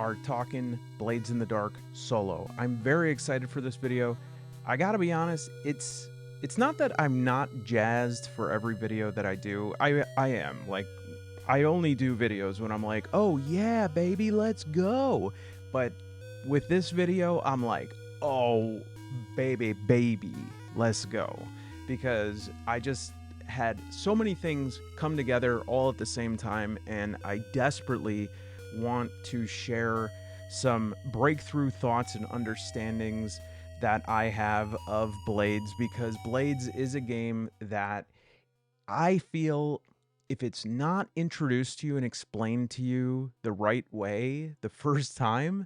are talking Blades in the Dark solo. I'm very excited for this video. I gotta be honest, it's not that I'm not jazzed for every video that I do. I am. Like, I only do videos when I'm like, oh yeah, baby, let's go. But with this video, I'm like, oh, baby, let's go. Because I just had so many things come together all at the same time, and I desperately want to share some breakthrough thoughts and understandings that I have of Blades, because Blades is a game that I feel, if it's not introduced to you and explained to you the right way the first time,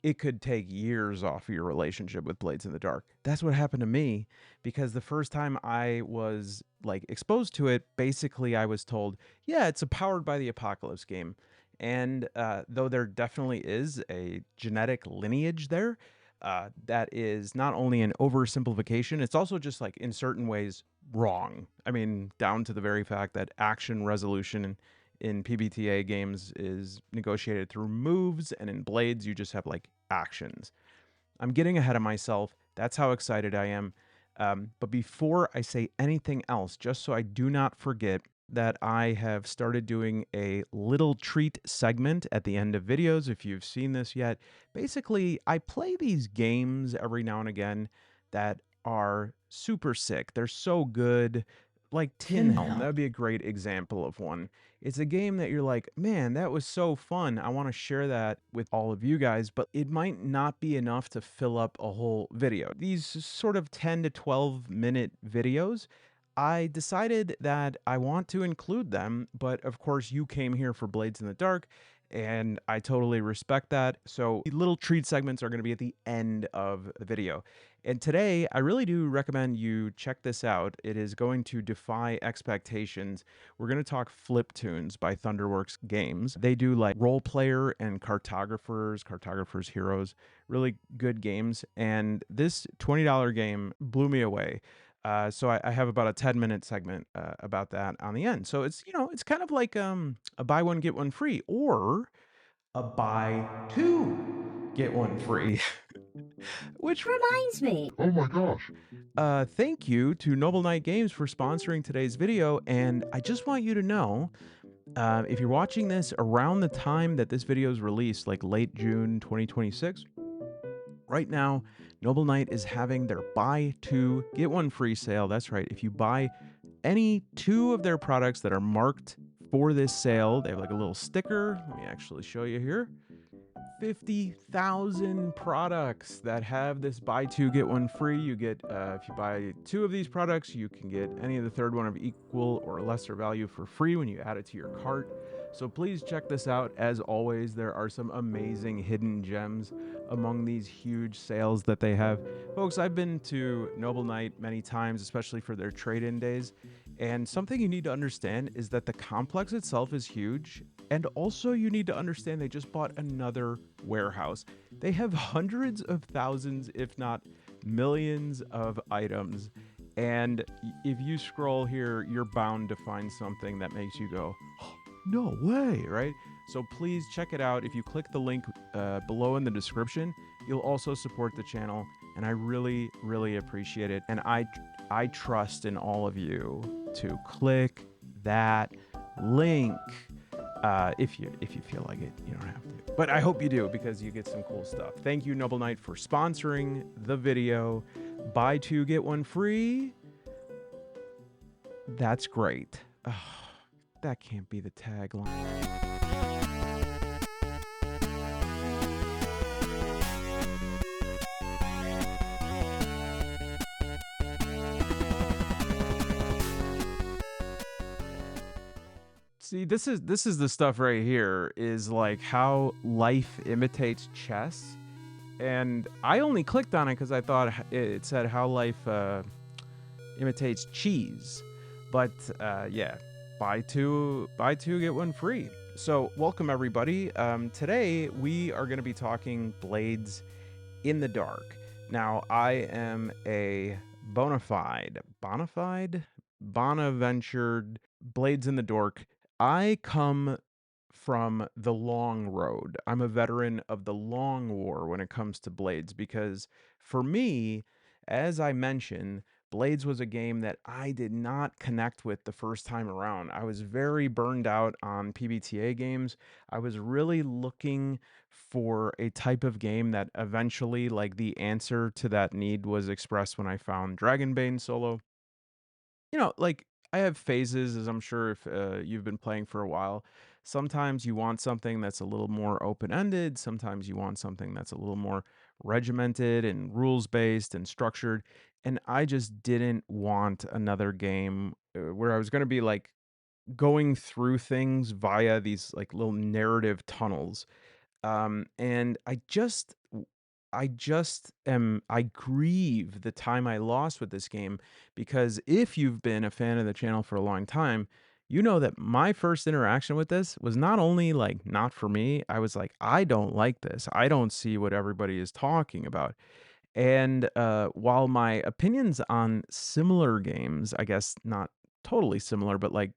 it could take years off of your relationship with Blades in the Dark. That's what happened to me, because the first time I was like exposed to it, basically I was told, yeah, it's a powered by the apocalypse game. And though there definitely is a genetic lineage there, that is not only an oversimplification, it's also just like in certain ways wrong. I mean, down to the very fact that action resolution in PBTA games is negotiated through moves, and in Blades you just have like actions. I'm getting ahead of myself. That's how excited I am. But before I say anything else, just so I do not forget, that I have started doing a little treat segment at the end of videos. If you've seen this yet, basically I play these games every now and again that are super sick. They're so good. Like Tin Helm, that would be a great example of one. It's a game that you're like, man, that was so fun. I want to share that with all of you guys, but it might not be enough to fill up a whole video. These sort of 10 to 12-minute videos, I decided that I want to include them, but of course you came here for Blades in the Dark, and I totally respect that. So the little treat segments are going to be at the end of the video. And today, I really do recommend you check this out. It is going to defy expectations. We're going to talk Flip Toons by Thunderworks Games. They do like role player and cartographers heroes, really good games. And this $20 game blew me away. So I have about a 10-minute segment about that on the end. So it's, it's kind of like a buy one, get one free, or a buy two, get one free. Which Reminds me. Oh my gosh. thank you to Noble Knight Games for sponsoring today's video. And I just want you to know, if you're watching this around the time that this video is released, like late June 2026, right now, Noble Knight is having their buy two, get one free sale. That's right. If you buy any two of their products that are marked for this sale, they have like a little sticker. Let me actually show you here. 50,000 products that have this buy two, get one free. You get, if you buy two of these products, you can get any of the third one of equal or lesser value for free when you add it to your cart. So please check this out. As always, there are some amazing hidden gems among these huge sales that they have. Folks, I've been to Noble Knight many times, especially for their trade-in days. And something you need to understand is that the complex itself is huge. And also you need to understand they just bought another warehouse. They have hundreds of thousands, if not millions of items. And if you scroll here, you're bound to find something that makes you go, oh, no way, right? So please check it out. If you click the link below in the description, you'll also support the channel. And I really, really appreciate it. And I trust in all of you to click that link. If you feel like it, you don't have to. But I hope you do, because you get some cool stuff. Thank you, Noble Knight, for sponsoring the video. Buy two, get one free. That's great. Oh, that can't be the tagline. See, this is the stuff right here, is like how life imitates chess. And I only clicked on it because I thought it said how life imitates cheese. But yeah, buy two, get one free. So welcome everybody. Today we are going to be talking Blades in the Dark. Now I am a bonaventured Blades in the Dark. I come from the long road. I'm a veteran of the long war when it comes to Blades because for me, as I mentioned, Blades was a game that I did not connect with the first time around. I was very burned out on PBTA games. I was really looking for a type of game that eventually, like, the answer to that need was expressed when I found Dragonbane Solo. Like, I have phases, as I'm sure if you've been playing for a while. Sometimes you want something that's a little more open ended. Sometimes you want something that's a little more regimented and rules based and structured. And I just didn't want another game where I was going to be like going through things via these like little narrative tunnels. And I grieve the time I lost with this game because if you've been a fan of the channel for a long time, you know that my first interaction with this was not only like not for me, I was like, I don't like this. I don't see what everybody is talking about. And, while my opinions on similar games, I guess not totally similar, but like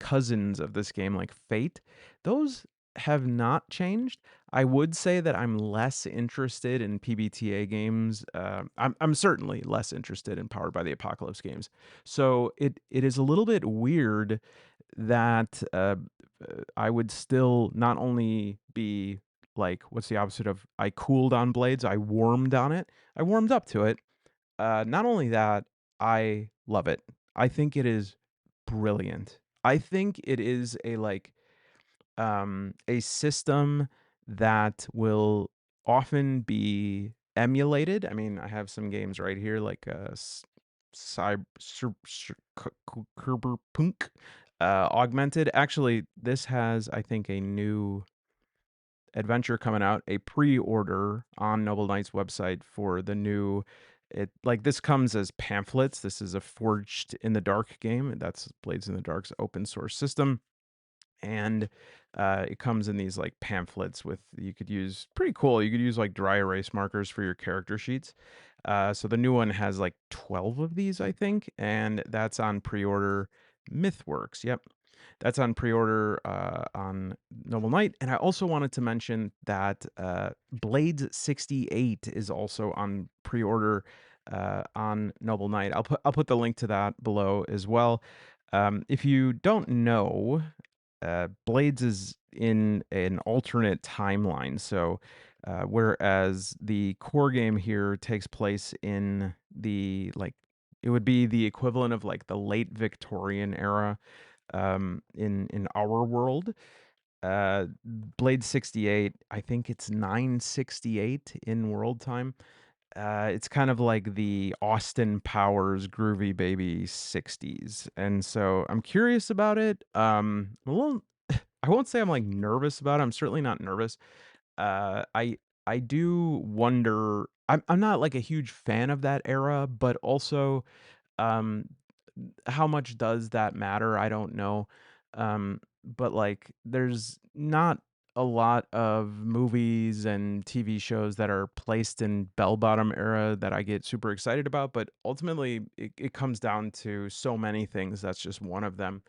cousins of this game, like Fate, those have not changed. I would say that I'm less interested in PBTA games. I'm certainly less interested in Powered by the Apocalypse games. So it is a little bit weird that I would still not only be like, what's the opposite of I cooled on Blades? I warmed on it. I warmed up to it. Not only that, I love it. I think it is brilliant. I think it is a system that will often be emulated. I mean, I have some games right here like Cyberpunk Augmented. Actually, this has I think a new adventure coming out, a pre-order on Noble Knight's website for the new this comes as pamphlets. This is a Forged in the Dark game. That's Blades in the Dark's open source system. And it comes in these like pamphlets with you could use pretty cool. You could use like dry erase markers for your character sheets. So the new one has like 12 of these, I think, and that's on pre-order. Mythworks. Yep. That's on pre-order on Noble Knight. And I also wanted to mention that Blades 68 is also on pre-order on Noble Knight. I'll put the link to that below as well. If you don't know, Blades is in an alternate timeline. So, whereas the core game here takes place in it would be the equivalent of like the late Victorian era in our world. Blade 68, I think it's 968 in world time. It's kind of like the Austin Powers groovy baby 60s. And so I'm curious about it. A little I won't say I'm like nervous about it. I'm certainly not nervous. I do wonder I'm not like a huge fan of that era, but also um how much does that matter? I don't know. But like there's not a lot of movies and TV shows that are placed in bell bottom era that I get super excited about, but ultimately it comes down to so many things. That's just one of them.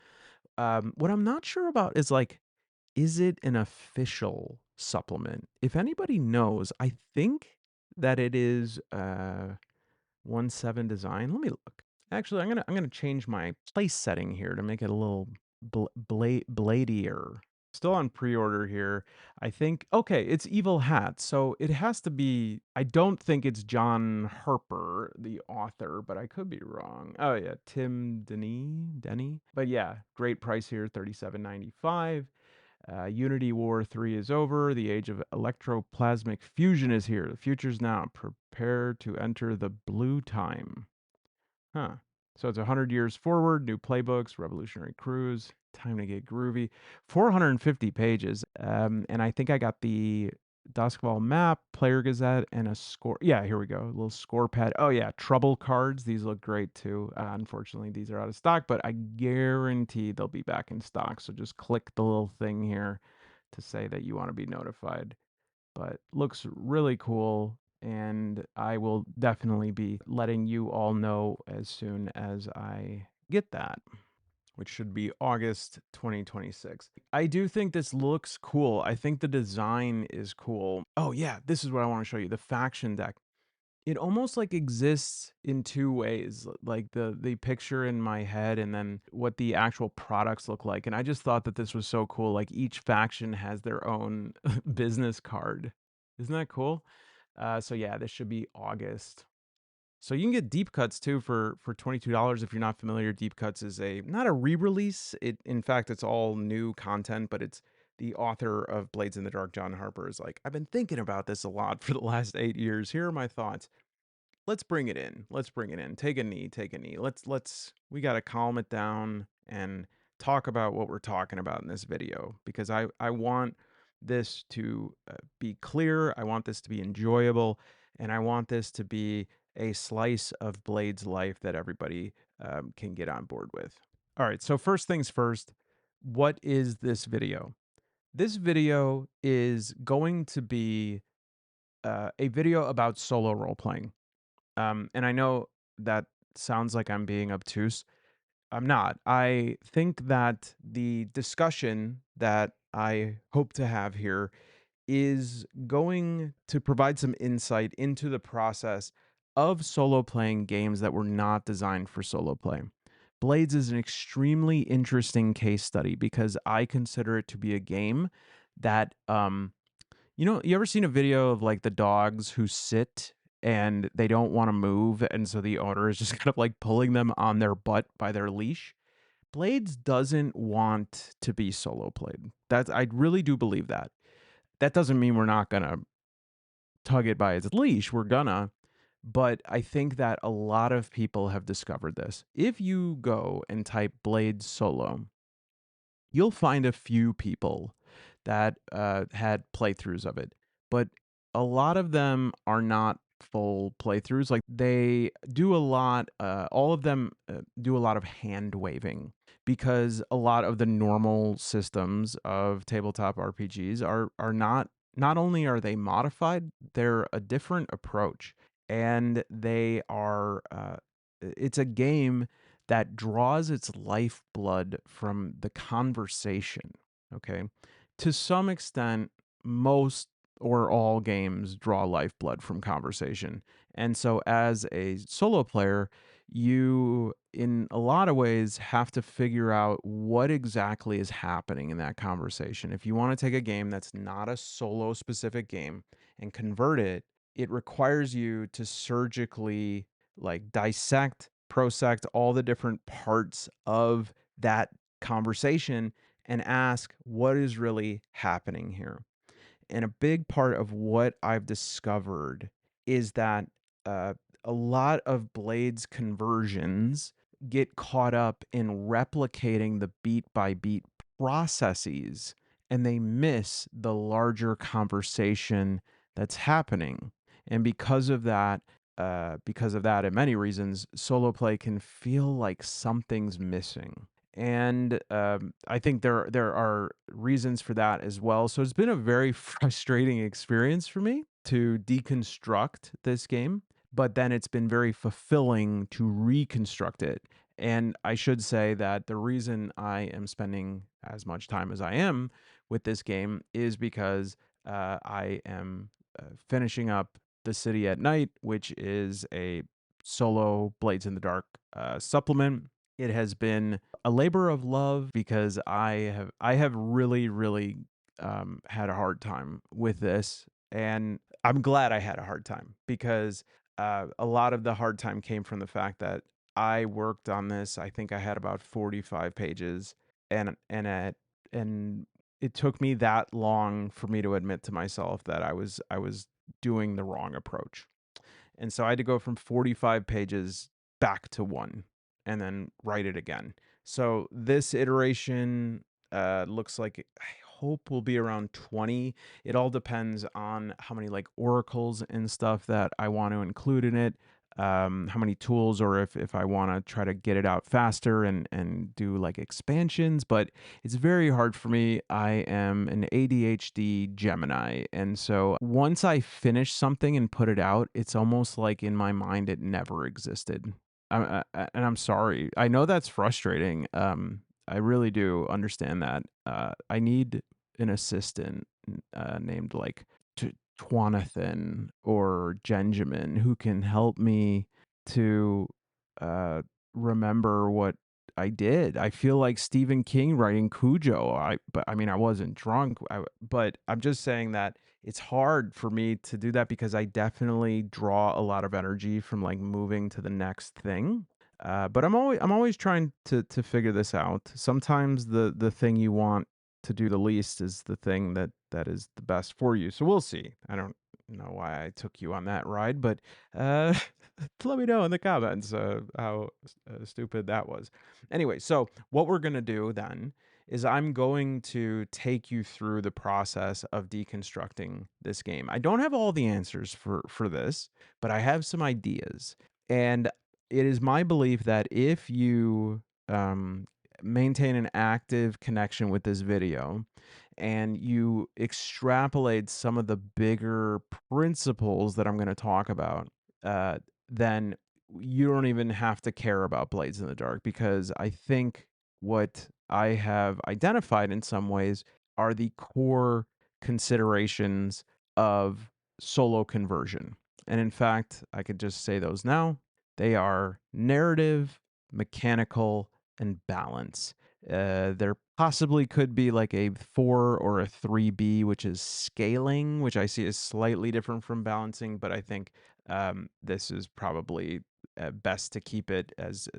What I'm not sure about is it an official supplement? If anybody knows, I think that it is 1.7 design. Let me look. Actually, I'm gonna change my place setting here to make it a little bladier. Still on pre-order here. I think okay, it's Evil Hat, so it has to be. I don't think it's John Harper, the author, but I could be wrong. Oh yeah, Tim Denny. But yeah, great price here, 37.95. Unity War 3 is over. The age of electroplasmic fusion is here. The future's now. Prepare to enter the blue time. Huh. So it's 100 years forward, new playbooks, revolutionary crews, time to get groovy. 450 pages. And I think I got the Doskvol map, player gazette, and a score. Yeah, here we go. A little score pad. Oh, yeah. Trouble cards. These look great too. Unfortunately, these are out of stock, but I guarantee they'll be back in stock. So just click the little thing here to say that you want to be notified. But looks really cool, and I will definitely be letting you all know as soon as I get that. which should be August 2026. I do think this looks cool. I think the design is cool. Oh yeah, this is what I want to show you. The faction deck. It almost like exists in two ways, like the picture in my head and then what the actual products look like. And I just thought that this was so cool. Like each faction has their own business card. Isn't that cool? So yeah, this should be August. So you can get deep cuts too for $22 if you're not familiar. Deep cuts is a not a re-release. It in fact it's all new content, but it's the author of Blades in the Dark, John Harper, is like, I've been thinking about this a lot for the last 8 years. Here are my thoughts. Let's bring it in. Let's bring it in. Take a knee. Take a knee. Let's we got to calm it down and talk about what we're talking about in this video because I want this to be clear. I want this to be enjoyable, and I want this to be a slice of Blade's life that everybody can get on board with. All right. So first things first. What is this video? This video is going to be a video about solo role playing. And I know that sounds like I'm being obtuse. I'm not. I think that the discussion that I hope to have here is going to provide some insight into the process of solo playing games that were not designed for solo play. Blades is an extremely interesting case study because I consider it to be a game that you ever seen a video of like the dogs who sit and they don't want to move, and so the owner is just kind of like pulling them on their butt by their leash? Blades doesn't want to be solo played. I really do believe that. That doesn't mean we're not gonna tug it by its leash. We're gonna, but I think that a lot of people have discovered this. If you go and type Blades solo, you'll find a few people that had playthroughs of it, but a lot of them are not full playthroughs. Like they do a lot, all of them do a lot of hand waving because a lot of the normal systems of tabletop RPGs are not only are they modified, they're a different approach, and they are. It's a game that draws its lifeblood from the conversation. Okay. To some extent, most or all games draw lifeblood from conversation. And so, as a solo player, you, in a lot of ways, have to figure out what exactly is happening in that conversation. If you want to take a game that's not a solo specific game and convert it, it requires you to surgically like dissect, prosect all the different parts of that conversation and ask what is really happening here. And a big part of what I've discovered is that uh, a lot of Blade's conversions get caught up in replicating the beat by beat processes, and they miss the larger conversation that's happening. And because of that, and many reasons, solo play can feel like something's missing. And I think there are reasons for that as well. So it's been a very frustrating experience for me to deconstruct this game, but then it's been very fulfilling to reconstruct it. And I should say that the reason I am spending as much time as I am with this game is because I am finishing up The City at Night, which is a solo Blades in the Dark supplement. It has been a labor of love because I have really had a hard time with this, and I'm glad I had a hard time because a lot of the hard time came from the fact that I worked on this. I think I had about 45 pages, and it took me that long for me to admit to myself that I was doing the wrong approach. And so I had to go from 45 pages back to one and then write it again. So this iteration looks like I hope will be around 20. It all depends on how many like oracles and stuff that I want to include in it. How many tools, or if I want to try to get it out faster and do like expansions, but it's very hard for me. I am an ADHD Gemini, and so once I finish something and put it out, it's almost like in my mind it never existed. And I'm sorry. I know that's frustrating. I really do understand that. I need an assistant named like Twanathan or Genjamin who can help me to uh, remember what I did. I feel like Stephen King writing Cujo. But I mean, I wasn't drunk. But I'm just saying that it's hard for me to do that because I definitely draw a lot of energy from like moving to the next thing. But I'm always trying to figure this out. Sometimes the thing you want to do the least is the thing that is the best for you. So we'll see. I don't know why I took you on that ride, but uh, let me know in the comments how stupid that was. Anyway, so what we're gonna do then is I'm going to take you through the process of deconstructing this game. I don't have all the answers for this, but I have some ideas. And it is my belief that if you maintain an active connection with this video and you extrapolate some of the bigger principles that I'm going to talk about, then you don't even have to care about Blades in the Dark, because I think what I have identified in some ways are the core considerations of solo conversion. And in fact, I could just say those now. They are narrative, mechanical, and balance. There possibly could be like a 4 or a 3B, which is scaling, which I see is slightly different from balancing, but I think this is probably best to keep it as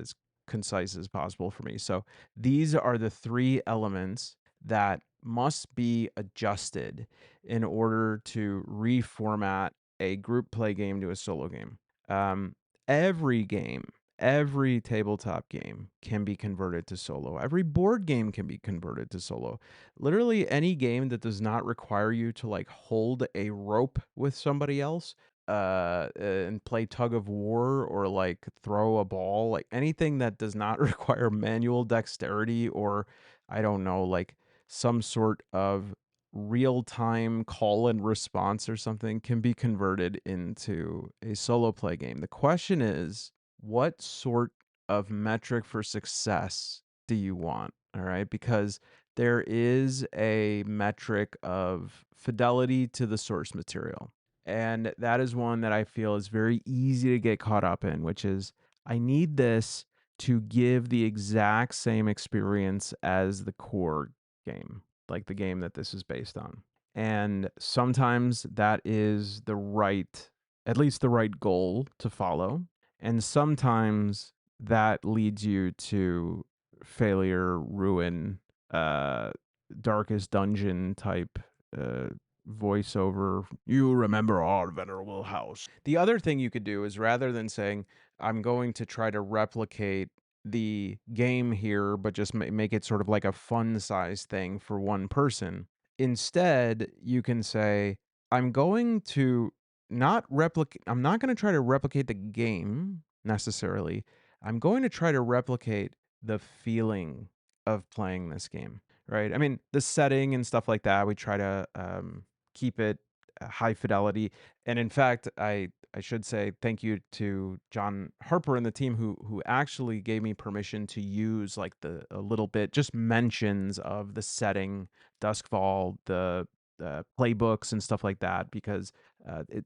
concise as possible for me. So these are the 3 elements that must be adjusted in order to reformat a group play game to a solo game. Um, every game, every tabletop game can be converted to solo. Every board game can be converted to solo. Literally any game that does not require you to like hold a rope with somebody else and play tug of war or like throw a ball, like anything that does not require manual dexterity or I don't know, like some sort of real time call and response or something can be converted into a solo play game. The question is, what sort of metric for success do you want? All right. Because there is a metric of fidelity to the source material. And that is one that I feel is very easy to get caught up in, which is I need this to give the exact same experience as the core game, like the game that this is based on. And sometimes that is the right, at least the right goal to follow. And sometimes that leads you to failure, ruin, uh, darkest dungeon type uh, voiceover. You remember our venerable house. The other thing you could do is rather than saying, I'm going to try to replicate the game here, but just make it sort of like a fun size thing for one person. Instead, you can say, I'm going to I'm not going to try to replicate the game necessarily. I'm going to try to replicate the feeling of playing this game, right? I mean, the setting and stuff like that, we try to keep it high fidelity. And in fact, I should say thank you to John Harper and the team who actually gave me permission to use like a little bit just mentions of the setting, Doskvol, the playbooks and stuff like that, because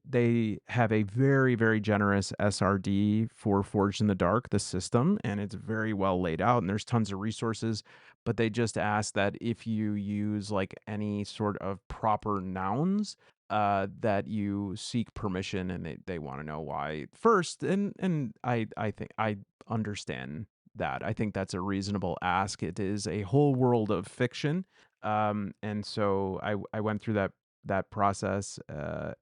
they have a very, very generous SRD for Forged in the Dark, the system, and it's very well laid out and there's tons of resources. But they just ask that if you use like any sort of proper nouns, that you seek permission, and they want to know why first. And I think I understand that. I think that's a reasonable ask. It is a whole world of fiction. And so I went through that process,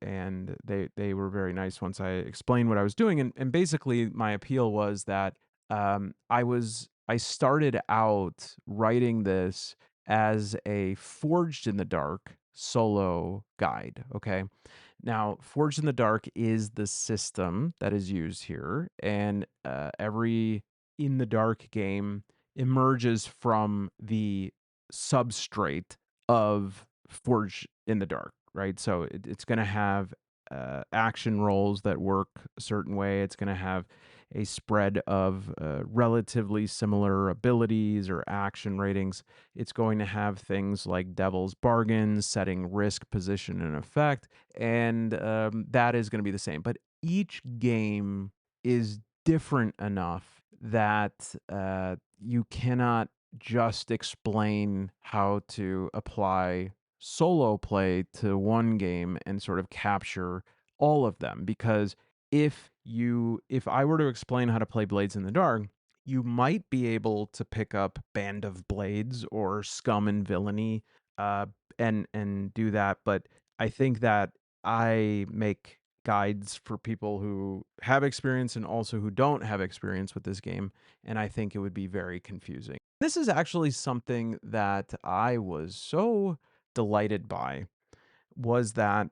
and they were very nice once I explained what I was doing. And basically my appeal was that I started out writing this as a Forged in the Dark solo guide. Okay. Now, Forged in the Dark is the system that is used here, and every in the dark game emerges from the substrate of Forged in the Dark, right? So it's going to have action rolls that work a certain way. It's going to have a spread of relatively similar abilities or action ratings. It's going to have things like Devil's Bargains, setting risk, position, and effect, and that is going to be the same. But each game is different enough that you cannot just explain how to apply solo play to one game and sort of capture all of them, because if I were to explain how to play Blades in the Dark, you might be able to pick up Band of Blades or Scum and Villainy, uh, and do that. But I think that I make guides for people who have experience and also who don't have experience with this game, and I think it would be very confusing. This is actually something that I was so delighted by, was that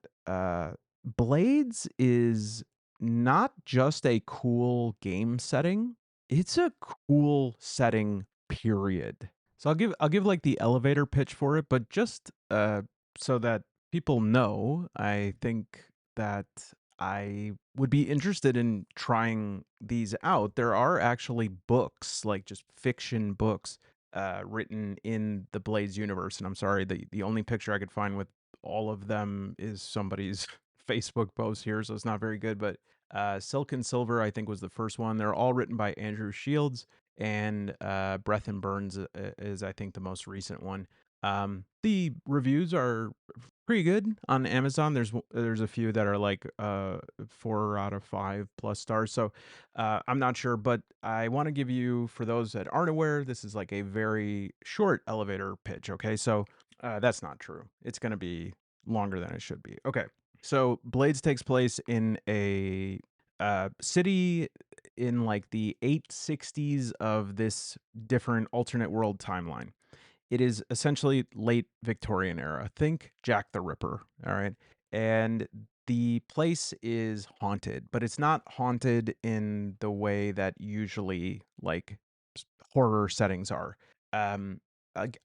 Blades is not just a cool game setting, it's a cool setting, period. So I'll give like the elevator pitch for it, but just so that people know, I think that I would be interested in trying these out. There are actually books, like just fiction books, written in the Blades universe, and I'm sorry, the only picture I could find with all of them is somebody's Facebook post here, so it's not very good. But Silk and Silver, I think, was the first one. They're all written by Andrew Shields, and Breath and Burns is, I think, the most recent one. The reviews are pretty good on Amazon. There's a few that are like 4 out of 5 plus stars. So I'm not sure, but I want to give you, for those that aren't aware, this is like a very short elevator pitch. Okay, so that's not true. It's going to be longer than it should be. Okay, so Blades takes place in a city in like the 860s of this different alternate world timeline. It is essentially late Victorian era. Think Jack the Ripper, all right? And the place is haunted, but it's not haunted in the way that usually like horror settings are. Um,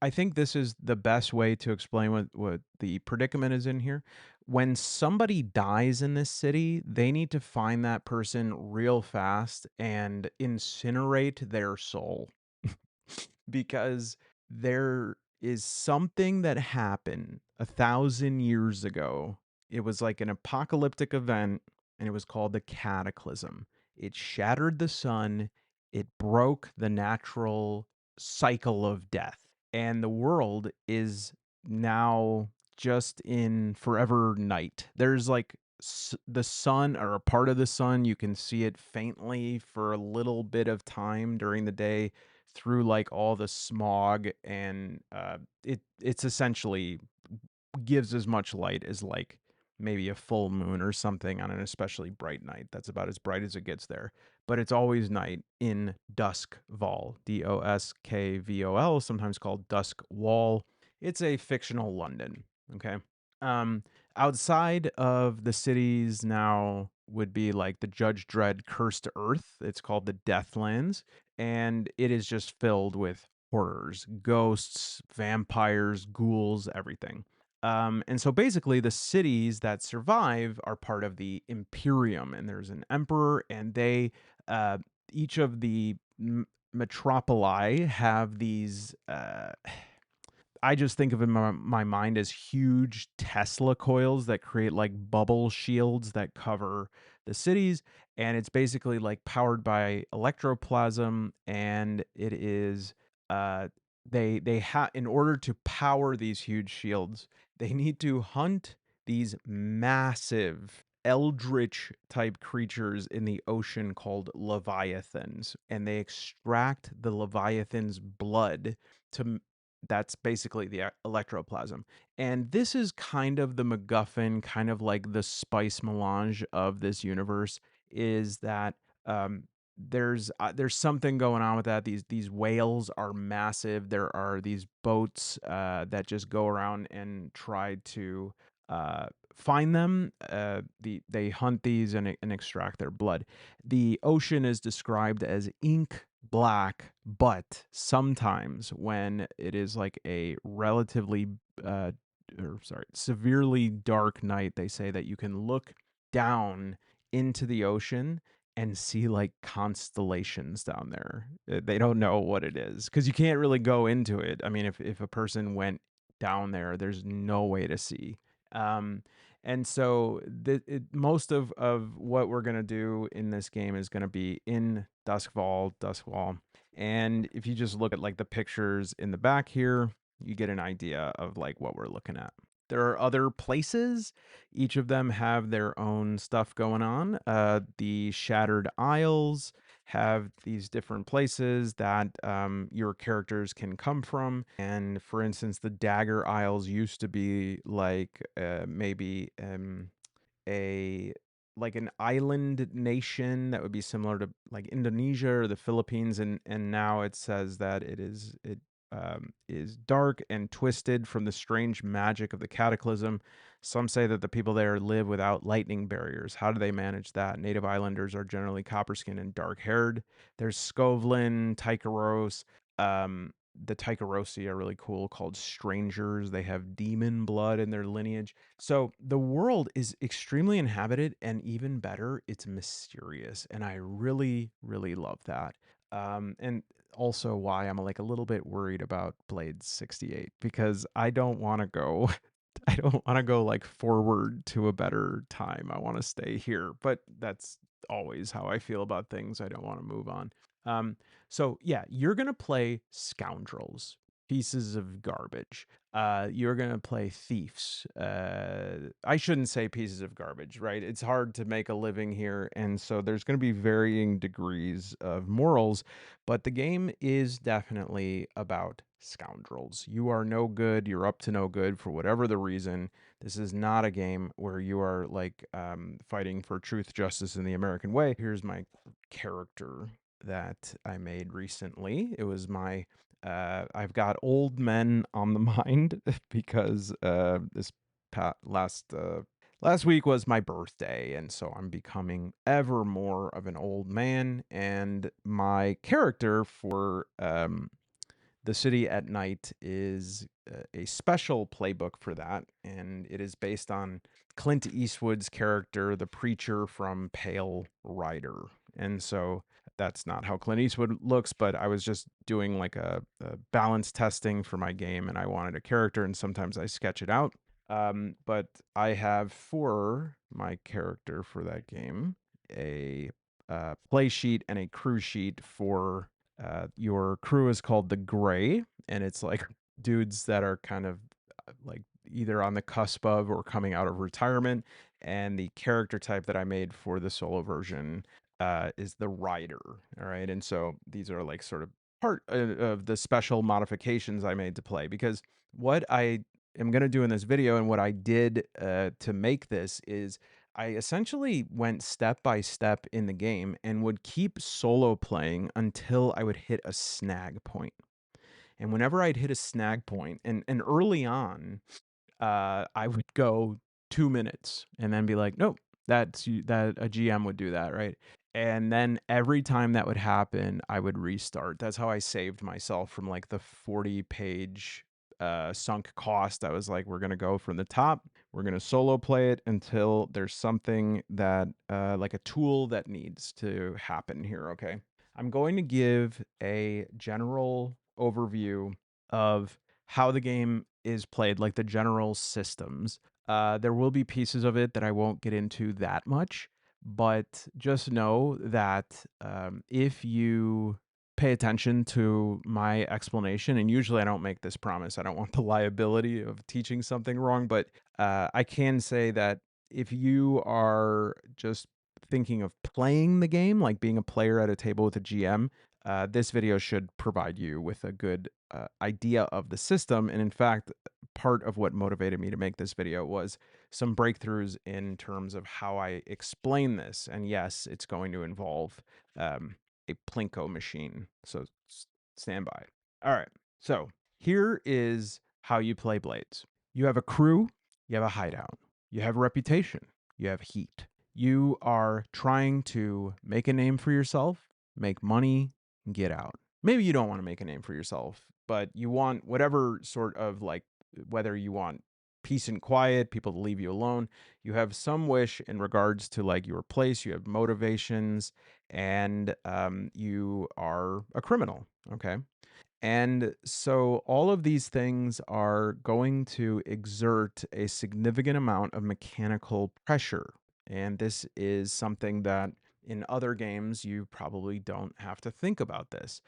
I think this is the best way to explain what the predicament is in here. When somebody dies in this city, they need to find that person real fast and incinerate their soul. Because there is something that happened 1,000 years ago. It was like an apocalyptic event, and it was called the Cataclysm. It shattered the sun, it broke the natural cycle of death, and the world is now just in forever night. There's like the sun, or a part of the sun, you can see it faintly for a little bit of time during the day through like all the smog, and it's essentially gives as much light as like maybe a full moon or something on an especially bright night. That's about as bright as it gets there. But it's always night in Doskvol, Doskvol, sometimes called Duskwall. It's a fictional London. Okay. Um, Outside of the cities now would be like the Judge Dredd cursed earth. It's called the Deathlands, and it is just filled with horrors, ghosts, vampires, ghouls, everything. And so basically, the cities that survive are part of the Imperium, and there's an emperor, and they, uh, each of the metropoli have these. I just think of in my mind as huge Tesla coils that create like bubble shields that cover the cities, and it's basically like powered by electroplasm, and it is uh they have, in order to power these huge shields, they need to hunt these massive eldritch type creatures in the ocean called leviathans, and they extract the leviathan's blood to that's basically the electroplasm. And this is kind of the MacGuffin, kind of like the spice melange of this universe, is that there's something going on with that. These whales are massive. There are these boats that just go around and try to find them. They hunt these and extract their blood. The ocean is described as ink black, but sometimes when it is like a relatively uh severely dark night, they say that you can look down into the ocean and see like constellations down there. They don't know what it is because you can't really go into it. I mean, if a person went down there, there's no way to see. Um, and so most of what we're gonna do in this game is gonna be in Doskvol. And if you just look at like the pictures in the back here, you get an idea of like what we're looking at. There are other places. Each of them have their own stuff going on. The Shattered Isles have these different places that your characters can come from. And for instance, the Dagger Isles used to be like maybe a like an island nation that would be similar to like Indonesia or the Philippines, and now it says that it is dark and twisted from the strange magic of the cataclysm. Some say that the people there live without lightning barriers. How do they manage that? Native islanders are generally copper skinned and dark haired. There's Skovlin, Tykeros. The Tykerosi are really cool, called strangers. They have demon blood in their lineage. So the world is extremely inhabited, and even better, it's mysterious. And I really, really love that. And also why I'm like a little bit worried about Blade 68 because I don't want to go I don't want to go like forward to a better time. I want to stay here, but that's always how I feel about things. I don't want to move on. Um, so yeah, you're gonna play scoundrels, pieces of garbage. You're gonna play thieves. I shouldn't say pieces of garbage, right? It's hard to make a living here, and so there's gonna be varying degrees of morals, but the game is definitely about scoundrels. You are no good. You're up to no good for whatever the reason. This is not a game where you are like fighting for truth, justice, in the American way. Here's my character that I made recently. It was my I've got old men on the mind because this last week was my birthday, and so I'm becoming ever more of an old man. And my character for the City at Night is a special playbook for that, and it is based on Clint Eastwood's character, the preacher from Pale Rider. And so that's not how Clint Eastwood looks, but I was just doing like a balance testing for my game, and I wanted a character, and sometimes I sketch it out. But I have for my character for that game a play sheet and a crew sheet for your crew is called the Gray, and it's like dudes that are kind of like either on the cusp of or coming out of retirement. And the character type that I made for the solo version is the Rider. All right, and so these are like sort of part of the special modifications I made to play because what I am going to do in this video and what I did to make this is I essentially went step by step in the game and would keep solo playing until I would hit a snag point. And whenever I'd hit a snag point, and early on, I would go 2 minutes and then be like, nope, that a GM would do that, right? And then every time that would happen, I would restart. That's how I saved myself from like the 40-page sunk cost. I was like, we're gonna go from the top. We're gonna solo play it until there's something that like a tool that needs to happen here. Okay, I'm going to give a general overview of how the game is played, like the general systems. There will be pieces of it that I won't get into that much, but just know that if you pay attention to my explanation, and usually I don't make this promise, I don't want the liability of teaching something wrong, but I can say that if you are just thinking of playing the game, like being a player at a table with a GM, this video should provide you with a good idea of the system. And in fact, part of what motivated me to make this video was some breakthroughs in terms of how I explain this. And yes, it's going to involve a Plinko machine. So stand by. All right. So here is how you play Blades. You have a crew, you have a hideout, you have a reputation, you have heat. You are trying to make a name for yourself, make money, get out. Maybe you don't want to make a name for yourself, but you want whatever sort of like, whether you want peace and quiet, people to leave you alone. You have some wish in regards to like your place, you have motivations, and you are a criminal. Okay. And so all of these things are going to exert a significant amount of mechanical pressure. And this is something that in other games you probably don't have to think about this.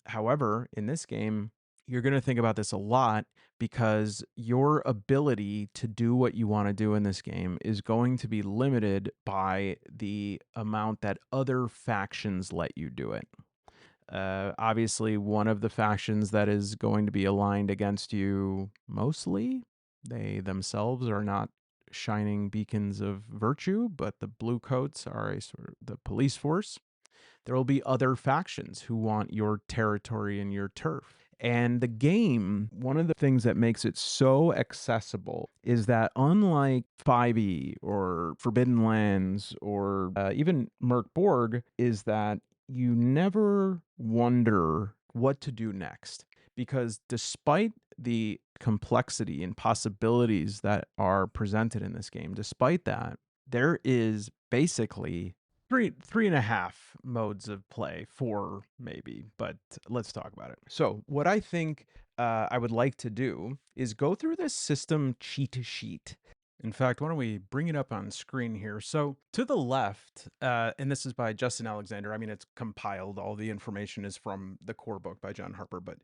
However, in this game, you're going to think about this a lot because your ability to do what you want to do in this game is going to be limited by the amount that other factions let you do it. Obviously, one of the factions that is going to be aligned against you mostly, they themselves are not shining beacons of virtue, but the blue coats are a sort of the police force. There will be other factions who want your territory and your turf. And the game, one of the things that makes it so accessible is that unlike 5e or Forbidden Lands or even Merc Borg, is that you never wonder what to do next. Because despite the complexity and possibilities that are presented in this game, despite that, there is basically three and a half modes of play, four maybe, but let's talk about it. So what I think I would like to do is go through this system cheat sheet. In fact, why don't we bring it up on screen here? So to the left, and this is by Justin Alexander. I mean, it's compiled. All the information is from the core book by John Harper, but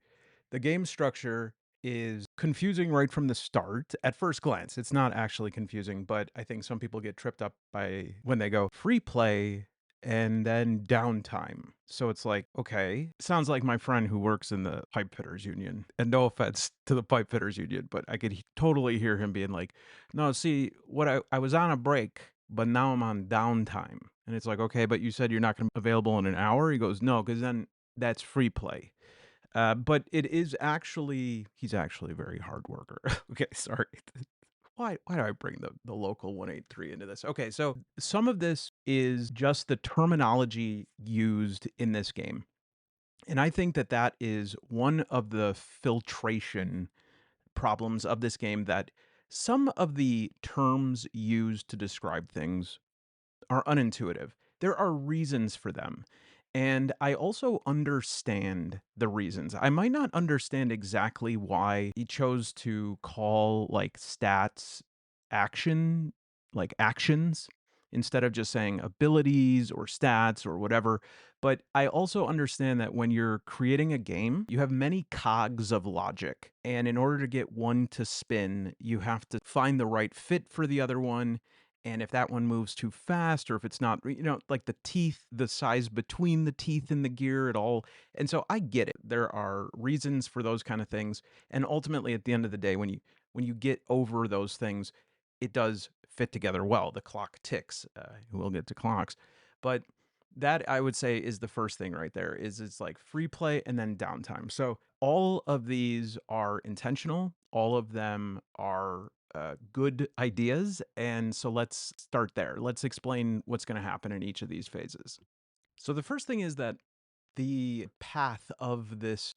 the game structure is confusing right from the start. At first glance, it's not actually confusing, but I think some people get tripped up by when they go free play and then downtime. So it's like, okay, sounds like my friend who works in the pipe fitters union. And no offense to the pipe fitters union, but I could totally hear him being like, no, see, what I was on a break, but now I'm on downtime. And it's like, okay, but you said you're not going to be available in an hour. He goes, no, because then that's free play. But it is actually, he's actually a very hard worker. Okay, sorry. Why do I bring the local 183 into this? Okay, so some of this is just the terminology used in this game. And I think that that is one of the filtration problems of this game, that some of the terms used to describe things are unintuitive. There are reasons for them. And I also understand the reasons. I might not understand exactly why he chose to call like stats action, like actions, instead of just saying abilities or stats or whatever. But I also understand that when you're creating a game, you have many cogs of logic. And in order to get one to spin, you have to find the right fit for the other one, and if that one moves too fast or if it's not, like the teeth, the size between the teeth in the gear at all. And so I get it. There are reasons for those kind of things. And ultimately at the end of the day, when you get over those things, it does fit together well. The clock ticks. We'll get to clocks. But that I would say is the first thing right there, is it's like free play and then downtime. So all of these are intentional. All of them are good ideas. And so let's start there. Let's explain what's going to happen in each of these phases. So the first thing is that the path of this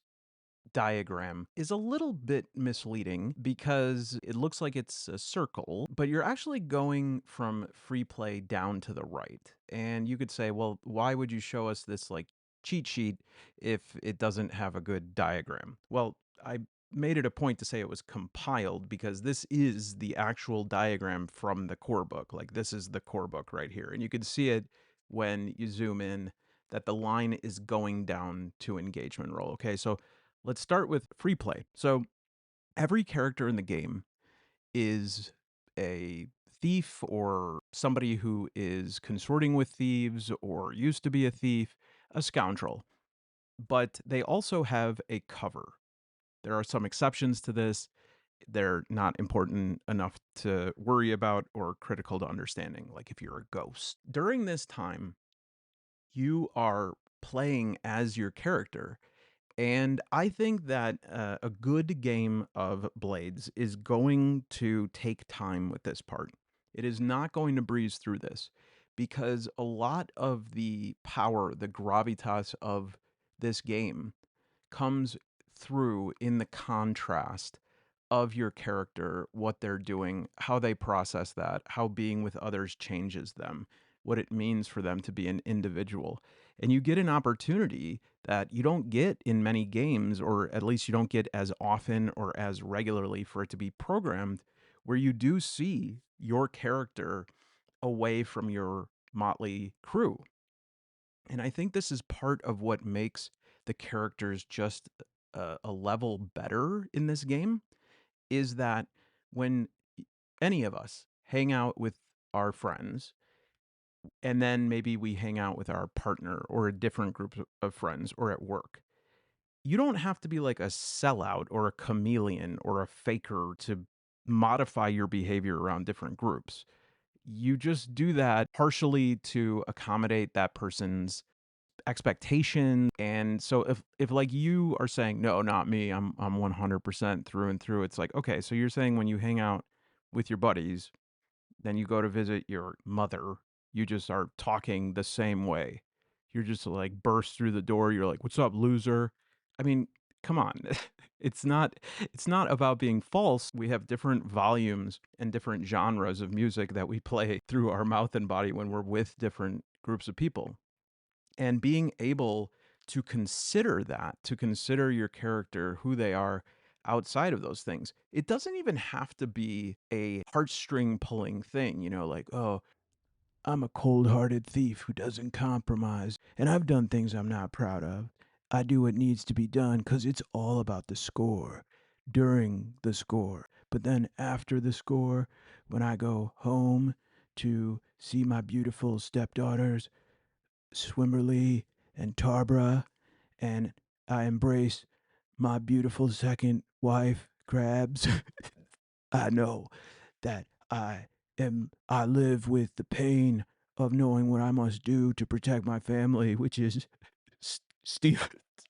diagram is a little bit misleading because it looks like it's a circle, but you're actually going from free play down to the right. And you could say, well, why would you show us this like cheat sheet if it doesn't have a good diagram? Well, I made it a point to say it was compiled because this is the actual diagram from the core book. Like this is the core book right here. And you can see it when you zoom in, that the line is going down to engagement roll. Okay, so let's start with free play. So every character in the game is a thief or somebody who is consorting with thieves or used to be a thief, a scoundrel. But they also have a cover. There are some exceptions to this. They're not important enough to worry about or critical to understanding, like if you're a ghost. During this time, you are playing as your character. And I think that a good game of Blades is going to take time with this part. It is not going to breeze through this because a lot of the power, the gravitas of this game comes through in the contrast of your character, what they're doing, how they process that, how being with others changes them, what it means for them to be an individual. And you get an opportunity that you don't get in many games, or at least you don't get as often or as regularly for it to be programmed, where you do see your character away from your motley crew. And I think this is part of what makes the characters just a level better in this game is that when any of us hang out with our friends and then maybe we hang out with our partner or a different group of friends or at work, you don't have to be like a sellout or a chameleon or a faker to modify your behavior around different groups. You just do that partially to accommodate that person's expectation. And so if like you are saying, no, not me, I'm 100% through and through, it's like, okay, so you're saying when you hang out with your buddies, then you go to visit your mother, you just are talking the same way. You're just like burst through the door, you're like, what's up, loser? I mean, come on. It's not it's not about being false. We have different volumes and different genres of music that we play through our mouth and body when we're with different groups of people. And being able to consider that, to consider your character, who they are outside of those things. It doesn't even have to be a heartstring pulling thing, like, oh, I'm a cold hearted thief who doesn't compromise, and I've done things I'm not proud of. I do what needs to be done because it's all about the score during the score. But then after the score, when I go home to see my beautiful stepdaughters, Swimmerly and Tarbra, and I embrace my beautiful second wife, Crabs. I know that I live with the pain of knowing what I must do to protect my family, which is steal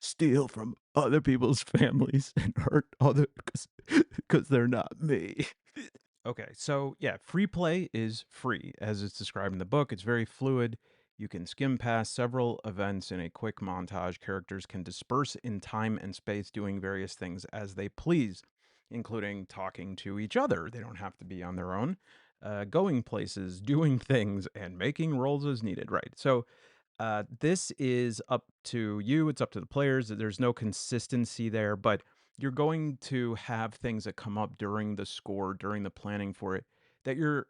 steal from other people's families and hurt other because they're not me. Okay, so yeah, free play is free as it's described in the book. It's very fluid. You can skim past several events in a quick montage. Characters can disperse in time and space doing various things as they please, including talking to each other. They don't have to be on their own, going places, doing things, and making rolls as needed, right? So this is up to you. It's up to the players. There's no consistency there, but you're going to have things that come up during the score, during the planning for it, that you're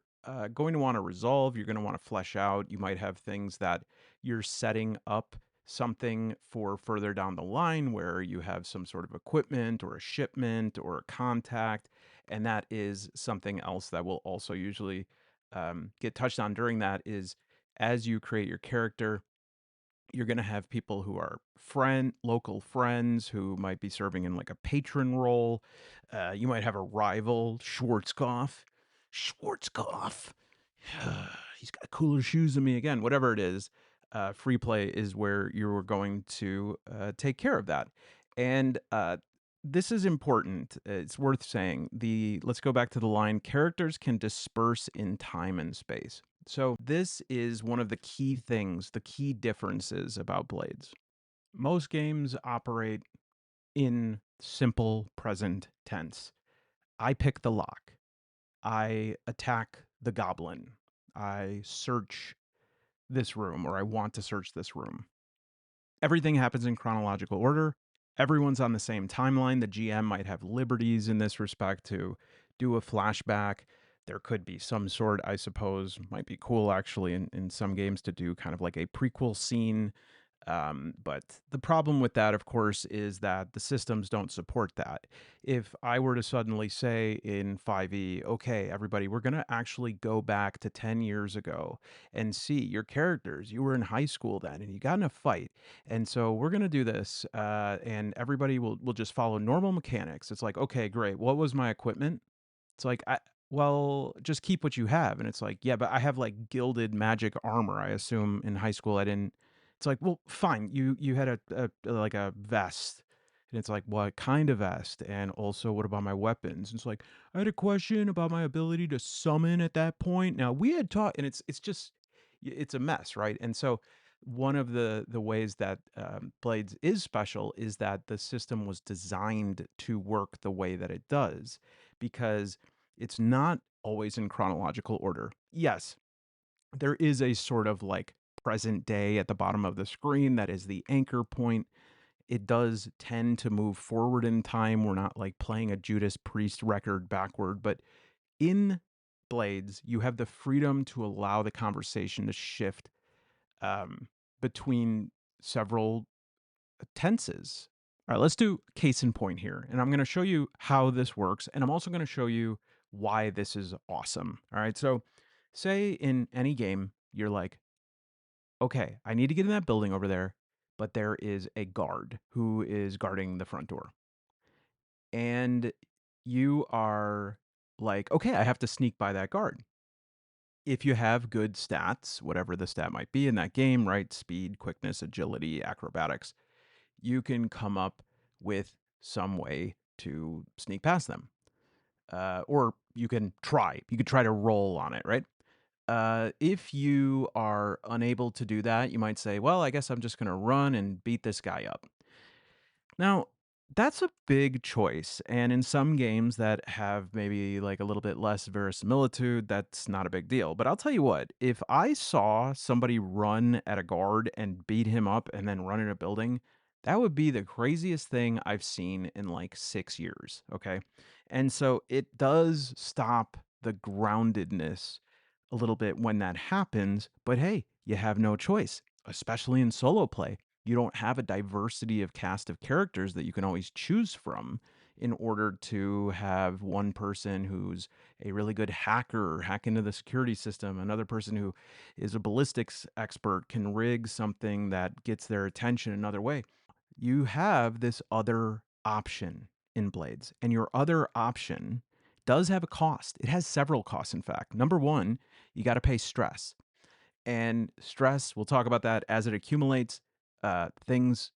going to want to resolve. You're going to want to flesh out. You might have things that you're setting up something for further down the line where you have some sort of equipment or a shipment or a contact. And that is something else that will also usually get touched on during that is as you create your character, you're going to have people who are local friends who might be serving in like a patron role. You might have a rival, Schwarzkopf. Schwarzkopf. He's got cooler shoes than me again. Whatever it is, free play is where you're going to take care of that. And this is important. It's worth saying. Let's go back to the line. Characters can disperse in time and space. So this is one of the key things, the key differences about Blades. Most games operate in simple present tense. I pick the lock. I attack the goblin. I search this room, or I want to search this room. Everything happens in chronological order. Everyone's on the same timeline. The GM might have liberties in this respect to do a flashback. There could be some sort, I suppose, might be cool actually in some games to do kind of like a prequel scene. But the problem with that, of course, is that the systems don't support that. If I were to suddenly say in 5e, okay, everybody, we're going to actually go back to 10 years ago and see your characters. You were in high school then and you got in a fight. And so we're going to do this and everybody will just follow normal mechanics. It's like, okay, great. What was my equipment? It's like, well, just keep what you have. And it's like, yeah, but I have like gilded magic armor. I assume in high school I didn't. It's like, well, fine. You had like a vest, and it's like, what kind of vest? And also, what about my weapons? And it's like, I had a question about my ability to summon at that point. Now we had taught, and it's just, it's a mess, right? And so one of the ways that Blades is special is that the system was designed to work the way that it does, because it's not always in chronological order. Yes, there is a sort of like present day at the bottom of the screen that is the anchor point. It does tend to move forward in time. We're not like playing a Judas Priest record backward, but in Blades, you have the freedom to allow the conversation to shift um, between several tenses. All right, let's do case in point here. And I'm going to show you how this works. And I'm also going to show you why this is awesome. All right. So, say in any game, you're like, okay, I need to get in that building over there, but there is a guard who is guarding the front door. And you are like, okay, I have to sneak by that guard. If you have good stats, whatever the stat might be in that game, right? Speed, quickness, agility, acrobatics, you can come up with some way to sneak past them. Or you can try. You could try to roll on it, right? If you are unable to do that, you might say, well, I guess I'm just going to run and beat this guy up. Now, that's a big choice. And in some games that have maybe like a little bit less verisimilitude, that's not a big deal. But I'll tell you what, if I saw somebody run at a guard and beat him up and then run in a building, that would be the craziest thing I've seen in like 6 years. Okay. And so it does stop the groundedness a little bit when that happens. But hey, you have no choice, especially in solo play. You don't have a diversity of cast of characters that you can always choose from in order to have one person who's a really good hacker hack into the security system, another person who is a ballistics expert can rig something that gets their attention another way. You have this other option in Blades, and your other option does have a cost. It has several costs, in fact. Number one, you got to pay stress. And stress, we'll talk about that as it accumulates. Things,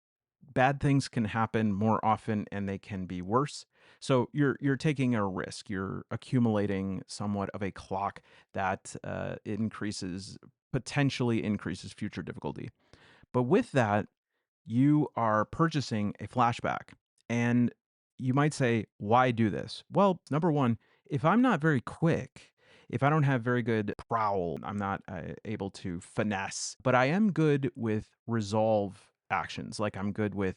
bad things can happen more often, and they can be worse. So you're taking a risk. You're accumulating somewhat of a clock that potentially increases future difficulty. But with that, you are purchasing a flashback. And you might say, why do this? Well, number one, if I'm not very quick, if I don't have very good prowl, I'm not able to finesse, but I am good with resolve actions. Like I'm good with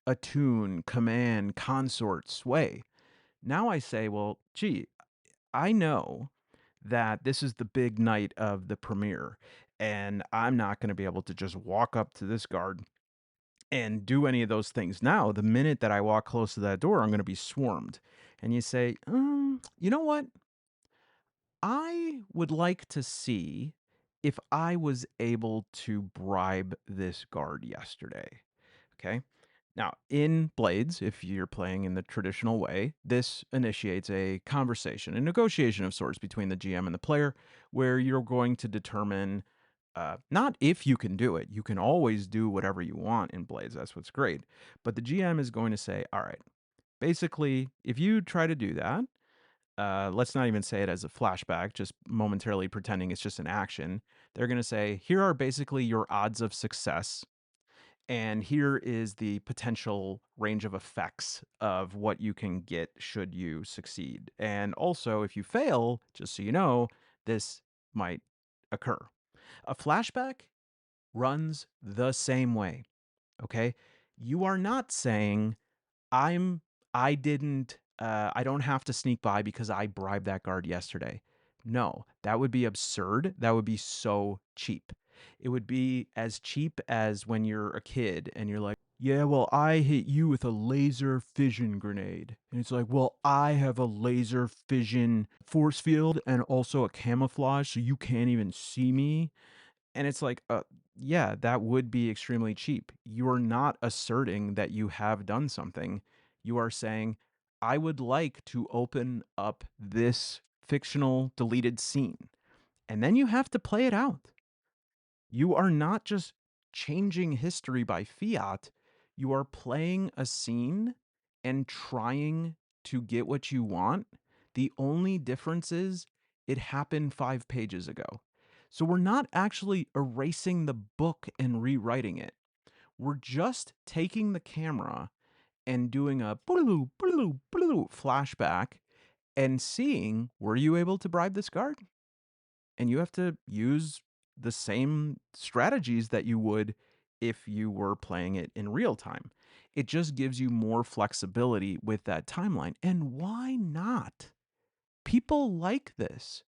attune, command, consort, sway. Now I say, well, gee, I know that this is the big night of the premiere, and I'm not going to be able to just walk up to this guard and do any of those things now. The minute that I walk close to that door, I'm going to be swarmed. And you say, you know what? I would like to see if I was able to bribe this guard yesterday. Okay. Now, in Blades, if you're playing in the traditional way, this initiates a conversation, a negotiation of sorts between the GM and the player, where you're going to determine not if you can do it. You can always do whatever you want in Blades. That's what's great. But the GM is going to say, all right, basically, if you try to do that, let's not even say it as a flashback, just momentarily pretending it's just an action. They're going to say, here are basically your odds of success. And here is the potential range of effects of what you can get should you succeed. And also, if you fail, just so you know, this might occur. A flashback runs the same way. Okay. You are not saying, I'm I didn't I don't have to sneak by because I bribed that guard yesterday. No, that would be absurd. That would be so cheap. It would be as cheap as when you're a kid and you're like, yeah, well, I hit you with a laser fission grenade. And it's like, well, I have a laser fission force field and also a camouflage, so you can't even see me. And it's like, yeah, that would be extremely cheap. You are not asserting that you have done something. You are saying, I would like to open up this fictional deleted scene. And then you have to play it out. You are not just changing history by fiat, you are playing a scene and trying to get what you want. The only difference is it happened 5 pages ago. So we're not actually erasing the book and rewriting it. We're just taking the camera and doing a flashback and seeing, were you able to bribe this guard? And you have to use the same strategies that you would if you were playing it in real time. It just gives you more flexibility with that timeline. And why not? People like this.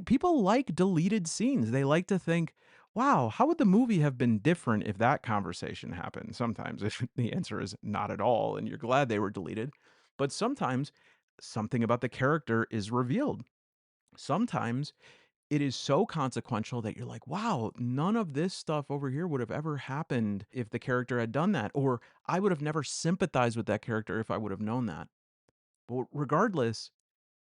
People like deleted scenes. They like to think, wow, how would the movie have been different if that conversation happened? Sometimes if the answer is not at all and you're glad they were deleted, but sometimes something about the character is revealed. Sometimes it is so consequential that you're like, wow, none of this stuff over here would have ever happened if the character had done that, or I would have never sympathized with that character if I would have known that. But regardless,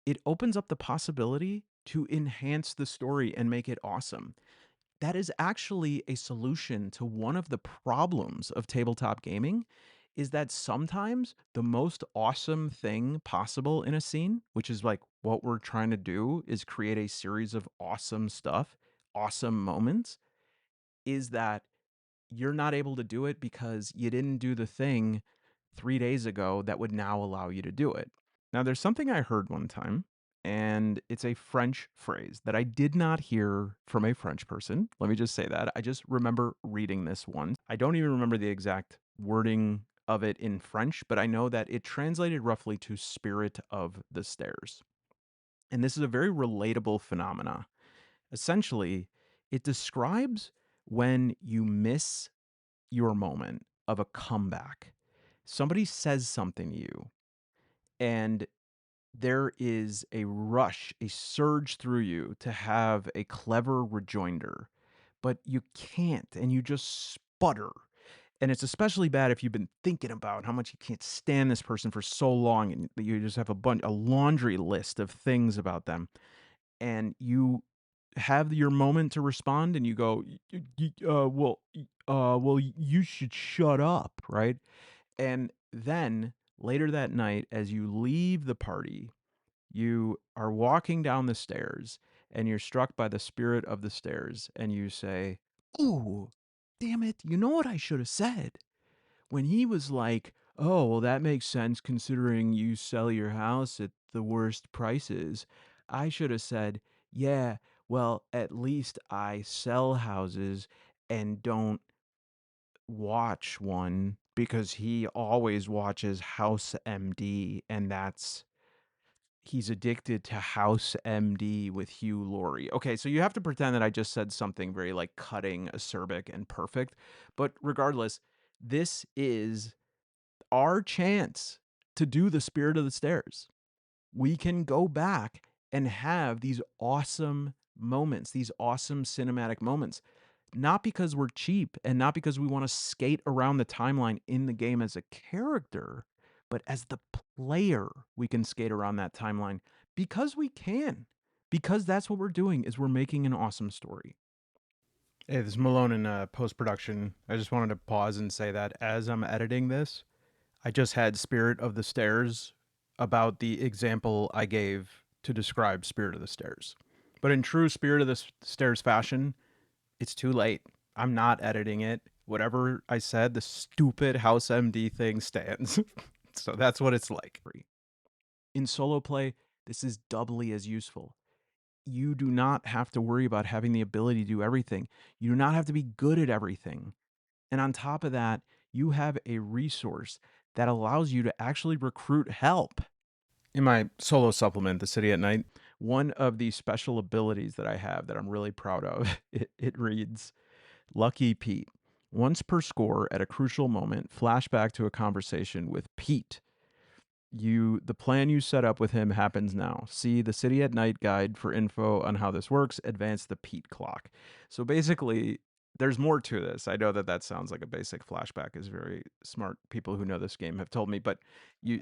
it opens up the possibility to enhance the story and make it awesome. That is actually a solution to one of the problems of tabletop gaming, is that sometimes the most awesome thing possible in a scene, which is like what we're trying to do, is create a series of awesome stuff, awesome moments, is that you're not able to do it because you didn't do the thing 3 days ago that would now allow you to do it. Now, there's something I heard one time, and it's a French phrase that I did not hear from a French person. Let me just say that. I just remember reading this once. I don't even remember the exact wording of it in French, but I know that it translated roughly to spirit of the stairs. And this is a very relatable phenomena. Essentially, it describes when you miss your moment of a comeback. Somebody says something to you, and there is a rush, a surge through you to have a clever rejoinder, but you can't, and you just sputter. And it's especially bad if you've been thinking about how much you can't stand this person for so long, and you just have a laundry list of things about them, and you have your moment to respond, and you go, well, you should shut up, right? And then later that night, as you leave the party, you are walking down the stairs and you're struck by the spirit of the stairs and you say, "Ooh, damn it. You know what I should have said?" When he was like, "Oh, well, that makes sense considering you sell your house at the worst prices." I should have said, "Yeah, well, at least I sell houses and don't watch one because he always watches House MD, and he's addicted to House MD with Hugh Laurie." Okay, so you have to pretend that I just said something very like cutting, acerbic, and perfect. But regardless, this is our chance to do the spirit of the stairs. We can go back and have these awesome moments, these awesome cinematic moments, not because we're cheap and not because we want to skate around the timeline in the game as a character, but as the player, we can skate around that timeline because we can. Because that's what we're doing, is we're making an awesome story. Hey, this is Malone in post production. I just wanted to pause and say that as I'm editing this, I just had Spirit of the Stairs about the example I gave to describe Spirit of the Stairs. But in true Spirit of the Stairs fashion, it's too late. I'm not editing it. Whatever I said, the stupid House MD thing stands. So that's what it's like. In solo play, this is doubly as useful. You do not have to worry about having the ability to do everything. You do not have to be good at everything. And on top of that, you have a resource that allows you to actually recruit help. In my solo supplement, The City at Night, one of the special abilities that I have that I'm really proud of, it reads, Lucky Pete. Once per score, at a crucial moment, flashback to a conversation with Pete. The plan you set up with him happens now. See the City at Night guide for info on how this works. Advance the Pete clock. So basically, there's more to this. I know that that sounds like a basic flashback, as very smart people who know this game have told me, but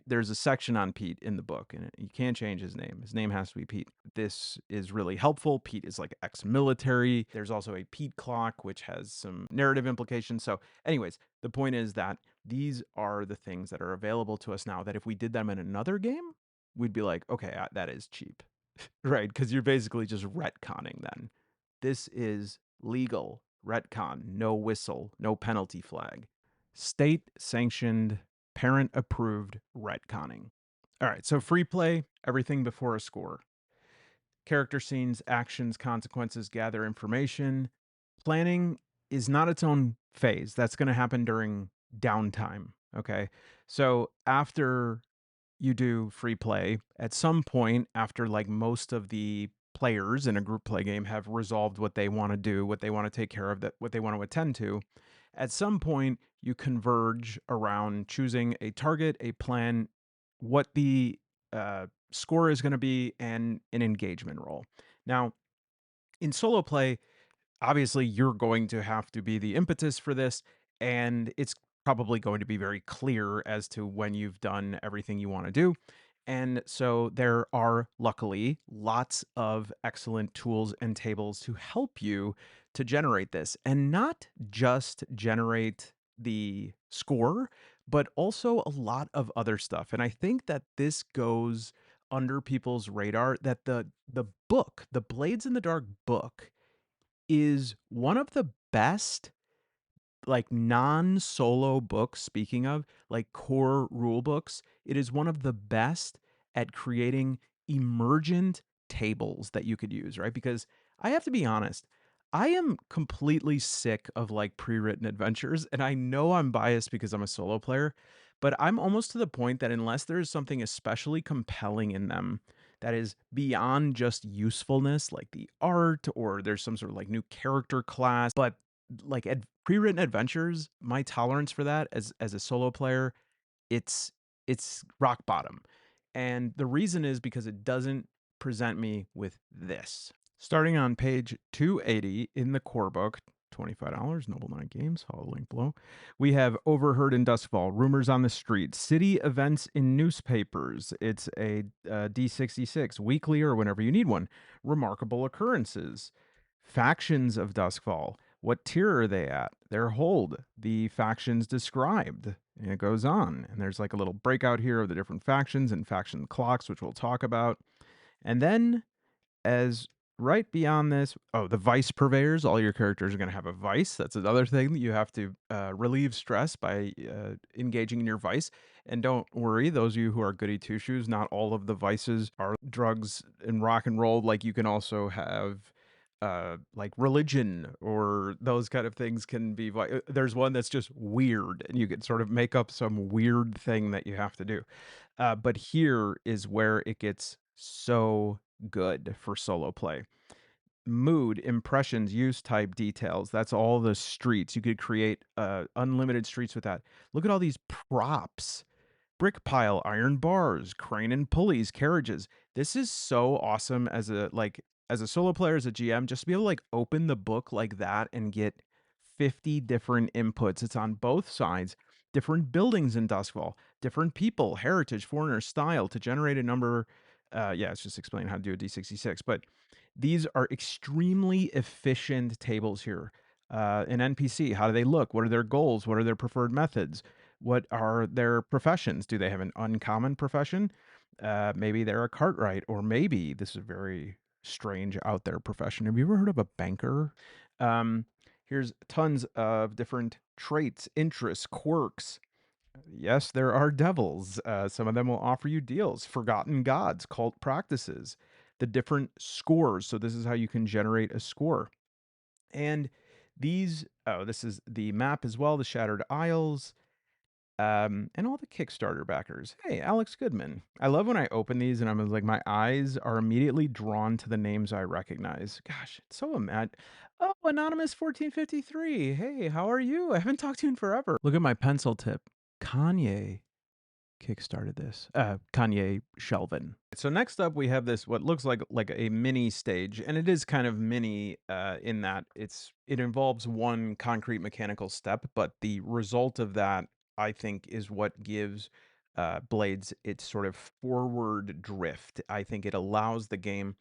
there's a section on Pete in the book, and you can't change his name. His name has to be Pete. This is really helpful. Pete is like ex-military. There's also a Pete clock, which has some narrative implications. So, anyways, the point is that these are the things that are available to us now that if we did them in another game, we'd be like, okay, that is cheap, right? Because you're basically just retconning then. This is legal. Retcon. No whistle. No penalty flag. State sanctioned, parent approved retconning. All right, so free play, everything before a score. Character scenes, actions, consequences, gather information. Planning is not its own phase. That's going to happen during downtime. Okay. So after you do free play, at some point, after like most of the players in a group play game have resolved what they want to do, what they want to take care of, that what they want to attend to, at some point you converge around choosing a target, a plan, what the score is going to be, and an engagement roll. Now, in solo play, obviously you're going to have to be the impetus for this, and it's probably going to be very clear as to when you've done everything you want to do. And so there are luckily lots of excellent tools and tables to help you to generate this, and not just generate the score, but also a lot of other stuff. And I think that this goes under people's radar, that the book, the Blades in the Dark book, is one of the best, like, non-solo books, speaking of, like, core rule books. It is one of the best at creating emergent tables that you could use, right? Because I have to be honest, I am completely sick of, like, pre-written adventures, and I know I'm biased because I'm a solo player, but I'm almost to the point that unless there is something especially compelling in them that is beyond just usefulness, like the art, or there's some sort of, like, new character class, but like pre-written adventures, my tolerance for that as a solo player, it's it's rock bottom. And the reason is because it doesn't present me with this. Starting on page 280 in the core book, $25, Noble Nine Games, follow link below. We have Overheard in Duskfall, Rumors on the Street, City Events in Newspapers. It's a D66, weekly or whenever you need one. Remarkable Occurrences, Factions of Duskfall. What tier are they at? Their hold, the factions described. And it goes on. And there's like a little breakout here of the different factions and faction clocks, which we'll talk about. And then, as right beyond this, oh, the vice purveyors. All your characters are going to have a vice. That's another thing that you have to relieve stress by engaging in your vice. And don't worry, those of you who are goody two shoes, not all of the vices are drugs and rock and roll. Like, you can also have like religion, or those kind of things can be there's one that's just weird, and you can sort of make up some weird thing that you have to do. But here is where it gets so good for solo play. Mood, impressions, use type, details. That's all the streets. You could create unlimited streets with that. Look at all these props: brick pile, iron bars, crane and pulleys, carriages. This is so awesome as a, like, as a solo player, as a GM, just to be able to like open the book like that and get 50 different inputs. It's on both sides. Different buildings in Duskfall, different people, heritage, foreigner, style, to generate a number. Yeah, it's just explaining how to do a D66. But these are extremely efficient tables here. An NPC, how do they look? What are their goals? What are their preferred methods? What are their professions? Do they have an uncommon profession? Maybe they're a cartwright, or maybe this is a very strange out there profession. Have you ever heard of a banker? Here's tons of different traits, interests, quirks. Yes, there are devils. Some of them will offer you deals, forgotten gods, cult practices, the different scores. So this is how you can generate a score. And these, oh, this is the map as well, the Shattered Isles, and all the Kickstarter backers. Hey, Alex Goodman. I love when I open these and I'm like, my eyes are immediately drawn to the names I recognize. Gosh, it's so mad. Oh, Anonymous 1453. Hey, how are you? I haven't talked to you in forever. Look at my pencil tip. Kanye kickstarted this. Kanye Shelvin. So next up, we have this what looks like a mini stage, and it is kind of mini in that it involves one concrete mechanical step, but the result of that, I think, is what gives Blades its sort of forward drift. I think it allows the game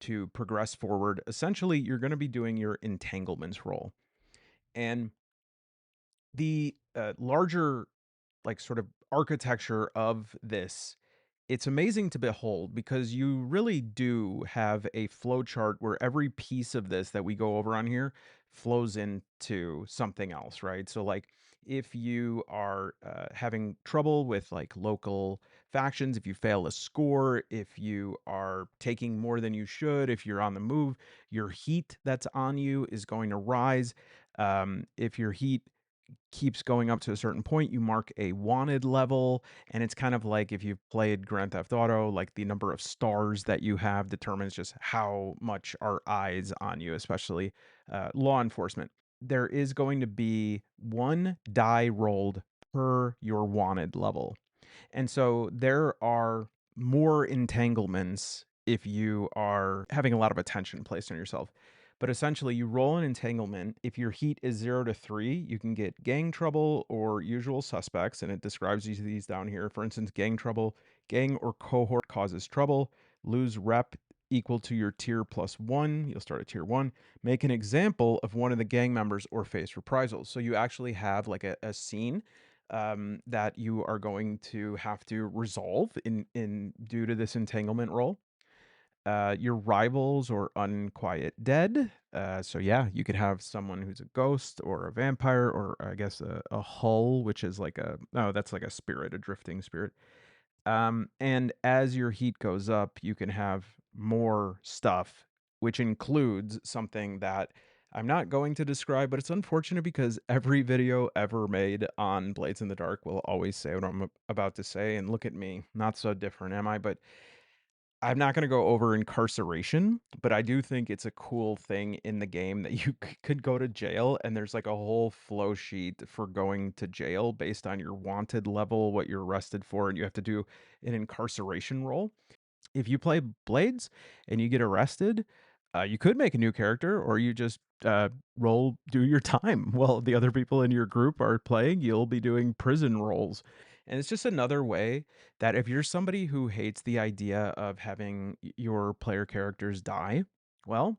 to progress forward. Essentially, you're going to be doing your entanglements roll, and the larger, like, sort of architecture of this It's amazing to behold because you really do have a flow chart where every piece of this that we go over on here flows into something else, right? So, like, if you are having trouble with like local factions, if you fail a score, if you are taking more than you should, if you're on the move, your heat that's on you is going to rise. If your heat keeps going up to a certain point, you mark a wanted level, and it's kind of like if you've played Grand Theft Auto, like the number of stars that you have determines just how much are eyes on you, especially law enforcement. There is going to be one die rolled per your wanted level. And so there are more entanglements if you are having a lot of attention placed on yourself. But essentially, you roll an entanglement. If your heat is 0 to 3, you can get gang trouble or usual suspects. And it describes these down here. For instance, gang trouble, gang or cohort causes trouble, lose rep equal to your tier +1. You'll start at tier 1. Make an example of one of the gang members or face reprisals. So you actually have like a scene that you are going to have to resolve in due to this entanglement roll. Your rivals or unquiet dead. So yeah, you could have someone who's a ghost or a vampire or I guess a hull, which is like that's like a spirit, a drifting spirit. And as your heat goes up, you can have more stuff, which includes something that I'm not going to describe, but it's unfortunate because every video ever made on Blades in the Dark will always say what I'm about to say. And look at me, not so different, am I? But I'm not going to go over incarceration, but I do think it's a cool thing in the game that you could go to jail and there's like a whole flow sheet for going to jail based on your wanted level, what you're arrested for, and you have to do an incarceration roll. If you play Blades and you get arrested, you could make a new character or you just do your time while the other people in your group are playing. You'll be doing prison rolls. And it's just another way that if you're somebody who hates the idea of having your player characters die, well,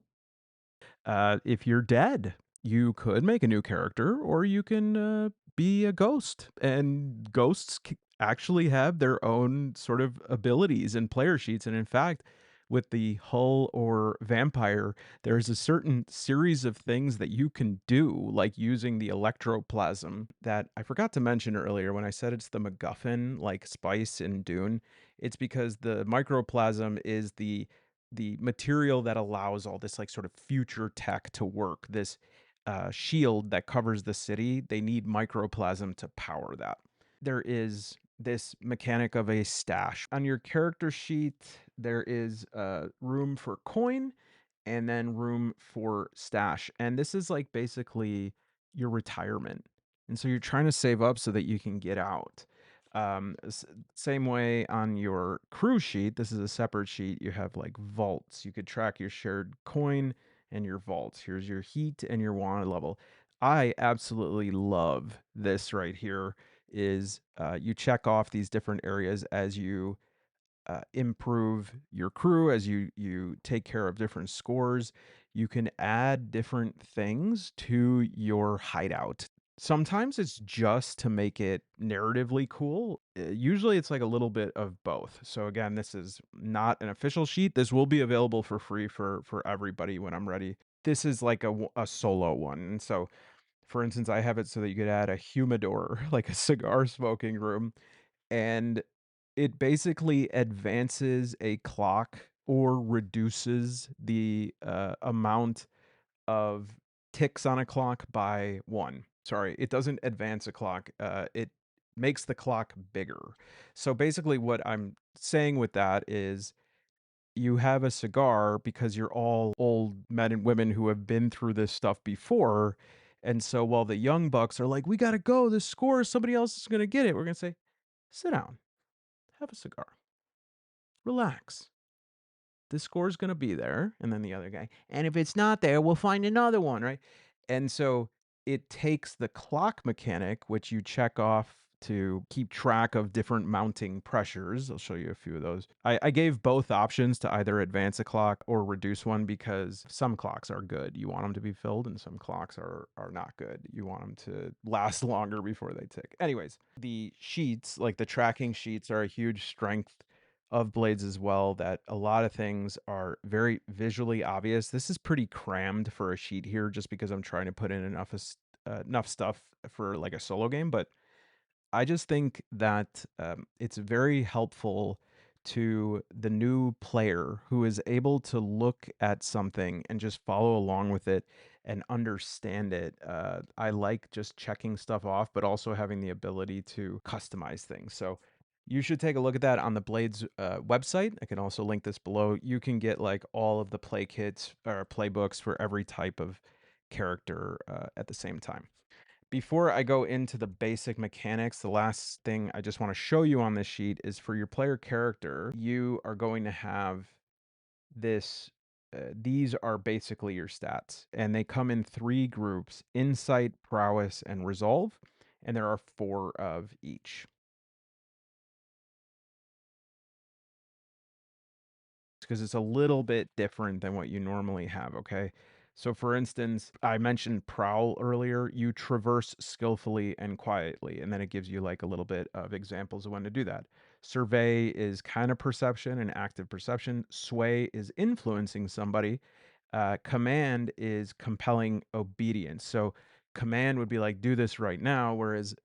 if you're dead, you could make a new character, or you can be a ghost. And ghosts actually have their own sort of abilities and player sheets. And in fact, with the hull or vampire, there's a certain series of things that you can do, like using the electroplasm that I forgot to mention earlier when I said it's the MacGuffin, like Spice in Dune. It's because the microplasm is the material that allows all this like sort of future tech to work. This shield that covers the city, they need microplasm to power that. There is this mechanic of a stash. On your character sheet, there is room for coin and then room for stash. And this is like basically your retirement. And so you're trying to save up so that you can get out. Same way on your crew sheet, this is a separate sheet. You have like vaults. You could track your shared coin and your vaults. Here's your heat and your wanted level. I absolutely love this right here is you check off these different areas as you improve your crew, as you take care of different scores. You can add different things to your hideout. Sometimes it's just to make it narratively cool. Usually it's like a little bit of both. So again, this is not an official sheet. This will be available for free for everybody when I'm ready. This is like a solo one. And so for instance, I have it so that you could add a humidor, like a cigar smoking room, and it basically advances a clock or reduces the amount of ticks on a clock by 1. Sorry, it doesn't advance a clock. It makes the clock bigger. So basically, what I'm saying with that is you have a cigar because you're all old men and women who have been through this stuff before. And so while the young bucks are like, we got to go, this score, somebody else is going to get it, we're going to say, sit down, have a cigar, relax. This score's gonna be there, and then the other guy, and if it's not there, we'll find another one, right? And so it takes the clock mechanic, which you check off to keep track of different mounting pressures. I'll show you a few of those. I gave both options to either advance a clock or reduce one because some clocks are good. You want them to be filled, and some clocks are not good. You want them to last longer before they tick. Anyways, the sheets, like the tracking sheets, are a huge strength of Blades as well that a lot of things are very visually obvious. This is pretty crammed for a sheet here just because I'm trying to put in enough stuff for like a solo game, but I just think that it's very helpful to the new player who is able to look at something and just follow along with it and understand it. I like just checking stuff off, but also having the ability to customize things. So you should take a look at that on the Blades website. I can also link this below. You can get like all of the play kits or playbooks for every type of character at the same time. Before I go into the basic mechanics, the last thing I just want to show you on this sheet is for your player character, you are going to have this. These are basically your stats, and they come in 3 groups: insight, prowess, and resolve. And there are 4 of each. Because it's a little bit different than what you normally have, okay? So, for instance, I mentioned prowl earlier. You traverse skillfully and quietly, and then it gives you like a little bit of examples of when to do that. Survey is kind of perception and active perception. Sway is influencing somebody. Command is compelling obedience. So, command would be like, do this right now, whereas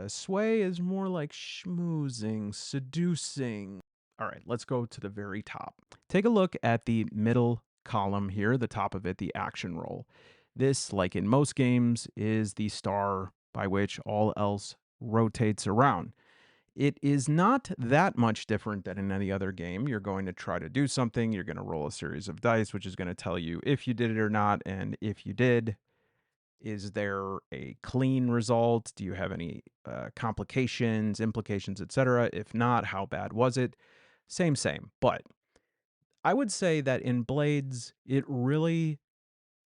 sway is more like schmoozing, seducing. All right, let's go to the very top. Take a look at the middle column here, the top of it, the action roll. This, like in most games, is the star by which all else rotates around. It is not that much different than in any other game. You're going to try to do something, you're going to roll a series of dice, which is going to tell you if you did it or not, and if you did, is there a clean result? Do you have any complications, implications, etc.? If not, how bad was it? Same. But I would say that in Blades, it really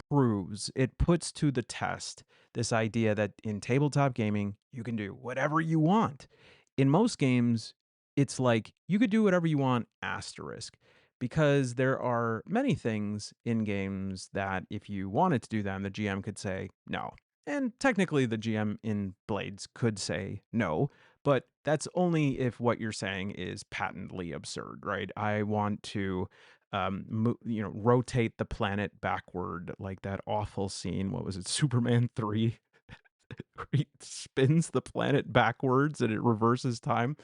proves, it puts to the test this idea that in tabletop gaming, you can do whatever you want. In most games, it's like you could do whatever you want, asterisk, because there are many things in games that if you wanted to do them, the GM could say no. And technically, the GM in Blades could say no, but that's only if what you're saying is patently absurd, right? I want to rotate the planet backward, like that awful scene. What was it, Superman 3? Where he spins the planet backwards and it reverses time.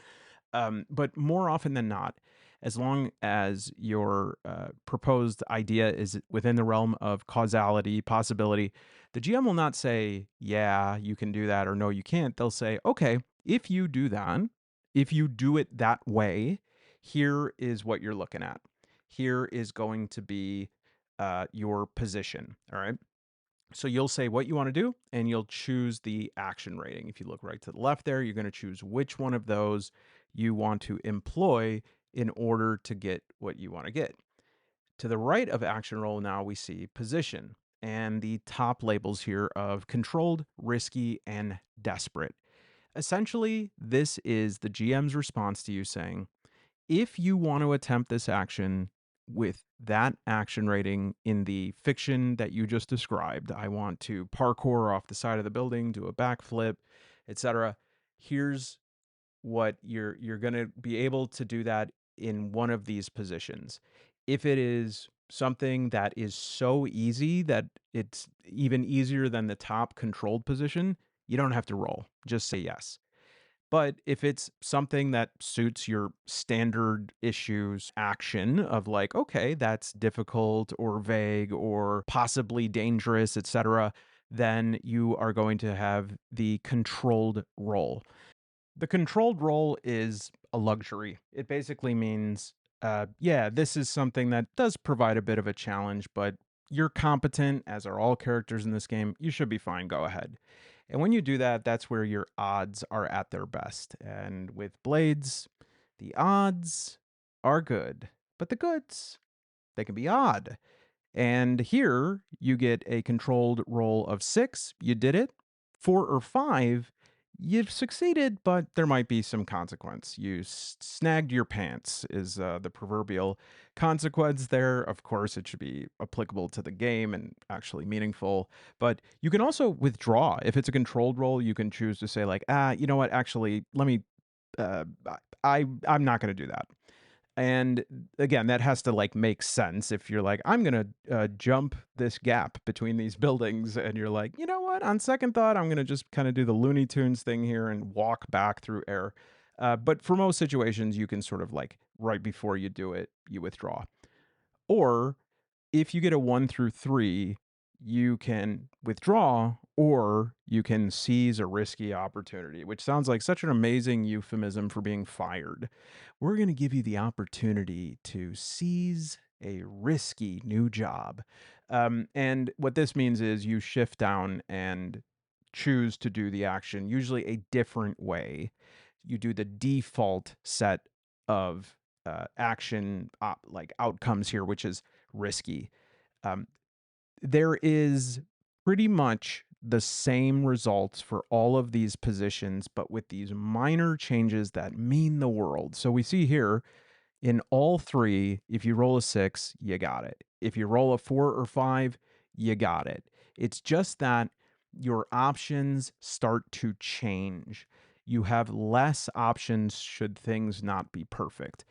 But more often than not, as long as your proposed idea is within the realm of causality, possibility, the GM will not say, yeah, you can do that, or no, you can't. They'll say, okay, if you do that, if you do it that way, here is what you're looking at. Here is going to be your position. All right. So you'll say what you want to do and you'll choose the action rating. If you look right to the left there, you're going to choose which one of those you want to employ in order to get what you want to get. To the right of action roll, now we see position and the top labels here of controlled, risky, and desperate. Essentially, this is the GM's response to you saying, if you want to attempt this action with that action rating in the fiction that you just described, I want to parkour off the side of the building, do a backflip, etc. Here's what you're going to be able to do that in one of these positions. If it is something that is so easy that it's even easier than the top controlled position, you don't have to roll. Just say yes. But if it's something that suits your standard issues action of like, okay, that's difficult or vague or possibly dangerous, etc., then you are going to have the controlled roll. The controlled roll is a luxury. It basically means, yeah, this is something that does provide a bit of a challenge, but you're competent, as are all characters in this game. You should be fine. Go ahead. And when you do that, that's where your odds are at their best. And with Blades, the odds are good, but the goods, they can be odd. And here you get a controlled roll of 6. You did it. 4 or 5, you've succeeded, but there might be some consequence. You snagged your pants, is the proverbial consequence there. Of course, it should be applicable to the game and actually meaningful. But you can also withdraw. If it's a controlled roll, you can choose to say, like, you know what, actually, let me, I'm not going to do that. And again, that has to like make sense. If you're like, I'm gonna jump this gap between these buildings, and you're like, you know what? On second thought, I'm gonna just kind of do the Looney Tunes thing here and walk back through air. But for most situations, you can sort of like right before you do it, you withdraw. Or if you get a 1 through 3, you can withdraw or you can seize a risky opportunity, which sounds like such an amazing euphemism for being fired. We're going to give you the opportunity to seize a risky new job. And what this means is you shift down and choose to do the action, usually a different way. You do the default set of like outcomes here, which is risky. Um, there is pretty much the same results for all of these positions, but with these minor changes that mean the world. So we see here in all three, if you roll a 6, you got it. If you roll a 4 or 5, you got it. It's just that your options start to change. You have less options should things not be perfect.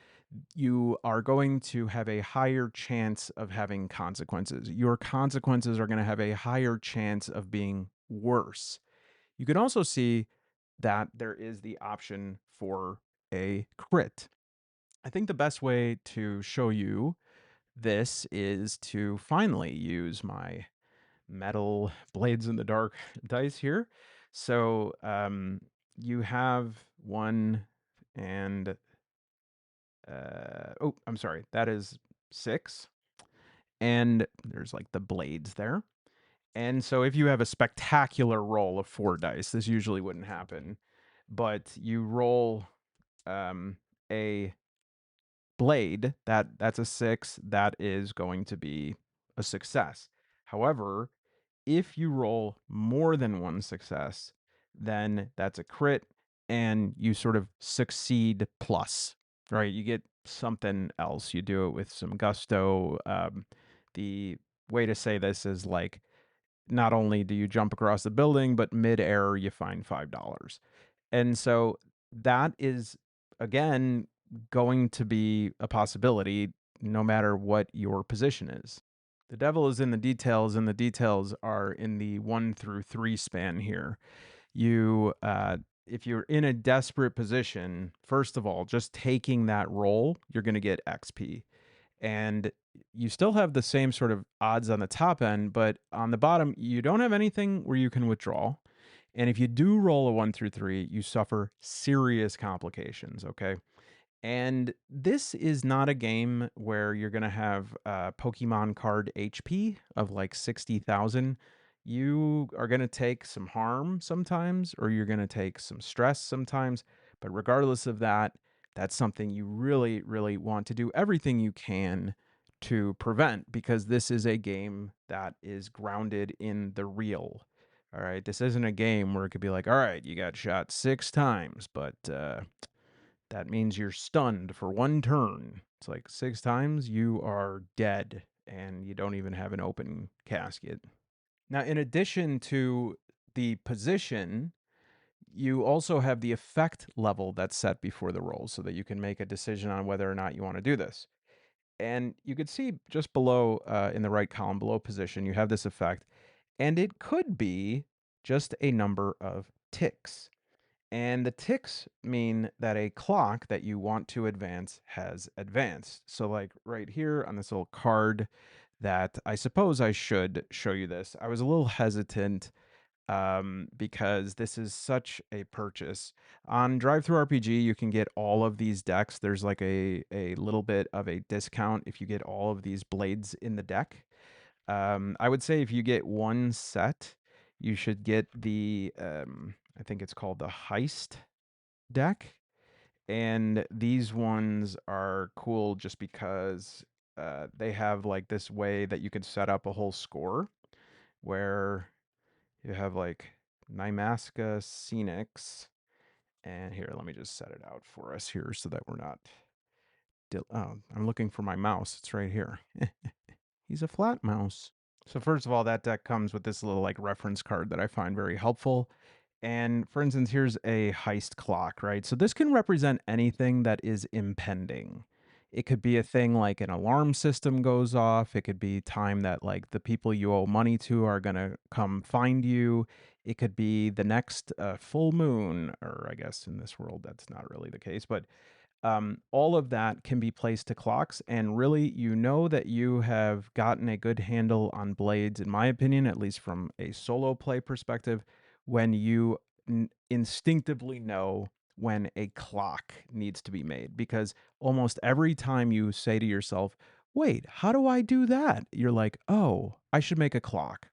You are going to have a higher chance of having consequences. Your consequences are going to have a higher chance of being worse. You can also see that there is the option for a crit. I think the best way to show you this is to finally use my metal blades in the dark dice here. So you have one and oh, I'm sorry, that is 6. And there's like the blades there. And so if you have a spectacular roll of 4 dice, this usually wouldn't happen, but you roll a blade, that's a 6, that is going to be a success. However, if you roll more than one success, then that's a crit and you sort of succeed plus, right? You get something else. You do it with some gusto. The way to say this is like, not only do you jump across the building, but mid-air you find $5. And so that is, again, going to be a possibility no matter what your position is. The devil is in the details, and the details are in the 1 through 3 span here. You, if you're in a desperate position, first of all, just taking that roll, you're going to get XP. And you still have the same sort of odds on the top end, but on the bottom, you don't have anything where you can withdraw. And if you do roll a 1 through 3, you suffer serious complications, okay? And this is not a game where you're going to have Pokemon card HP of like 60,000. You are going to take some harm sometimes, or you're going to take some stress sometimes. But regardless of that, that's something you really, really want to do everything you can to prevent, because this is a game that is grounded in the real. All right. This isn't a game where it could be like, all right, you got shot 6 times, but that means you're stunned for 1 turn. It's like 6 times, you are dead, and you don't even have an open casket. Now, in addition to the position, you also have the effect level that's set before the roll so that you can make a decision on whether or not you want to do this. And you could see just below, in the right column, below position, you have this effect, and it could be just a number of ticks. And the ticks mean that a clock that you want to advance has advanced. So, like right here on this little card, that I suppose I should show you this. I was a little hesitant because this is such a purchase. On Drive Through RPG, you can get all of these decks. There's like a little bit of a discount if you get all of these blades in the deck. I would say if you get one set, you should get the I think it's called the Heist deck. And these ones are cool just because they have like this way that you can set up a whole score where you have like Nymaska Scenics. And here, let me just set it out for us here so that we're not. Oh, I'm looking for my mouse. It's right here. He's a flat mouse. So first of all, that deck comes with this little like reference card that I find very helpful. And for instance, here's a heist clock, right? So this can represent anything that is impending. It could be a thing like an alarm system goes off. It could be time that like the people you owe money to are gonna come find you. It could be the next full moon, or I guess in this world that's not really the case, but all of that can be placed to clocks, and really, you know that you have gotten a good handle on blades, in my opinion, at least from a solo play perspective, when you instinctively know when a clock needs to be made. Because almost every time you say to yourself, wait, how do I do that? You're like, oh, I should make a clock.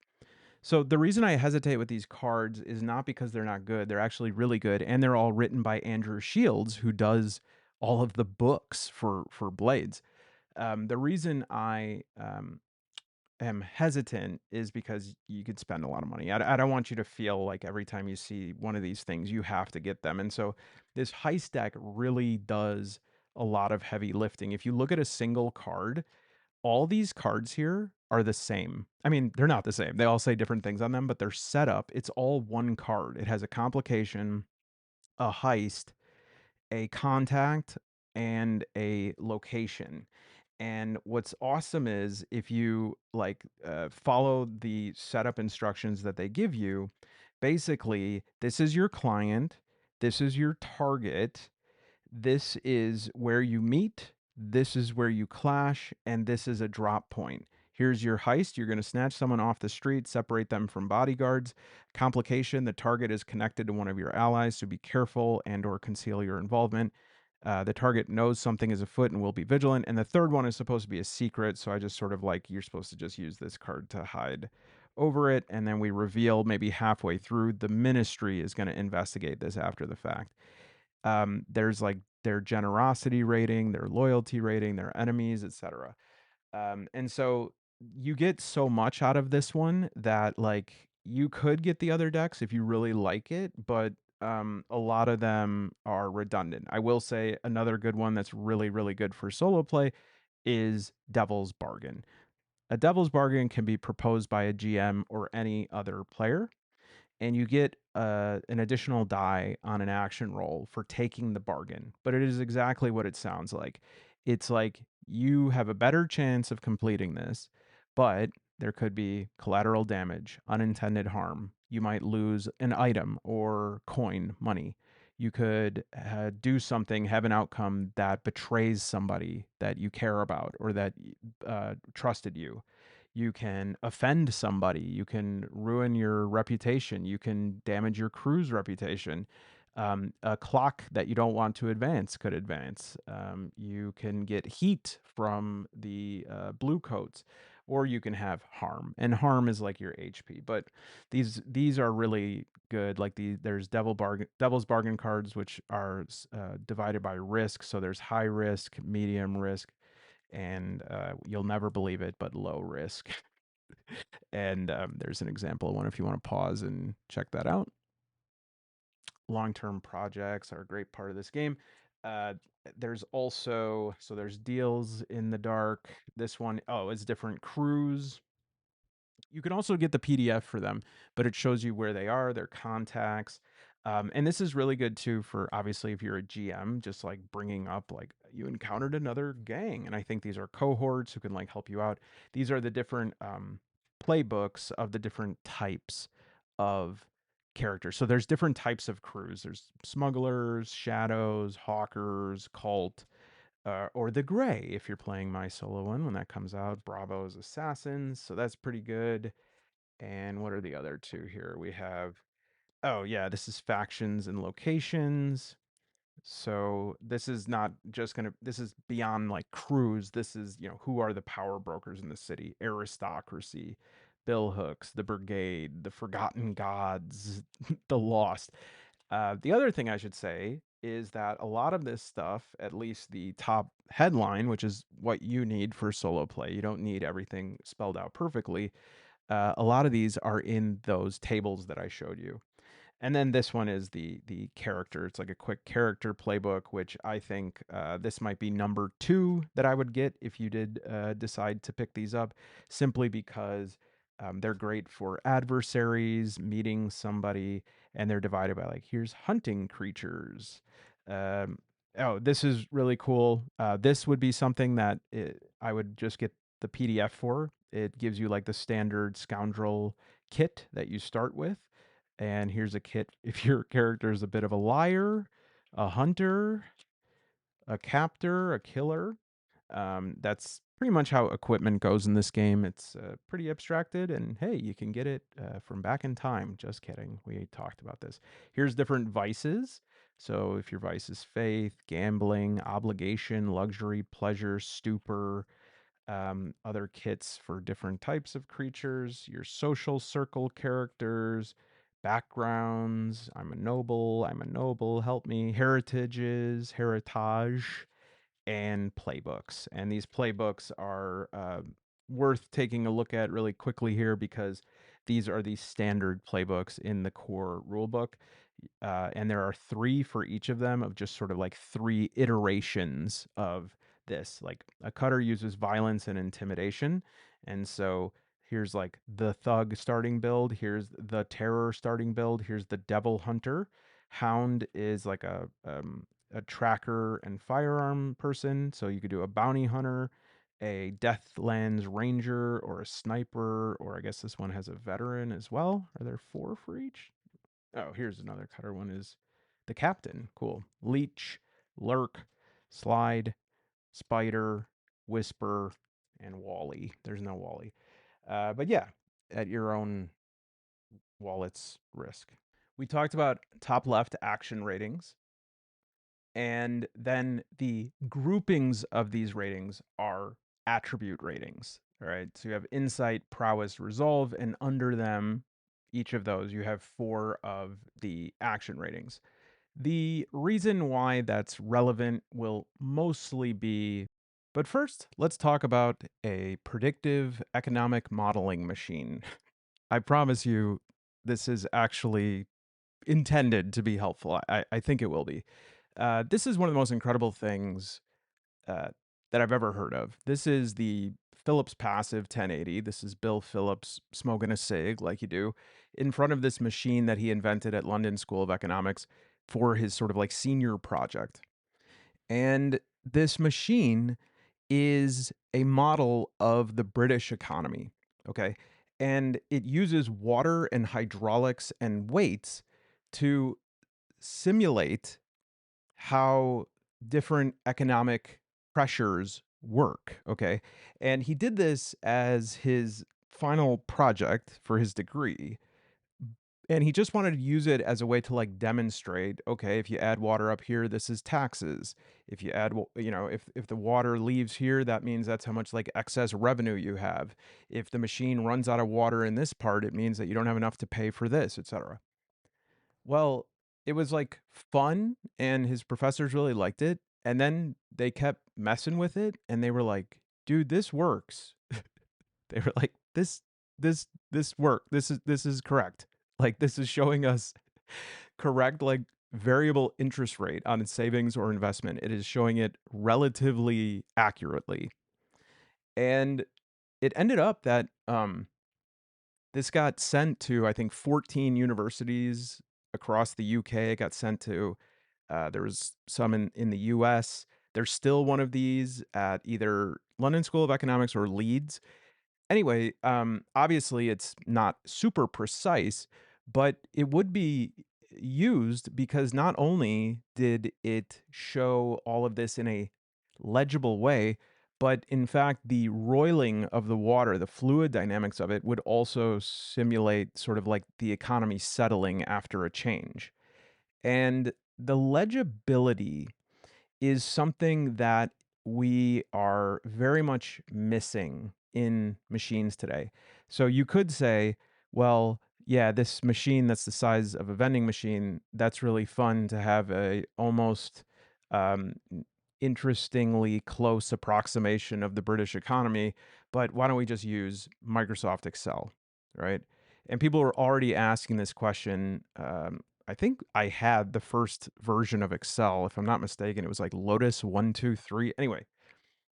So the reason I hesitate with these cards is not because they're not good. They're actually really good, and they're all written by Andrew Shields, who does all of the books for Blades. The reason I am hesitant is because you could spend a lot of money. I don't want you to feel like every time you see one of these things, you have to get them. And so this heist deck really does a lot of heavy lifting. If you look at a single card, all these cards here are the same. I mean, they're not the same. They all say different things on them, but their setup, it's all one card. It has a complication, a heist, a contact, and a location. And what's awesome is if you like follow the setup instructions that they give you, basically, this is your client, this is your target, this is where you meet, this is where you clash, and this is a drop point. Here's your heist. You're going to snatch someone off the street, separate them from bodyguards. Complication, the target is connected to one of your allies, so be careful and or conceal your involvement. The target knows something is afoot and will be vigilant. And the third one is supposed to be a secret, so I just sort of like, you're supposed to just use this card to hide over it. And then we reveal maybe halfway through, the ministry is going to investigate this after the fact. There's like their generosity rating, their loyalty rating, their enemies, etc. And so you get so much out of this one that like you could get the other decks if you really like it, but a lot of them are redundant. I will say another good one that's really, really good for solo play is Devil's Bargain. A Devil's Bargain can be proposed by a GM or any other player, and you get an additional die on an action roll for taking the bargain. But it is exactly what it sounds like. It's like you have a better chance of completing this, but there could be collateral damage, unintended harm. You might lose an item or coin, money. You could do something, have an outcome that betrays somebody that you care about or that trusted you. You can offend somebody, you can ruin your reputation, you can damage your crew's reputation. A clock that you don't want to advance could advance. You can get heat from the blue coats, or you can have harm, and harm is like your HP. But these are really good. Like there's devil's bargain cards, which are divided by risk. So there's high risk, medium risk, and you'll never believe it, but low risk. And there's an example of one if you want to pause and check that out. Long-term projects are a great part of this game. Uh, there's also, so there's deals in the dark. This one, oh, it's different crews. You can also get the PDF for them, but it shows you where they are, their contacts. And this is really good too for obviously if you're a GM, just like bringing up like you encountered another gang. And I think these are cohorts who can like help you out. These are the different playbooks of the different types of characters. So there's different types of crews. There's smugglers, shadows, hawkers, cult, or the Gray if you're playing my solo one when that comes out. Bravo's Assassins, so that's pretty good. And what are the other two here? We have, oh yeah, this is factions and locations. So this is not just gonna, this is beyond like crews. This is, you know, who are the power brokers in the city? Aristocracy, Bill Hooks, the Brigade, the Forgotten Gods, the Lost. The other thing I should say is that a lot of this stuff, at least the top headline, which is what you need for solo play, you don't need everything spelled out perfectly. A lot of these are in those tables that I showed you. And then this one is the character. It's like a quick character playbook, which I think this might be number 2 that I would get if you did decide to pick these up, simply because they're great for adversaries, meeting somebody, and they're divided by like, here's hunting creatures. Um, Oh, this is really cool. This would be something that I would just get the PDF for. It gives you like the standard scoundrel kit that you start with. And here's a kit if your character is a bit of a liar, a hunter, a captor, a killer. That's pretty much how equipment goes in this game. It's pretty abstracted, and hey, you can get it from back in time. Just kidding. We talked about this. Here's different vices. So if your vice is faith, gambling, obligation, luxury, pleasure, stupor, other kits for different types of creatures, your social circle characters, backgrounds. I'm a noble, help me, heritages, heritage, and playbooks. And these playbooks are worth taking a look at really quickly here because these are the standard playbooks in the core rulebook. And there are 3 for each of them, of just sort of like 3 iterations of this. Like a cutter uses violence and intimidation. And so here's like the thug starting build, here's the terror starting build, here's the devil hunter. Hound is like a tracker and firearm person. So you could do a bounty hunter, a Deathlands ranger, or a sniper, or I guess this one has a veteran as well. Are there 4 for each? Oh, here's another cutter one is the captain. Cool. Leech, lurk, slide, spider, whisper, and Wally. There's no Wally. But yeah, at your own wallet's risk. We talked about top left action ratings, and then the groupings of these ratings are attribute ratings. All right. So you have insight, prowess, resolve, and under them, each of those, you have 4 of the action ratings. The reason why that's relevant will mostly be, but first, let's talk about a predictive economic modeling machine. I promise you, this is actually intended to be helpful. I think it will be. This is one of the most incredible things uh, that I've ever heard of. This is the Phillips Passive 1080. This is Bill Phillips smoking a cig like you do in front of this machine that he invented at London School of Economics for his sort of like senior project. And this machine is a model of the British economy. Okay. And it uses water and hydraulics and weights to simulate how different economic pressures work. Okay. And he did this as his final project for his degree. And he just wanted to use it as a way to like demonstrate, okay, if you add water up here, this is taxes. If you add, if the water leaves here, that means that's how much like excess revenue you have. If the machine runs out of water in this part, it means that you don't have enough to pay for this, etc. Well, it was, like, fun, and his professors really liked it, and then they kept messing with it, and they were like, "Dude, this works." They were like, this work. This is correct. Like, this is showing us correct, like, variable interest rate on savings or investment. It is showing it relatively accurately." And it ended up that, this got sent to, I think, 14 universities across the UK. It got sent to, there was some in the US. There's still one of these at either London School of Economics or Leeds. Anyway, obviously it's not super precise, but it would be used because not only did it show all of this in a legible way, but in fact, the roiling of the water, the fluid dynamics of it would also simulate sort of like the economy settling after a change. And the legibility is something that we are very much missing in machines today. So you could say, well, yeah, this machine that's the size of a vending machine, that's really fun to have a almost um, interestingly close approximation of the British economy, but why don't we just use Microsoft Excel, right? And people were already asking this question. I think I had the first version of Excel, if I'm not mistaken. It was like Lotus 123. Anyway,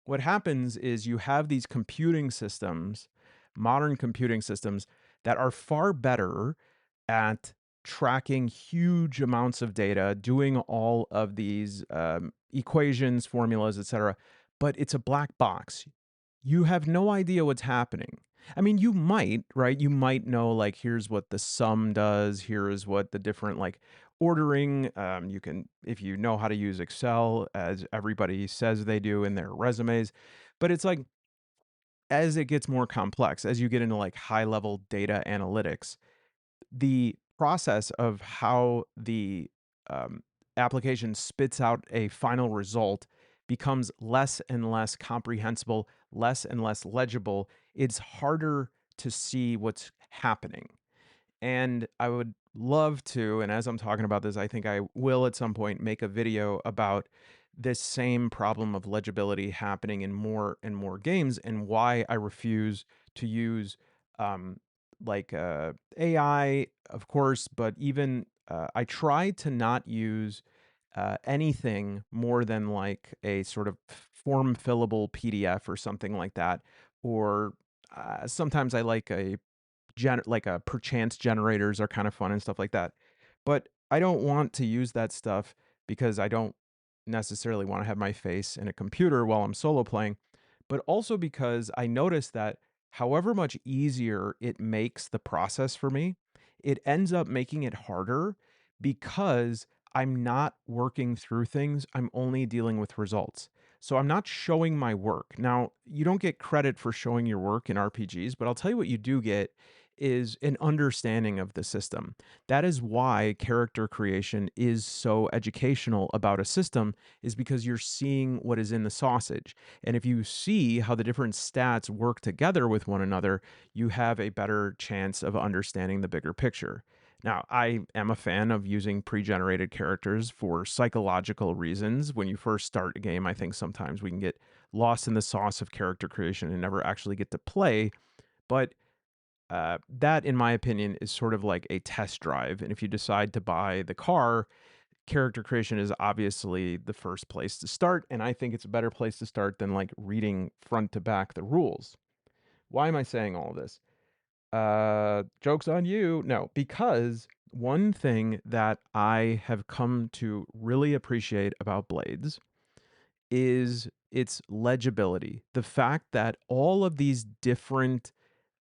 what happens is you have these computing systems, modern computing systems, that are far better at tracking huge amounts of data, doing all of these equations, formulas, etc. But it's a black box. You have no idea what's happening. I mean, you might, right? You might know, like, here's what the sum does. Here is what the different, like, ordering. You can, if you know how to use Excel, as everybody says they do in their resumes. But it's like, as it gets more complex, as you get into like high level data analytics, the process of how the um, application spits out a final result becomes less and less comprehensible, less and less legible. It's harder to see what's happening. And I would love to, and as I'm talking about this, I think I will at some point make a video about this same problem of legibility happening in more and more games and why I refuse to use um, AI, of course, but even I try to not use anything more than like a sort of form fillable PDF or something like that. Or sometimes I like a like a perchance generators are kind of fun and stuff like that. But I don't want to use that stuff because I don't necessarily want to have my face in a computer while I'm solo playing, but also because I notice that however much easier it makes the process for me, it ends up making it harder because I'm not working through things. I'm only dealing with results. So I'm not showing my work. Now, you don't get credit for showing your work in RPGs, but I'll tell you what you do get is an understanding of the system. That is why character creation is so educational about a system, is because you're seeing what is in the sausage. And if you see how the different stats work together with one another, you have a better chance of understanding the bigger picture. Now, I am a fan of using pre-generated characters for psychological reasons. When you first start a game, I think sometimes we can get lost in the sauce of character creation and never actually get to play. But that, in my opinion, is sort of like a test drive. And if you decide to buy the car, character creation is obviously the first place to start. And I think it's a better place to start than like reading front to back the rules. Why am I saying all this? Joke's on you. No, because one thing that I have come to really appreciate about Blades is its legibility. The fact that all of these different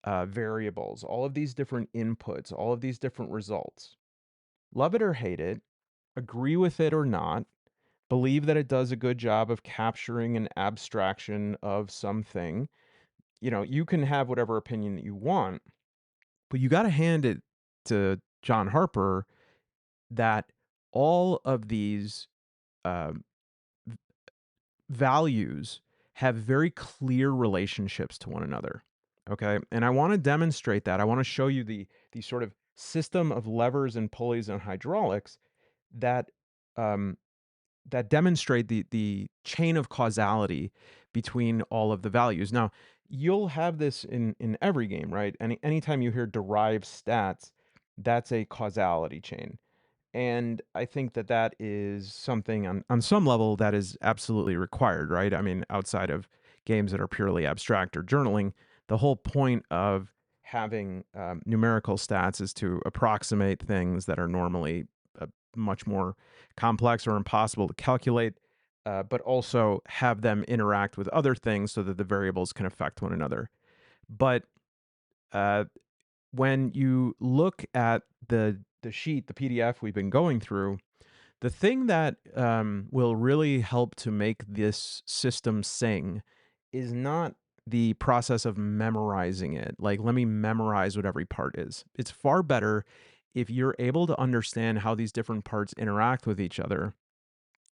variables, all of these different inputs, all of these different results. Love it or hate it, agree with it or not, believe that it does a good job of capturing an abstraction of something. You know, you can have whatever opinion that you want, but you got to hand it to John Harper that all of these um, values have very clear relationships to one another. Okay. And I want to demonstrate that. I want to show you the sort of system of levers and pulleys and hydraulics that um, that demonstrate the chain of causality between all of the values. Now, you'll have this in every game, right? Anytime you hear derived stats, that's a causality chain. And I think that that is something on some level that is absolutely required, right? I mean, outside of games that are purely abstract or journaling, the whole point of having numerical stats is to approximate things that are normally much more complex or impossible to calculate, but also have them interact with other things so that the variables can affect one another. But uh, when you look at the sheet, the PDF we've been going through, the thing that will really help to make this system sing is not the process of memorizing it. Like, let me memorize what every part is. It's far better if you're able to understand how these different parts interact with each other.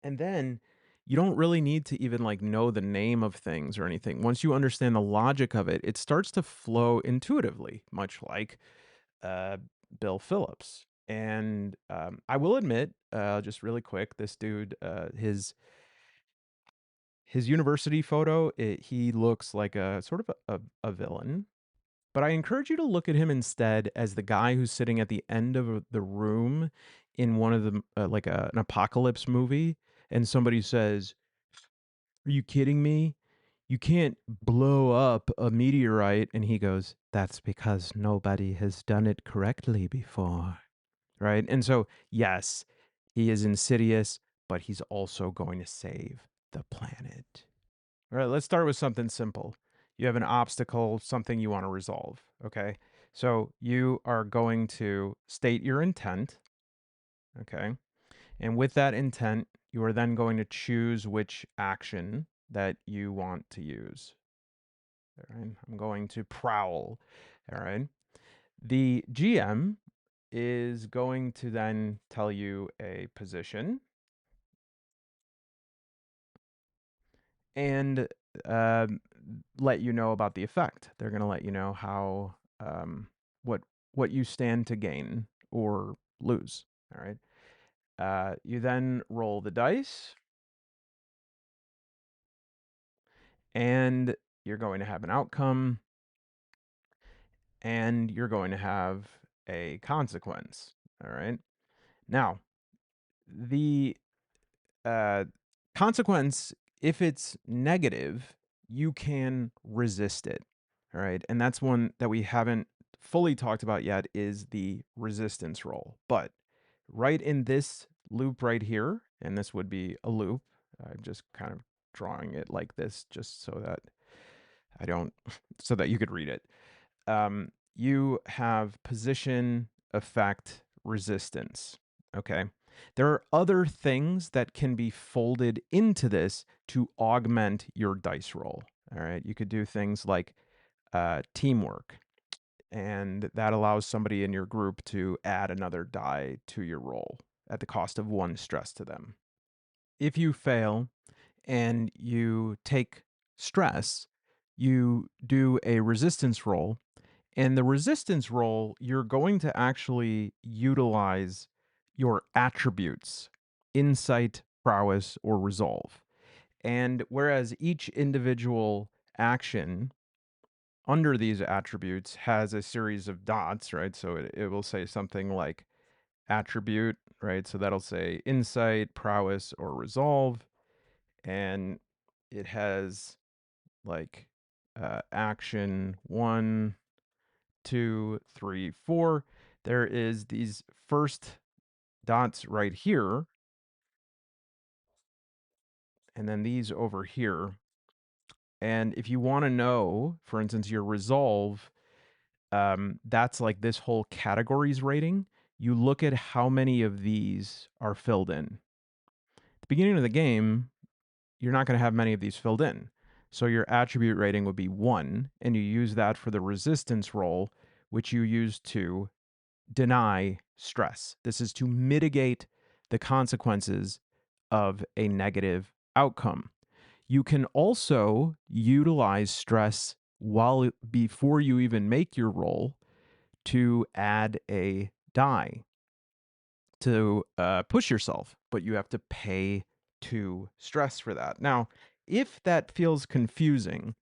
And then you don't really need to even like know the name of things or anything. Once you understand the logic of it, it starts to flow intuitively, much like uh, Bill Phillips. And I will admit, just really quick, this dude, his university photo, he looks like a sort of a villain. But I encourage you to look at him instead as the guy who's sitting at the end of the room in one of the like an apocalypse movie, and somebody says, "Are you kidding me? You can't blow up a meteorite." And he goes, "That's because nobody has done it correctly before." Right? And so, yes, he is insidious, but he's also going to save the planet. All right, let's start with something simple. You have an obstacle, something you want to resolve, okay? So you are going to state your intent, okay? And with that intent, you are then going to choose which action that you want to use. All right, I'm going to prowl. All right. The GM is going to then tell you a position and um, let you know about the effect. They're going to let you know how what what you stand to gain or lose. All right. You then roll the dice, and you're going to have an outcome, and you're going to have a consequence. All right. Now, the uh, consequence, if it's negative, you can resist it. All right. And that's one that we haven't fully talked about yet is the resistance roll. But right in this loop right here, and this would be a loop, I'm just kind of drawing it like this just so that I don't, so that you could read it. You have position, effect, resistance. Okay. There are other things that can be folded into this to augment your dice roll. All right. You could do things like teamwork, and that allows somebody in your group to add another die to your roll at the cost of 1 stress to them. If you fail and you take stress, you do a resistance roll, and the resistance roll, you're going to actually utilize your attributes, insight, prowess, or resolve. And whereas each individual action under these attributes has a series of dots, right? So it will say something like attribute, right? So that'll say insight, prowess, or resolve. And it has like action 1, 2, 3, 4. There is these first dots right here, and then these over here. And if you want to know, for instance, your resolve, that's like this whole categories rating. You look at how many of these are filled in. At the beginning of the game, you're not going to have many of these filled in. So your attribute rating would be 1, and you use that for the resistance roll, which you use to deny stress. This is to mitigate the consequences of a negative outcome. You can also utilize stress while before you even make your roll to add a die to push yourself, but you have to pay 2 stress for that. Now, if that feels confusing,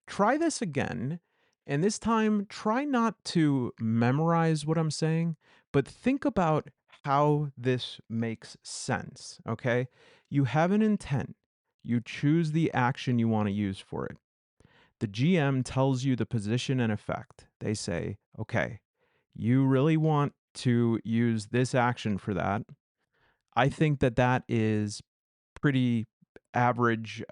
try this again. And this time, try not to memorize what I'm saying, but think about how this makes sense. Okay. You have an intent, you choose the action you want to use for it. The GM tells you the position and effect. They say, okay, you really want to use this action for that. I think that that is pretty average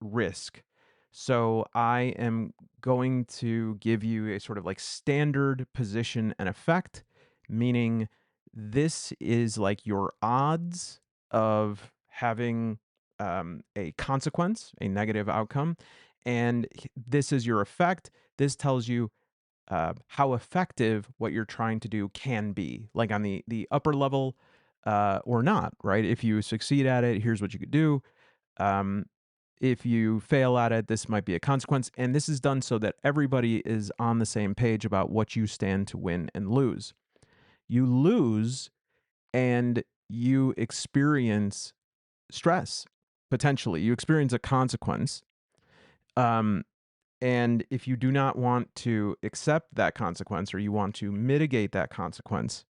risk. So I am going to give you a sort of like standard position and effect, meaning this is like your odds of having a consequence, a negative outcome. And this is your effect. This tells you how effective what you're trying to do can be, like on the upper level or not, right? If you succeed at it, here's what you could do. Um, if you fail at it, this might be a consequence. And this is done so that everybody is on the same page about what you stand to win and lose. You lose and you experience stress, potentially. You experience a consequence. Um, And if you do not want to accept that consequence or you want to mitigate that consequence,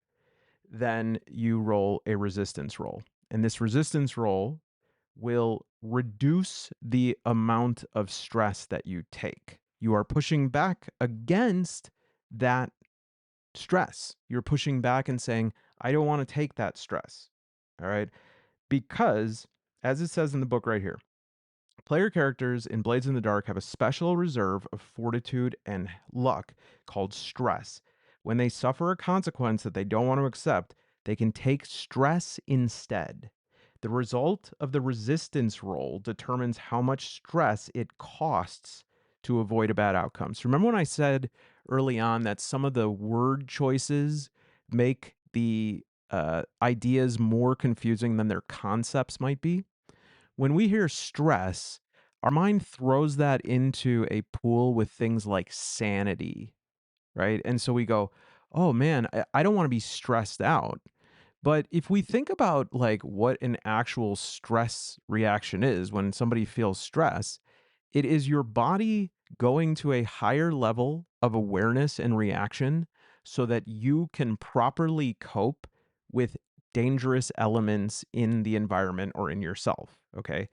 then you roll a resistance roll. And this resistance roll will reduce the amount of stress that you take. You are pushing back against that stress. You're pushing back and saying, I don't want to take that stress. All right. Because, as it says in the book right here, player characters in Blades in the Dark have a special reserve of fortitude and luck called stress. When they suffer a consequence that they don't want to accept, they can take stress instead. The result of the resistance roll determines how much stress it costs to avoid a bad outcome. So remember when I said early on that some of the word choices make the ideas more confusing than their concepts might be? When we hear stress, our mind throws that into a pool with things like sanity, right? And so we go, oh man, I don't want to be stressed out. But if we think about like what an actual stress reaction is when somebody feels stress, it is your body going to a higher level of awareness and reaction so that you can properly cope with dangerous elements in the environment or in yourself. Okay.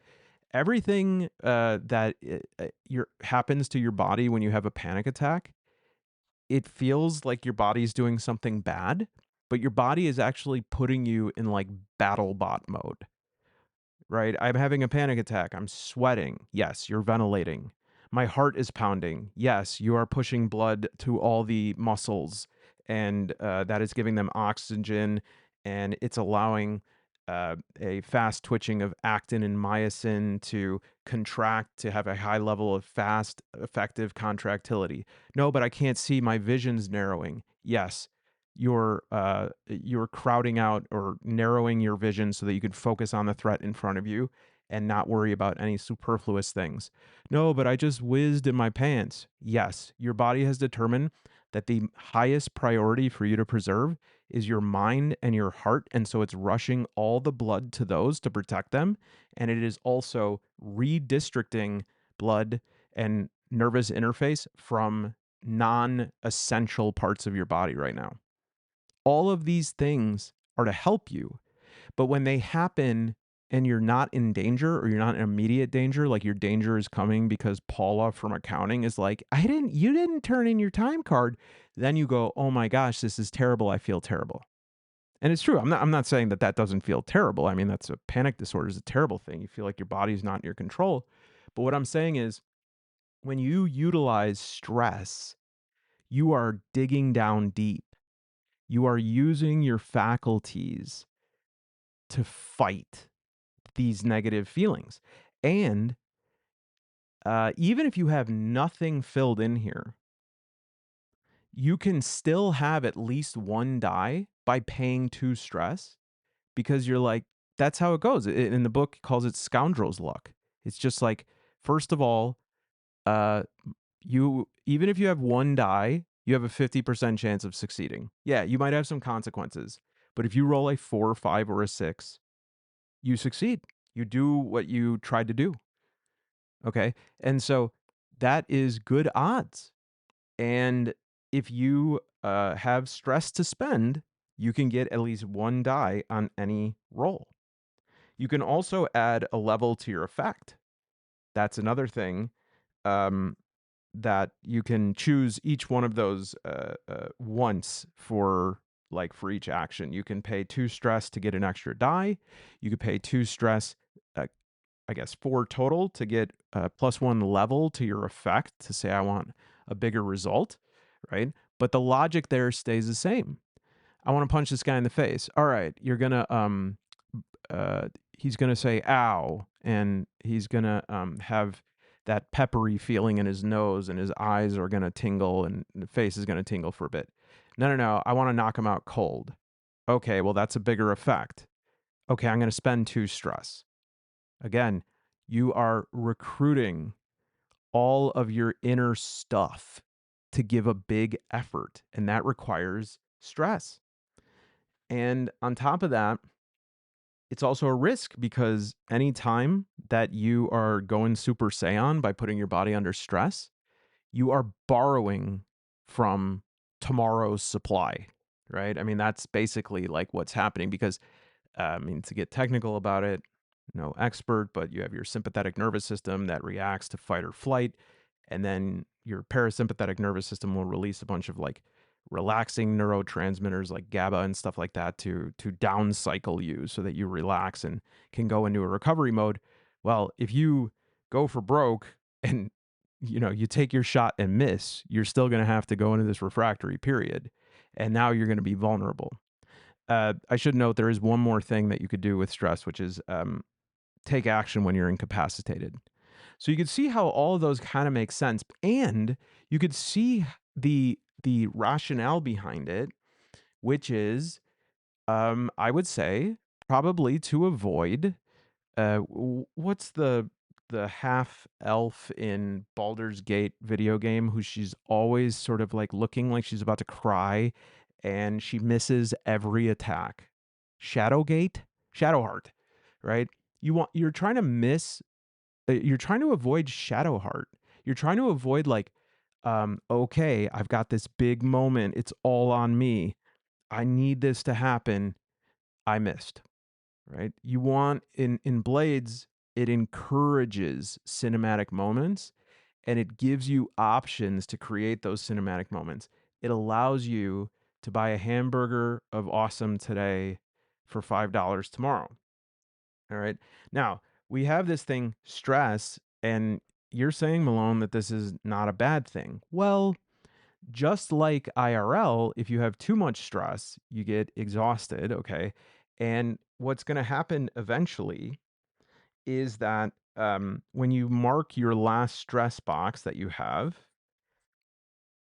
Everything that happens to your body when you have a panic attack, it feels like your body's doing something bad, but your body is actually putting you in like battle bot mode, right? I'm having a panic attack. I'm sweating. Yes, you're ventilating. My heart is pounding. Yes, you are pushing blood to all the muscles, and that is giving them oxygen, and it's allowing a fast twitching of actin and myosin to contract to have a high level of fast, effective contractility. No, but I can't see. My vision's narrowing. Yes, you're crowding out or narrowing your vision so that you can focus on the threat in front of you and not worry about any superfluous things. No, but I just whizzed in my pants. Yes, your body has determined that the highest priority for you to preserve is your mind and your heart. And so it's rushing all the blood to those to protect them. And it is also redistricting blood and nervous interface from non essential parts of your body right now. All of these things are to help you. But when they happen and you're not in danger or you're not in immediate danger, like your danger is coming because Paula from accounting is like, you didn't turn in your time card. Then you go, oh my gosh, this is terrible. I feel terrible. And it's true. I'm not saying that that doesn't feel terrible. I mean, that's a panic disorder is a terrible thing. You feel like your body's not in your control. But what I'm saying is when you utilize stress, you are digging down deep. You are using your faculties to fight these negative feelings. And even if you have nothing filled in here, you can still have at least one die by paying two stress because you're like, that's how it goes. In the book, it calls it scoundrel's luck. It's just like, first of all, uh, you even if you have one die, you have a 50% chance of succeeding. Yeah, you might have some consequences, but if you roll a 4, 5, or a 6, you succeed. You do what you tried to do. Okay. And so that is good odds. And if you have stress to spend, you can get at least one die on any roll. You can also add a level to your effect. That's another thing um, that you can choose each one of those once for each action. You can pay 2 stress to get an extra die. You could pay 2 stress uh, I guess 4 total to get +1 level to your effect to say I want a bigger result, right? But the logic there stays the same. I want to punch this guy in the face. All right, you're gonna he's gonna say ow, and he's gonna have that peppery feeling in his nose, and his eyes are gonna tingle, and the face is gonna tingle for a bit. No, no, no. I want to knock him out cold. Okay, well that's a bigger effect. Okay, I'm gonna spend 2 stress. Again, you are recruiting all of your inner stuff to give a big effort, and that requires stress. And on top of that, it's also a risk because anytime that you are going Super Saiyan by putting your body under stress, you are borrowing from tomorrow's supply, right? I mean, that's basically like what's happening because I mean, to get technical about it, no expert, but you have your sympathetic nervous system that reacts to fight or flight. And then your parasympathetic nervous system will release a bunch of like relaxing neurotransmitters like GABA and stuff like that to down cycle you so that you relax and can go into a recovery mode. Well, if you go for broke and you take your shot and miss, you're still going to have to go into this refractory period, and now you're going to be vulnerable. I should note there is one more thing that you could do with stress, which is take action when you're incapacitated. So you could see how all of those kind of make sense, and you could see the rationale behind it, which is, I would say, probably to avoid what's the half elf in Baldur's Gate video game who she's always sort of like looking like she's about to cry, and she misses every attack. Shadowgate, Shadowheart, right? You're trying to miss you're trying to avoid Shadowheart. You're trying to avoid like, okay, I've got this big moment. It's all on me. I need this to happen. I missed, right? You want in Blades, it encourages cinematic moments and it gives you options to create those cinematic moments. It allows you to buy a hamburger of awesome today for $5 tomorrow. All right. Now, we have this thing, stress, and you're saying, Malone, that this is not a bad thing. Well, just like IRL, if you have too much stress, you get exhausted. Okay. And what's going to happen eventually is that when you mark your last stress box that you have,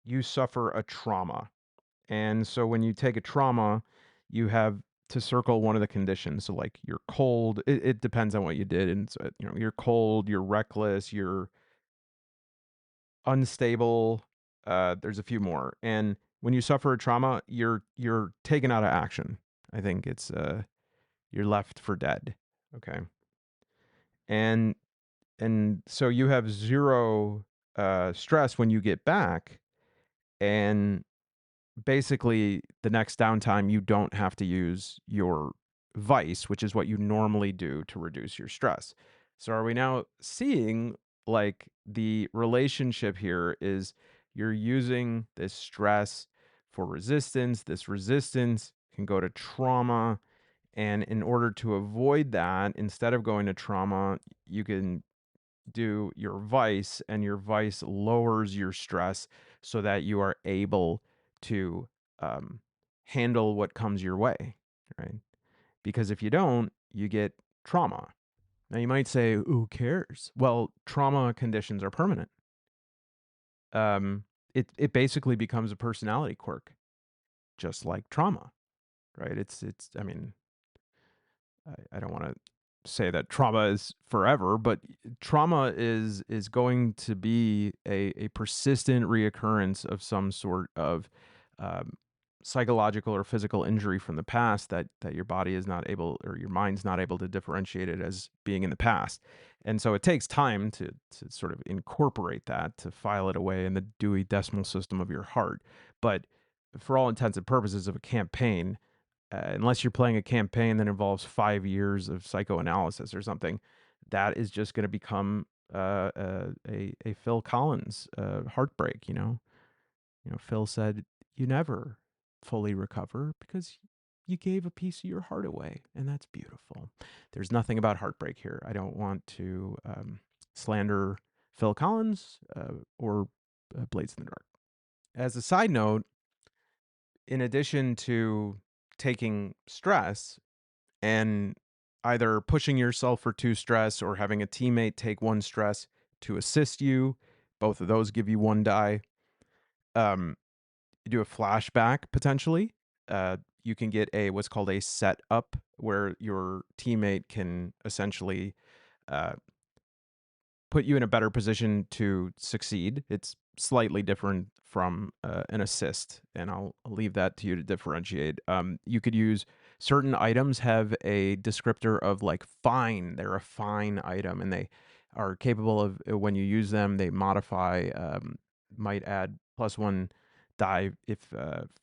you suffer a trauma. And so when you take a trauma, you have to circle one of the conditions. So like you're cold, it depends on what you did. And so, you're cold, you're reckless, you're unstable. There's a few more. And when you suffer a trauma, you're taken out of action. I think it's you're left for dead. Okay. And and so you have zero stress when you get back, and basically the next downtime you don't have to use your vice, which is what you normally do to reduce your stress. So are we now seeing like the relationship here is you're using this stress for resistance, this resistance can go to trauma, and in order to avoid that, instead of going to trauma, you can do your vice, and your vice lowers your stress so that you are able to um, handle what comes your way, right? Because if you don't, you get trauma. Now you might say, who cares? Well, trauma conditions are permanent. It basically becomes a personality quirk, just like trauma, right? It's I mean, I don't want to say that trauma is forever, but trauma is going to be a persistent reoccurrence of some sort of um, psychological or physical injury from the past that your body is not able, or your mind's not able to differentiate it as being in the past. And so it takes time to sort of incorporate that, to file it away in the Dewey Decimal System of your heart. But for all intents and purposes of a campaign, unless you're playing a campaign that involves 5 years of psychoanalysis or something, that is just going to become a Phil Collins heartbreak. Phil said, "You never fully recover because you gave a piece of your heart away," and that's beautiful. There's nothing about heartbreak here. I don't want to slander Phil Collins or Blades in the Dark. As a side note, in addition to taking stress and either pushing yourself for two stress or having a teammate take one stress to assist you, both of those give you one die. You do a flashback potentially. You can get a what's called a setup, where your teammate can essentially uh, put you in a better position to succeed. It's slightly different from an assist, and I'll leave that to you to differentiate. You could use certain items have a descriptor of like fine. They're a fine item, and they are capable of when you use them, they modify, might add +1 die if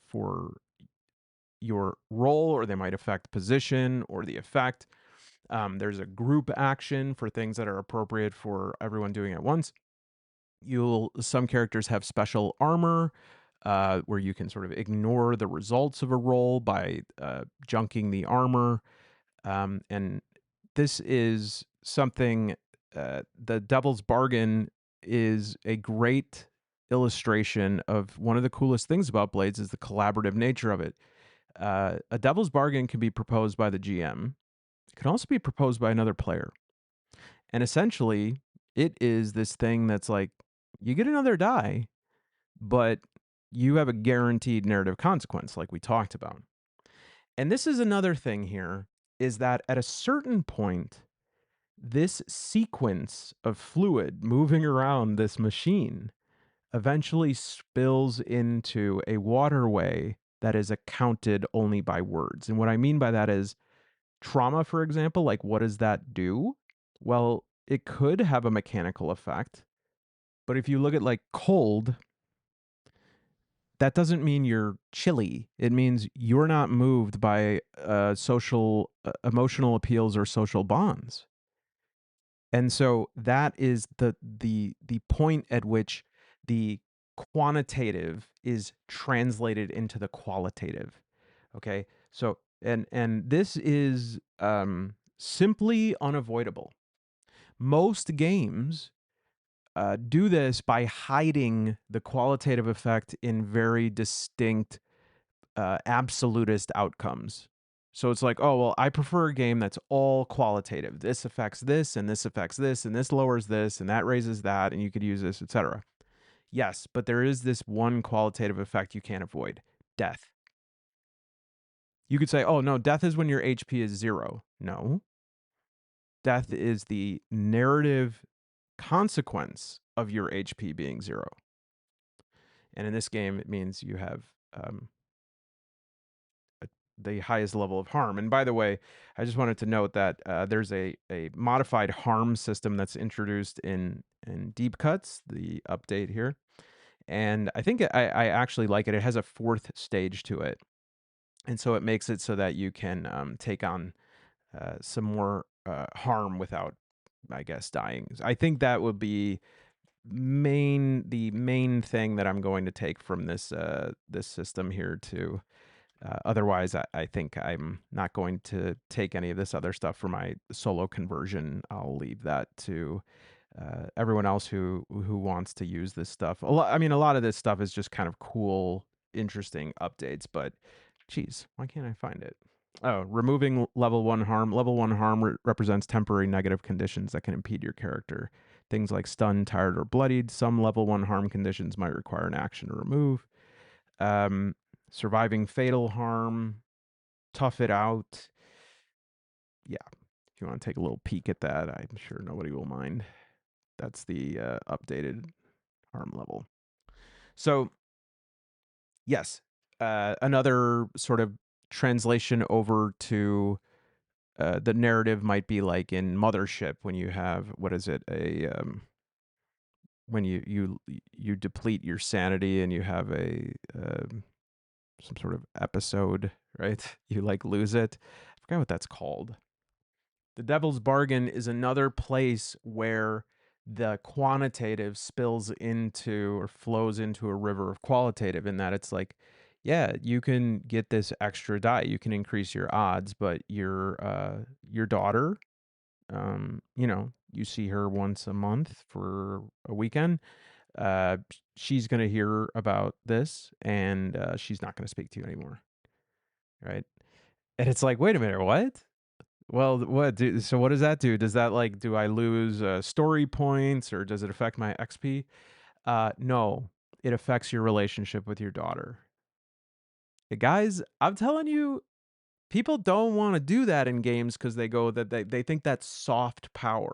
for your roll, or they might affect position or the effect. There's a group action for things that are appropriate for everyone doing it at once. Some characters have special armor. where you can sort of ignore the results of a roll by junking the armor. And this is something, the Devil's Bargain is a great illustration of one of the coolest things about Blades is the collaborative nature of it. A Devil's Bargain can be proposed by the GM. It can also be proposed by another player. And essentially, it is this thing that's like, you get another die, but you have a guaranteed narrative consequence, like we talked about. And this is another thing here, is that at a certain point, this sequence of fluid moving around this machine eventually spills into a waterway that is accounted only by words. And what I mean by that is trauma, for example, like what does that do? Well, it could have a mechanical effect, but if you look at like cold, that doesn't mean you're chilly. It means you're not moved by social, emotional appeals or social bonds. And so that is the point at which the quantitative is translated into the qualitative. Okay, so and this is simply unavoidable. Most games do this by hiding the qualitative effect in very distinct absolutist outcomes. So it's like, oh, well, I prefer a game that's all qualitative. This affects this, and this affects this, and this lowers this, and that raises that, and you could use this, etc. Yes, but there is this one qualitative effect you can't avoid: death. You could say, oh, no, death is when your HP is 0. No. Death is the narrative consequence of your HP being 0. And in this game, it means you have the highest level of harm. And by the way, I just wanted to note that there's a modified harm system that's introduced in Deep Cuts, the update here. And I think I actually like it. It has a 4th stage to it. And so it makes it so that you can take on some more harm without, I guess, dying. I think that would be the main thing that I'm going to take from this this system here too. Otherwise, I think I'm not going to take any of this other stuff for my solo conversion. I'll leave that to everyone else who wants to use this stuff. A lot of this stuff is just kind of cool, interesting updates. But, geez, why can't I find it? Oh, removing level 1 harm. Level 1 harm represents temporary negative conditions that can impede your character. Things like stunned, tired, or bloodied. Some level 1 harm conditions might require an action to remove. Surviving fatal harm, tough it out. Yeah, if you want to take a little peek at that, I'm sure nobody will mind. That's the updated harm level. So, yes, another sort of translation over to the narrative might be like in Mothership when you have, what is it, when you deplete your sanity and you have a some sort of episode, right? You like lose it. I forgot what that's called. The Devil's Bargain is another place where the quantitative spills into or flows into a river of qualitative, in that it's like, yeah, you can get this extra die, you can increase your odds, but your daughter, you see her once a month for a weekend. She's going to hear about this, and she's not going to speak to you anymore, right? And it's like, wait a minute, what? Well, so what does that do? Does that, like, do I lose story points, or does it affect my XP? No, it affects your relationship with your daughter. Guys, I'm telling you, people don't want to do that in games because they think that's soft power.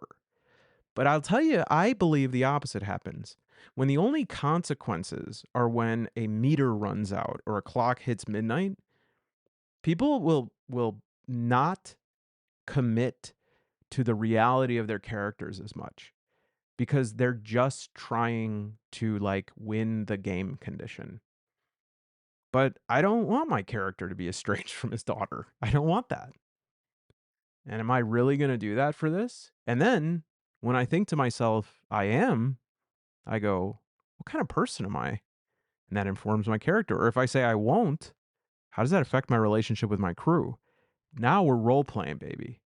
But I'll tell you, I believe the opposite happens. When the only consequences are when a meter runs out or a clock hits midnight, people will not commit to the reality of their characters as much, because they're just trying to, like, win the game condition. But I don't want my character to be estranged from his daughter. I don't want that. And am I really going to do that for this? And then when I think to myself, I go, what kind of person am I? and that informs my character. Or if I say I won't, how does that affect my relationship with my crew? Now we're role playing, baby.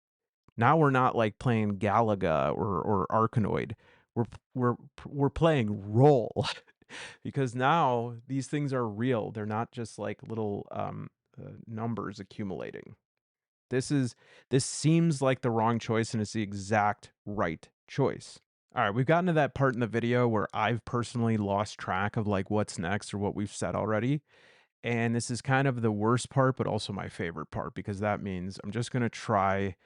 Now we're not like playing Galaga or Arkanoid. We're playing role because now these things are real. They're not just like little numbers accumulating. This seems like the wrong choice, and it's the exact right choice. All right, we've gotten to that part in the video where I've personally lost track of like what's next or what we've said already. And this is kind of the worst part, but also my favorite part, because that means I'm just going to try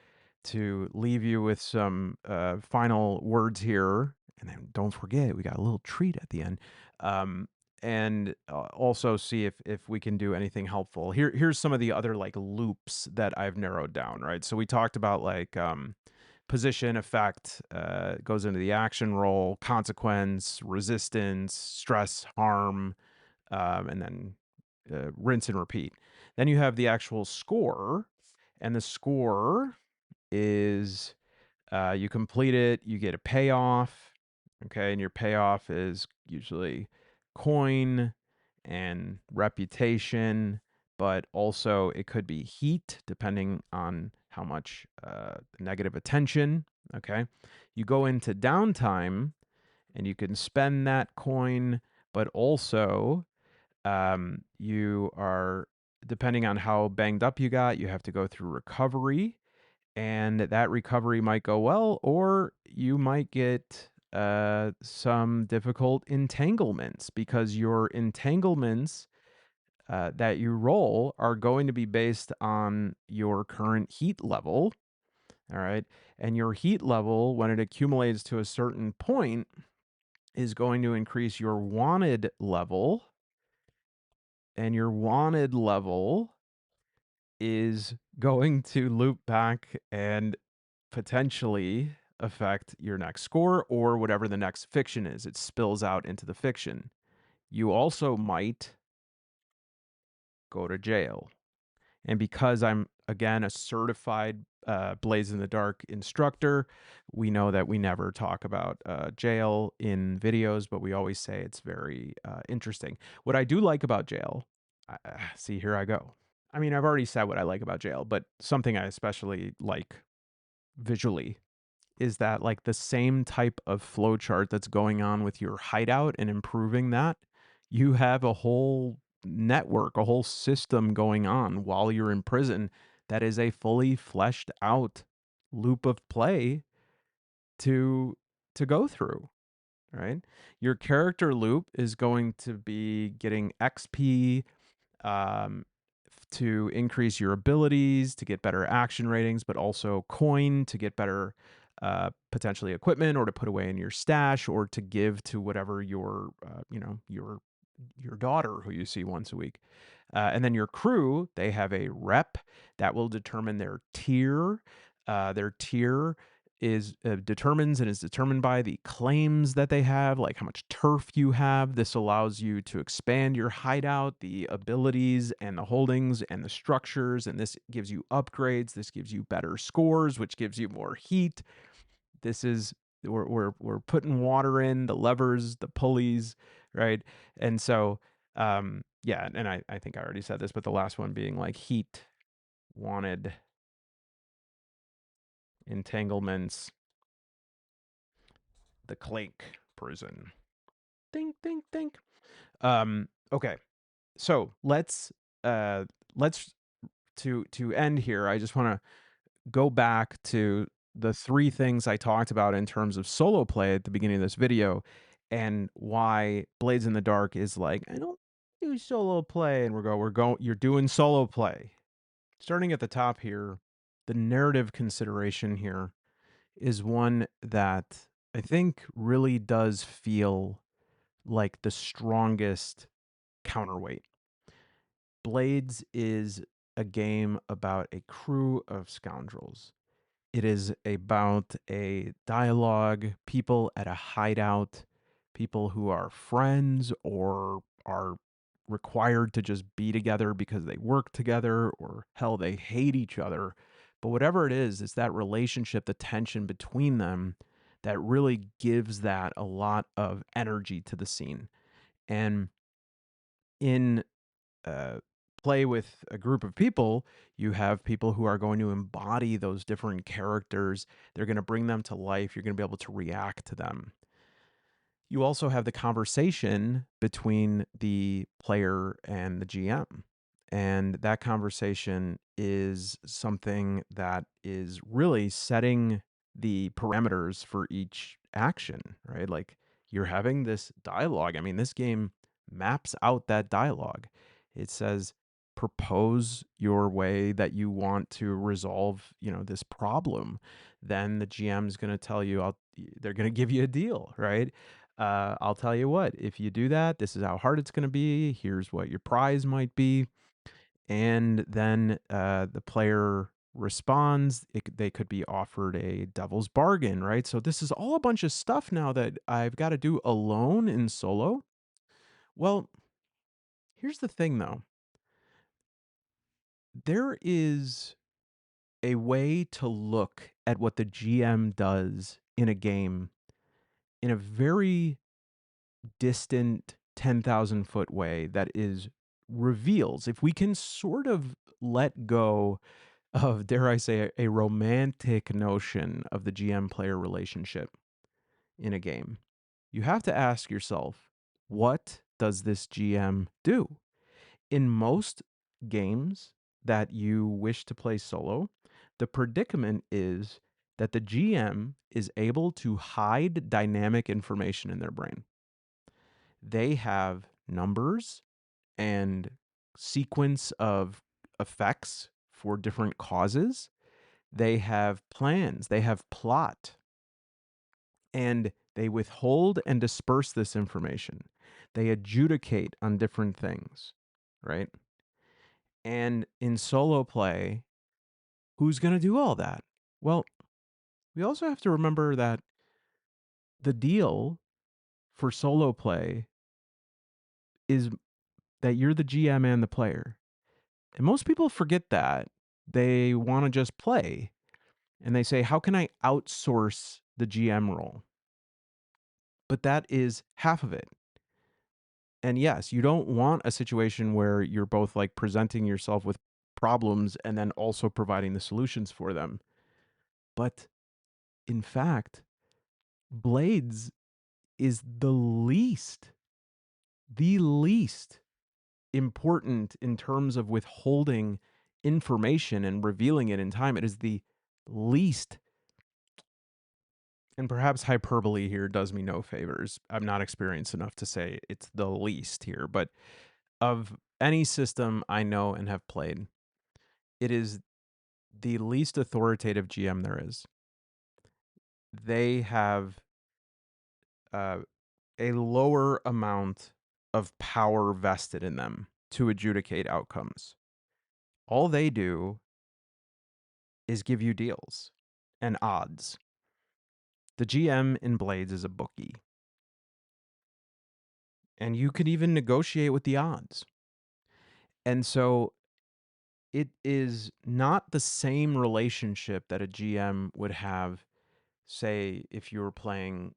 to leave you with some final words here. And then don't forget, we got a little treat at the end. Um, and also see if we can do anything helpful. Here's some of the other like loops that I've narrowed down, right? So we talked about like position, effect, goes into the action roll, consequence, resistance, stress, harm, and then rinse and repeat. Then you have the actual score, and the score is you complete it, you get a payoff, okay, and your payoff is usually coin and reputation, but also it could be heat depending on how much negative attention, okay. You go into downtime and you can spend that coin, but also you are, depending on how banged up you got, you have to go through recovery, and that recovery might go well, or you might get some difficult entanglements, because your entanglements that you roll are going to be based on your current heat level. All right. And your heat level, when it accumulates to a certain point, is going to increase your wanted level. And your wanted level is going to loop back and potentially affect your next score or whatever the next fiction is. It spills out into the fiction. You also might go to jail. And because I'm, again, a certified Blaze in the Dark instructor, we know that we never talk about jail in videos, but we always say it's very interesting. What I do like about jail, see, here I go. I mean, I've already said what I like about jail, but something I especially like visually is that like the same type of flowchart that's going on with your hideout and improving that, you have a whole network, a whole system going on while you're in prison that is a fully fleshed out loop of play to go through, right? Your character loop is going to be getting XP, um, to increase your abilities, to get better action ratings, but also coin to get better potentially equipment, or to put away in your stash, or to give to whatever your your daughter who you see once a week. And then your crew, they have a rep that will determine their tier. Their tier is determines and is determined by the claims that they have, like how much turf you have. This allows you to expand your hideout, the abilities and the holdings and the structures, and this gives you upgrades. This gives you better scores, which gives you more heat. This is we're putting water in the levers, the pulleys, right? And so yeah, and I think I already said this, but the last one being like heat, wanted, entanglements, the clink prison. Think, think, think. Okay. So let's to end here. I just want to go back to the three things I talked about in terms of solo play at the beginning of this video, and why Blades in the Dark is like, I don't do solo play, and we're going, you're doing solo play. Starting at the top here, the narrative consideration here is one that I think really does feel like the strongest counterweight. Blades is a game about a crew of scoundrels. It is about a dialogue, people at a hideout, people who are friends or are required to just be together because they work together, or hell, they hate each other. But whatever it is, it's that relationship, the tension between them that really gives that a lot of energy to the scene. And In play with a group of people, you have people who are going to embody those different characters. They're going to bring them to life. You're going to be able to react to them. You also have the conversation between the player and the GM. And that conversation is something that is really setting the parameters for each action, right? Like you're having this dialogue. I mean, this game maps out that dialogue. It says, propose your way that you want to resolve, this problem. Then the GM is going to tell you, they're going to give you a deal, right? I'll tell you what, if you do that, this is how hard it's going to be. Here's what your prize might be. And then the player responds. They could be offered a devil's bargain, right? So this is all a bunch of stuff now that I've got to do alone in solo. Well, here's the thing though. There is a way to look at what the GM does in a game in a very distant 10,000-foot way that is reveals, if we can sort of let go of, dare I say, a romantic notion of the GM player relationship in a game, you have to ask yourself, what does this GM do? In most games that you wish to play solo, the predicament is that the GM is able to hide dynamic information in their brain. They have numbers and sequence of effects for different causes. They have plans, they have plot, and they withhold and disperse this information. They adjudicate on different things, right? And in solo play, who's going to do all that? Well, we also have to remember that the deal for solo play is that you're the GM and the player. And most people forget that. They want to just play and they say, how can I outsource the GM role? But that is half of it. And yes, you don't want a situation where you're both like presenting yourself with problems and then also providing the solutions for them. But in fact, Blades is the least important in terms of withholding information and revealing it in time. It is the least, and perhaps hyperbole here does me no favors. I'm not experienced enough to say it's the least here, but of any system I know and have played, it is the least authoritative GM there is. They have uh, a lower amount of power vested in them to adjudicate outcomes. All they do is give you deals and odds. The GM in Blades is a bookie, and you could even negotiate with the odds. And so it is not the same relationship that a GM would have, say, if you were playing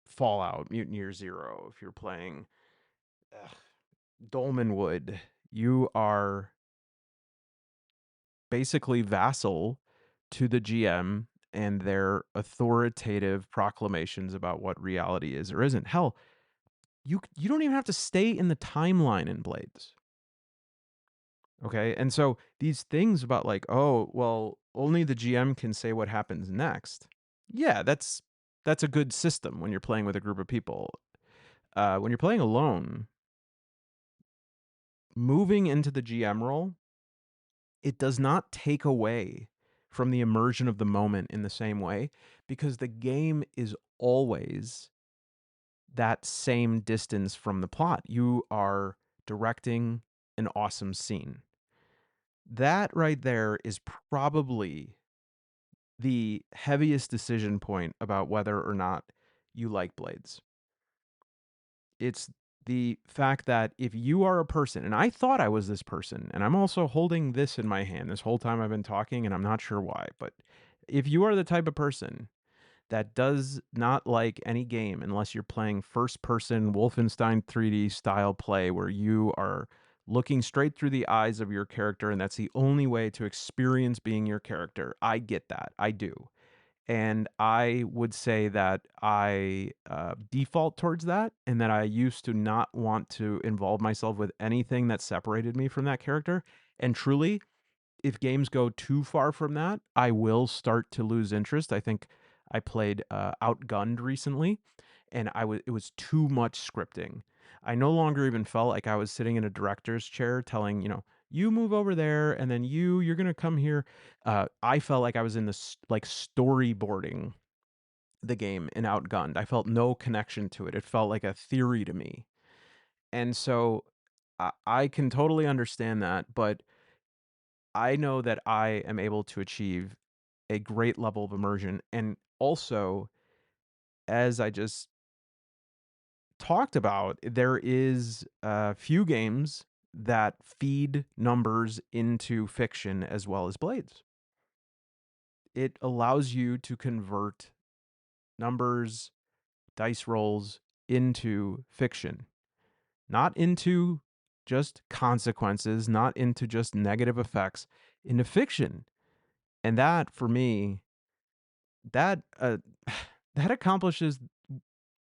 Fallout, Mutant Year Zero, if you're playing Dolmenwood, you are basically vassal to the GM and their authoritative proclamations about what reality is or isn't. Hell, you don't even have to stay in the timeline in Blades. Okay? And so these things about like, oh, well, only the GM can say what happens next. Yeah, that's a good system when you're playing with a group of people. When you're playing alone, moving into the GM role, it does not take away from the immersion of the moment in the same way, because the game is always that same distance from the plot. You are directing an awesome scene. That right there is probably the heaviest decision point about whether or not you like Blades. It's the fact that if you are a person, and I thought I was this person, and I'm also holding this in my hand this whole time I've been talking, and I'm not sure why, but if you are the type of person that does not like any game unless you're playing first person Wolfenstein 3D style play where you are looking straight through the eyes of your character and that's the only way to experience being your character. I get that. I do. And I would say that I default towards that, and that I used to not want to involve myself with anything that separated me from that character. And truly, if games go too far from that, I will start to lose interest. I think I played Outgunned recently, and it was too much scripting. I no longer even felt like I was sitting in a director's chair telling, you move over there, and then you're gonna come here. I felt like I was in this like storyboarding the game in Outgunned. I felt no connection to it. It felt like a theory to me, and so I can totally understand that, but I know that I am able to achieve a great level of immersion. And also, as I just talked about, there is a few games that feed numbers into fiction as well as blades. It allows you to convert numbers, dice rolls into fiction, not into just consequences, not into just negative effects, into fiction. And that for me, that that accomplishes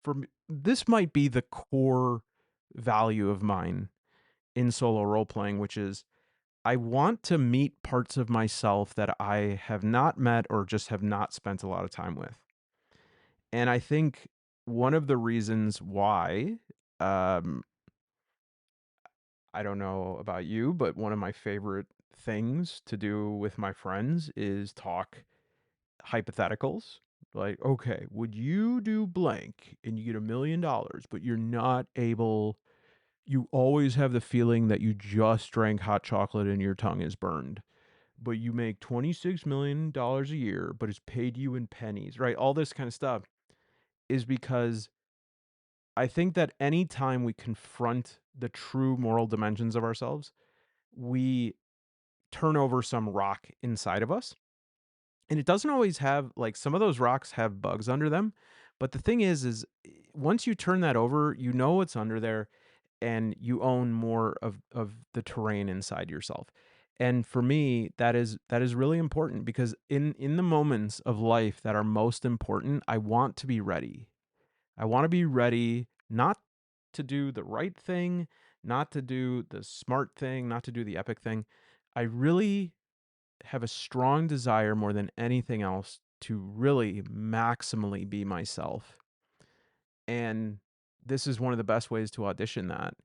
for me, this might be the core value of mine in solo role playing, which is I want to meet parts of myself that I have not met or just have not spent a lot of time with. And I think one of the reasons why, um, I don't know about you, but one of my favorite things to do with my friends is talk hypotheticals. Like, okay, would you do blank and you get $1 million, but you're not able, you always have the feeling that you just drank hot chocolate and your tongue is burned, but you make $26 million a year, but it's paid you in pennies, right? All this kind of stuff is because I think that anytime we confront the true moral dimensions of ourselves, we turn over some rock inside of us. And it doesn't always have like some of those rocks have bugs under them. But the thing is once you turn that over, you know what's under there and you own more of the terrain inside yourself. And for me, that is really important because in the moments of life that are most important, I want to be ready. I want to be ready not to do the right thing, not to do the smart thing, not to do the epic thing. I really have a strong desire more than anything else to really maximally be myself. And this is one of the best ways to audition that.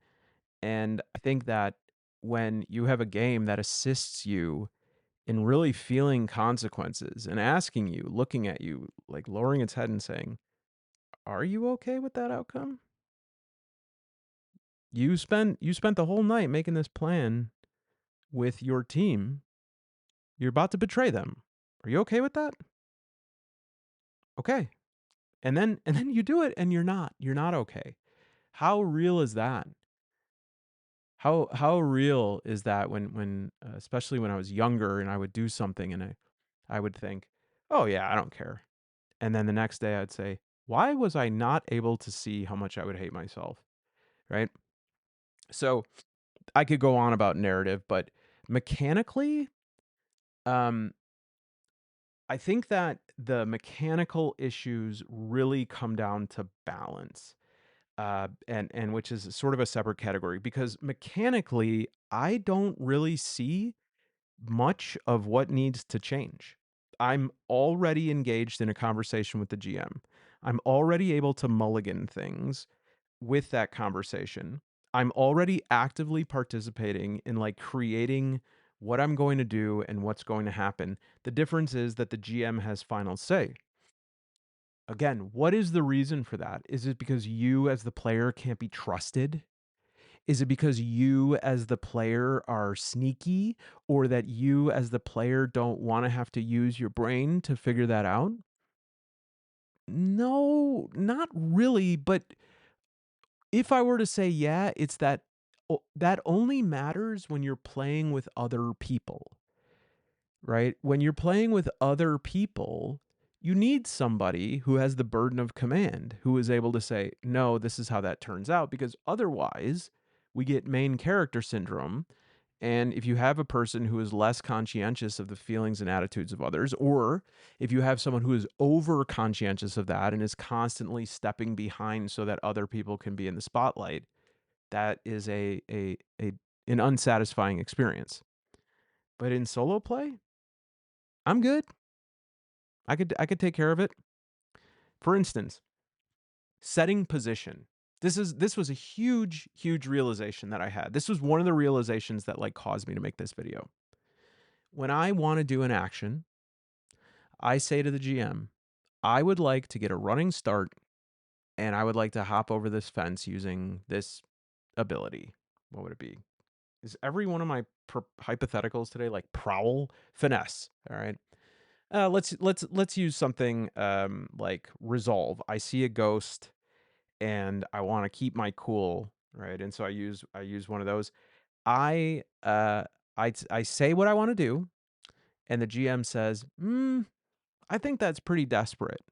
And I think that when you have a game that assists you in really feeling consequences and asking you, looking at you, like lowering its head and saying, "Are you okay with that outcome? You spent the whole night making this plan with your team. You're about to betray them. Are you okay with that?" Okay. And then you do it and you're not. You're not okay. How real is that? How real is that when especially when I was younger and I would do something and I would think, "Oh yeah, I don't care." And then the next day I'd say, "Why was I not able to see how much I would hate myself?" Right? So, I could go on about narrative, but mechanically, um I think that the mechanical issues really come down to balance. And which is sort of a separate category because mechanically, I don't really see much of what needs to change. I'm already engaged in a conversation with the GM. I'm already able to mulligan things with that conversation. I'm already actively participating in like creating what I'm going to do and what's going to happen. The difference is that the GM has final say. Again, what is the reason for that? Is it because you as the player can't be trusted? Is it because you as the player are sneaky or that you as the player don't want to have to use your brain to figure that out? No, not really, but if I were to say yeah, it's that that only matters when you're playing with other people, right? When you're playing with other people, You need somebody who has the burden of command, who is able to say, no, this is how that turns out, because otherwise we get main character syndrome. And if you have a person who is less conscientious of the feelings and attitudes of others, or if you have someone who is over conscientious of that and is constantly stepping behind so that other people can be in the spotlight, that is an unsatisfying experience. But in solo play, I'm good. I could take care of it. For instance, setting position. This was a huge realization that I had. This was one of the realizations that like caused me to make this video. When I want to do an action, I say to the GM, I would like to get a running start and I would like to hop over this fence using this ability. What would it be? Is every one of my hypotheticals today like prowl, finesse? All right. Let's use something like resolve. I see a ghost and I want to keep my cool, right? And so I use one of those. I uh I say what I want to do, and the GM says, I think that's pretty desperate.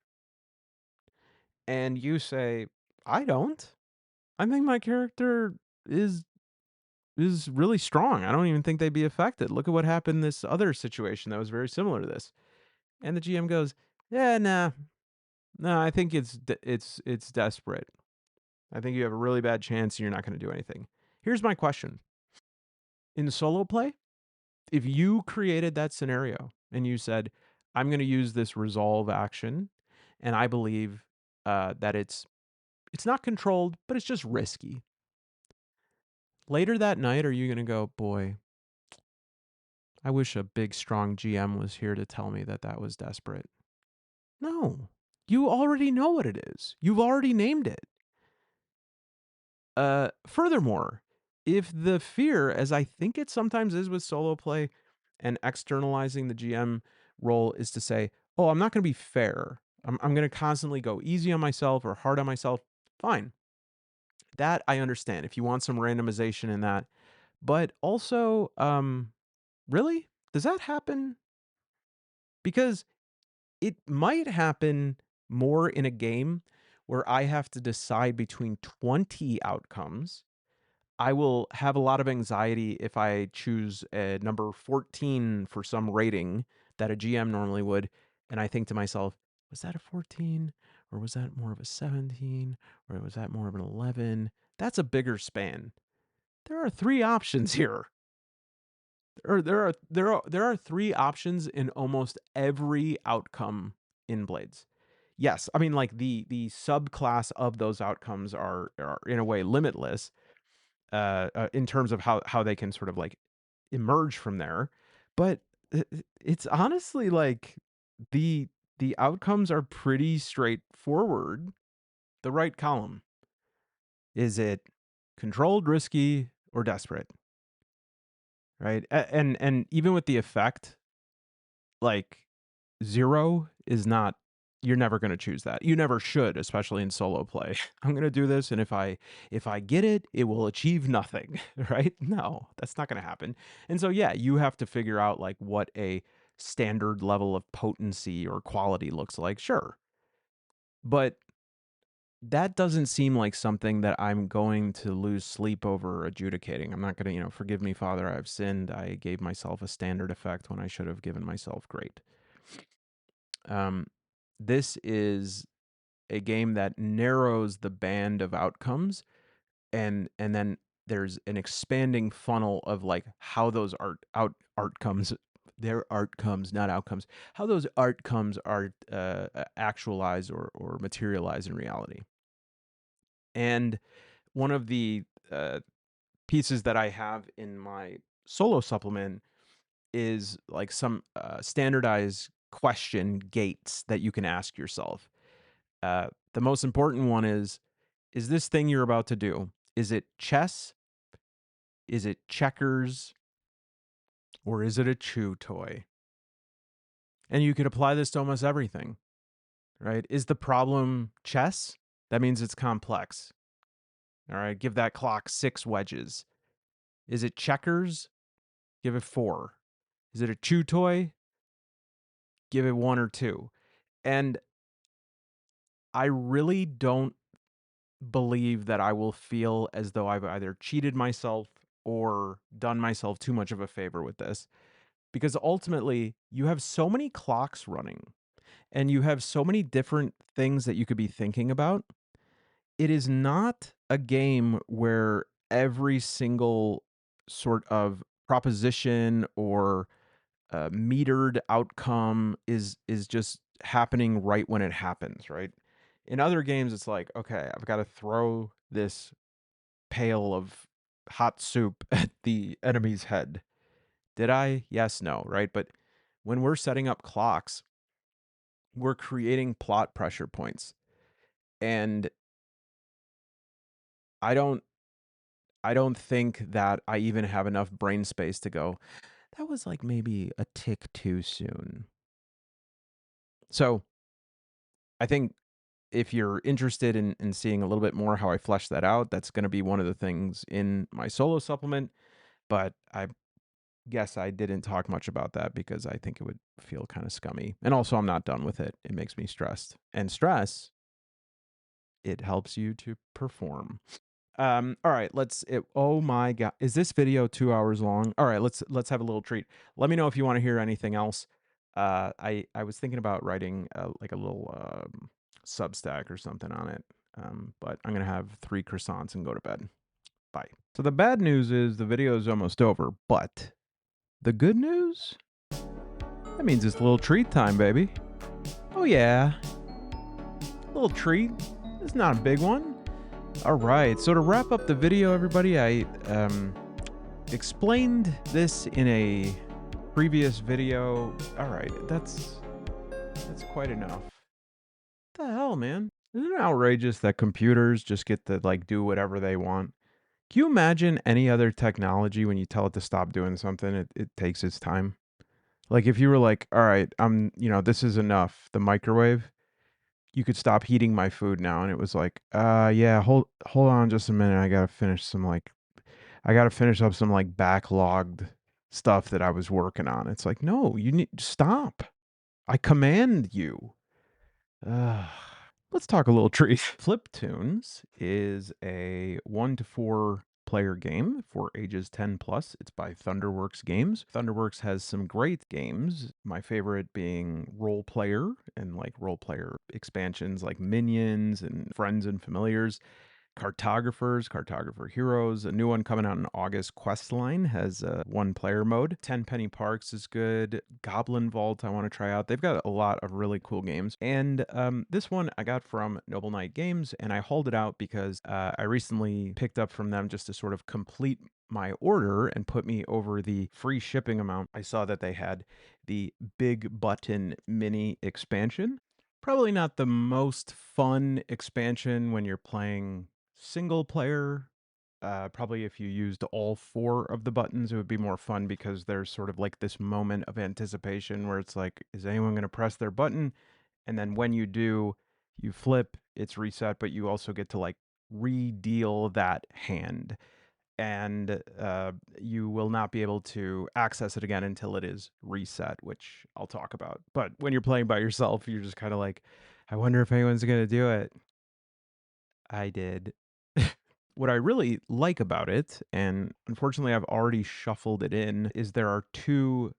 And you say, I don't. I think my character is is really strong. I don't even think they'd be affected. Look at what happened in this other situation that was very similar to this. And the GM goes, yeah, nah, no, I think it's desperate. I think you have a really bad chance and you're not going to do anything. Here's my question. In solo play, if you created that scenario and you said, I'm going to use this resolve action, and I believe that it's not controlled, but it's just risky. Later that night, are you going to go, boy, I wish a big, strong GM was here to tell me that that was desperate? No. You already know what it is. You've already named it. Furthermore, if the fear, as I think it sometimes is with solo play and externalizing the GM role, is to say, oh, I'm not going to be fair. I'm going to constantly go easy on myself or hard on myself. Fine. That I understand if you want some randomization in that. But also, really? Does that happen? Because it might happen more in a game where I have to decide between 20 outcomes. I will have a lot of anxiety if I choose a number 14 for some rating that a GM normally would. And I think to myself, was that a 14? Or was that more of a 17? Or was that more of an 11? That's a bigger span. There are three options here. There are three options in almost every outcome in Blades. Yes, I mean like the subclass of those outcomes are in a way limitless in terms of how they can sort of like emerge from there. But it's honestly like the the outcomes are pretty straightforward. The right column, is it controlled, risky, or desperate? Right? And even with the effect, like 0 is not, you're never going to choose that. You never should, especially in solo play. I'm going to do this, and if I get it, it will achieve nothing, right? No, that's not going to happen. And so yeah, you have to figure out like what a standard level of potency or quality looks like. Sure. But that doesn't seem like something that I'm going to lose sleep over adjudicating. I'm not going to, forgive me, Father, I've sinned. I gave myself a standard effect when I should have given myself great. Um, this is a game that narrows the band of outcomes, and then there's an expanding funnel of like how those outcomes, their outcomes, not outcomes, how those outcomes are actualized or materialized in reality. And one of the pieces that I have in my solo supplement is like some standardized question gates that you can ask yourself. The most important one is this thing you're about to do, is it chess? Is it checkers? Or is it a chew toy? And you could apply this to almost everything, right? Is the problem chess? That means it's complex. All right, give that clock 6 wedges. Is it checkers? Give it 4. Is it a chew toy? Give it 1 or 2. And I really don't believe that I will feel as though I've either cheated myself or done myself too much of a favor with this. Because ultimately, you have so many clocks running and you have so many different things that you could be thinking about. It is not a game where every single sort of proposition or metered outcome is just happening right when it happens, right? In other games, it's like, okay, I've got to throw this pail of hot soup at the enemy's head. Did I? Yes, no, right? But when we're setting up clocks, we're creating plot pressure points. And I don't I don't think that I even have enough brain space to go, that was like maybe a tick too soon. So I think if you're interested in seeing a little bit more how I flesh that out, that's going to be one of the things in my solo supplement. But I guess I didn't talk much about that because I think it would feel kind of scummy. And also, I'm not done with it. It makes me stressed. And stress, it helps you to perform. All right, oh my god, is this video 2 hours long? All right, let's have a little treat. Let me know if you want to hear anything else. I was thinking about writing like a little Substack or something on it. But I'm gonna have 3 croissants and go to bed. Bye. So the bad news is the video is almost over, but the good news? That means it's a little treat time, baby. Oh yeah, little treat. It's not a big one. All right, so to wrap up the video, everybody, I explained this in a previous video. All right, that's quite enough. What the hell, man? Isn't it outrageous that computers just get to like do whatever they want? Can you imagine any other technology when you tell it to stop doing something, it takes its time? Like if you were like, all right, this is enough. The microwave, you could stop heating my food now. And it was like, yeah, hold on just a minute. I gotta finish up some like backlogged stuff that I was working on. It's like, no, you need stop. I command you. Ugh. Let's talk a little trees. Flip Toons is a 1 to 4 player game for ages 10 plus. It's by Thunderworks Games. Thunderworks has some great games, my favorite being Role Player and like role player expansions like Minions and Friends and Familiars. Cartographer Heroes, a new one coming out in August. Questline has a 1-player mode. 10 Penny Parks is good. Goblin Vault I want to try out. They've got a lot of really cool games. And this one I got from Noble Knight Games, and I hauled it out because I recently picked up from them just to sort of complete my order and put me over the free shipping amount. I saw that they had the Big Button mini expansion. Probably not the most fun expansion when you're playing single player. Probably if you used all 4 of the buttons, it would be more fun because there's sort of like this moment of anticipation where it's like, is anyone going to press their button? And then when you do, you flip, it's reset, but you also get to like re-deal that hand. And you will not be able to access it again until it is reset, which I'll talk about. But when you're playing by yourself, you're just kind of like, I wonder if anyone's going to do it. I did. What I really like about it, and unfortunately I've already shuffled it in, is there are 2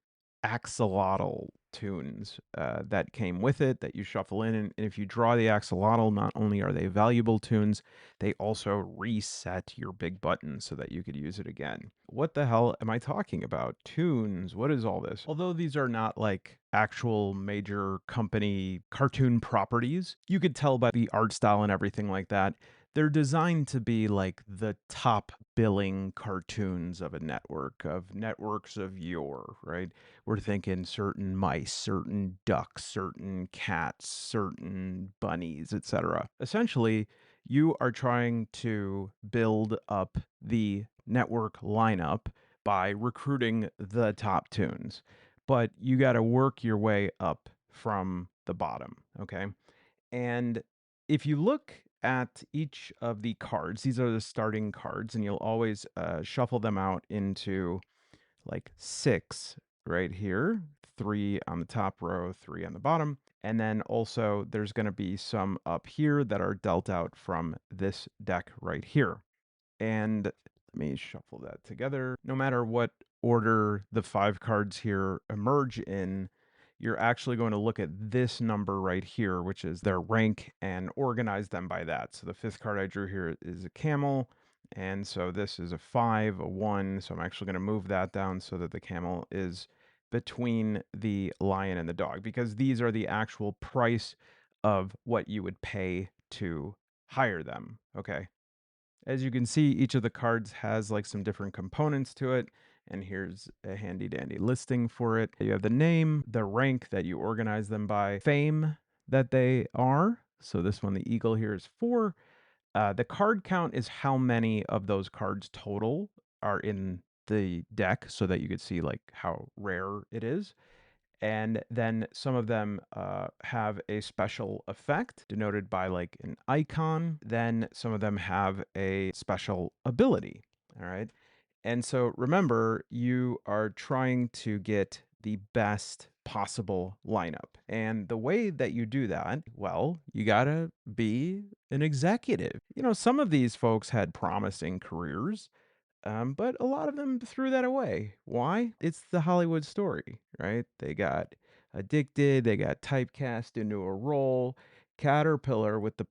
axolotl tunes that came with it that you shuffle in. And if you draw the axolotl, not only are they valuable tunes, they also reset your big button so that you could use it again. What the hell am I talking about? Tunes, what is all this? Although these are not like actual major company cartoon properties, you could tell by the art style and everything like that they're designed to be like the top billing cartoons of a network, of networks of yore, right? We're thinking certain mice, certain ducks, certain cats, certain bunnies, etc. Essentially, you are trying to build up the network lineup by recruiting the top tunes, but you got to work your way up from the bottom, okay? And if you look at each of the cards, these are the starting cards, and you'll always shuffle them out into like 6 right here, 3 on the top row, 3 on the bottom. And then also there's going to be some up here that are dealt out from this deck right here. And let me shuffle that together. No matter what order the 5 cards here emerge in, you're actually going to look at this number right here, which is their rank, and organize them by that. So the 5th card I drew here is a camel. And so this is a 5, a 1. So I'm actually going to move that down so that the camel is between the lion and the dog, because these are the actual price of what you would pay to hire them. Okay. As you can see, each of the cards has like some different components to it. And here's a handy dandy listing for it. You have the name, the rank that you organize them by, fame that they are. So this one, the eagle here, is 4. The card count is how many of those cards total are in the deck, so that you could see like how rare it is. And then some of them have a special effect denoted by like an icon. Then some of them have a special ability. All right. And so remember, you are trying to get the best possible lineup. And the way that you do that, well, you got to be an executive. You know, some of these folks had promising careers, but a lot of them threw that away. Why? It's the Hollywood story, right? They got addicted, they got typecast into a role. Caterpillar with the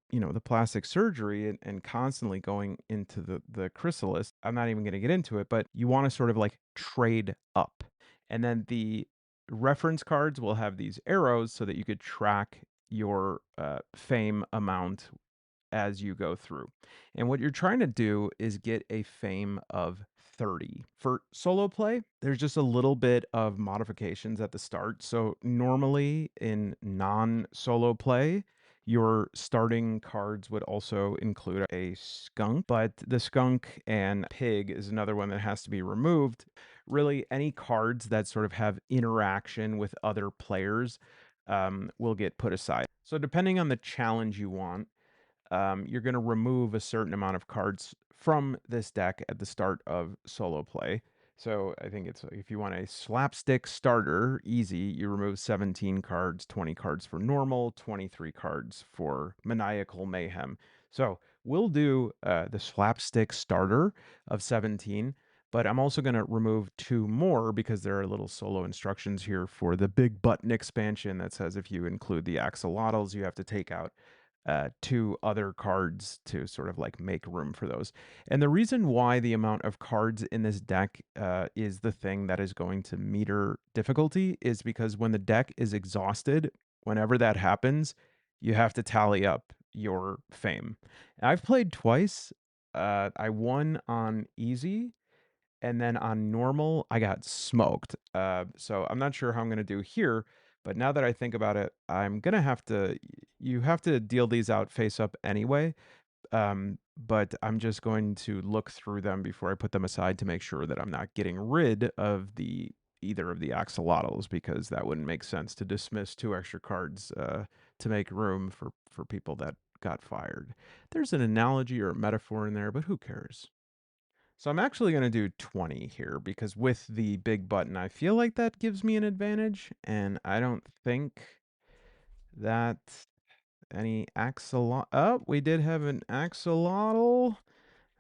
plastic surgery and constantly going into the chrysalis. I'm not even going to get into it, but you want to sort of like trade up. And then the reference cards will have these arrows so that you could track your fame amount as you go through. And what you're trying to do is get a fame of 30. For solo play, there's just a little bit of modifications at the start. So normally in non-solo play, your starting cards would also include a skunk, but the skunk and pig is another one that has to be removed. Really, any cards that sort of have interaction with other players will get put aside. So depending on the challenge you want, you're going to remove a certain amount of cards from this deck at the start of solo play. So I think it's if you want a slapstick starter, easy, you remove 17 cards, 20 cards for normal, 23 cards for maniacal mayhem. So we'll do the slapstick starter of 17, but I'm also going to remove 2 more because there are little solo instructions here for the big button expansion that says if you include the axolotls, you have to take out 2 other cards to sort of like make room for those. And the reason why the amount of cards in this deck is the thing that is going to meter difficulty is because when the deck is exhausted, whenever that happens, you have to tally up your fame. I've played twice. I won on easy, and then on normal, I got smoked. So I'm not sure how I'm going to do here, but now that I think about it, I'm going to have to, you have to deal these out face up anyway. But I'm just going to look through them before I put them aside to make sure that I'm not getting rid of either of the axolotls, because that wouldn't make sense to dismiss 2 extra cards to make room for people that got fired. There's an analogy or a metaphor in there, but who cares? So I'm actually going to do 20 here because with the big button, I feel like that gives me an advantage. And I don't think that any axolotl. Oh, we did have an axolotl.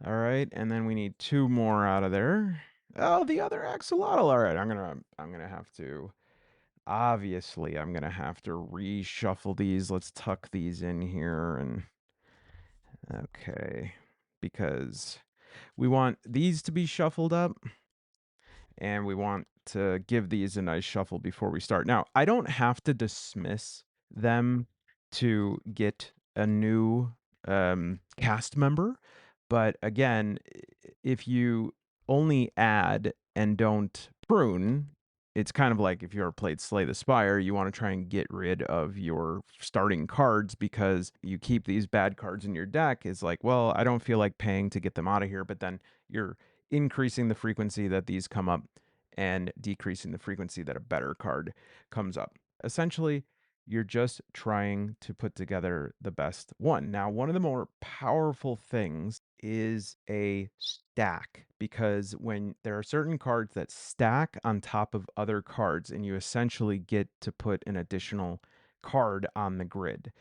All right. And then we need 2 more out of there. Oh, the other axolotl. All right. I'm gonna have to, obviously, I'm going to have to reshuffle these. Let's tuck these in here. And okay, because we want these to be shuffled up, and we want to give these a nice shuffle before we start. Now, I don't have to dismiss them to get a new cast member, but again, if you only add and don't prune, it's kind of like if you ever played Slay the Spire, you want to try and get rid of your starting cards because you keep these bad cards in your deck. Is like, well, I don't feel like paying to get them out of here, but then you're increasing the frequency that these come up and decreasing the frequency that a better card comes up. Essentially, you're just trying to put together the best one. Now, one of the more powerful things is a stack, because when there are certain cards that stack on top of other cards, and you essentially get to put an additional card on the grid.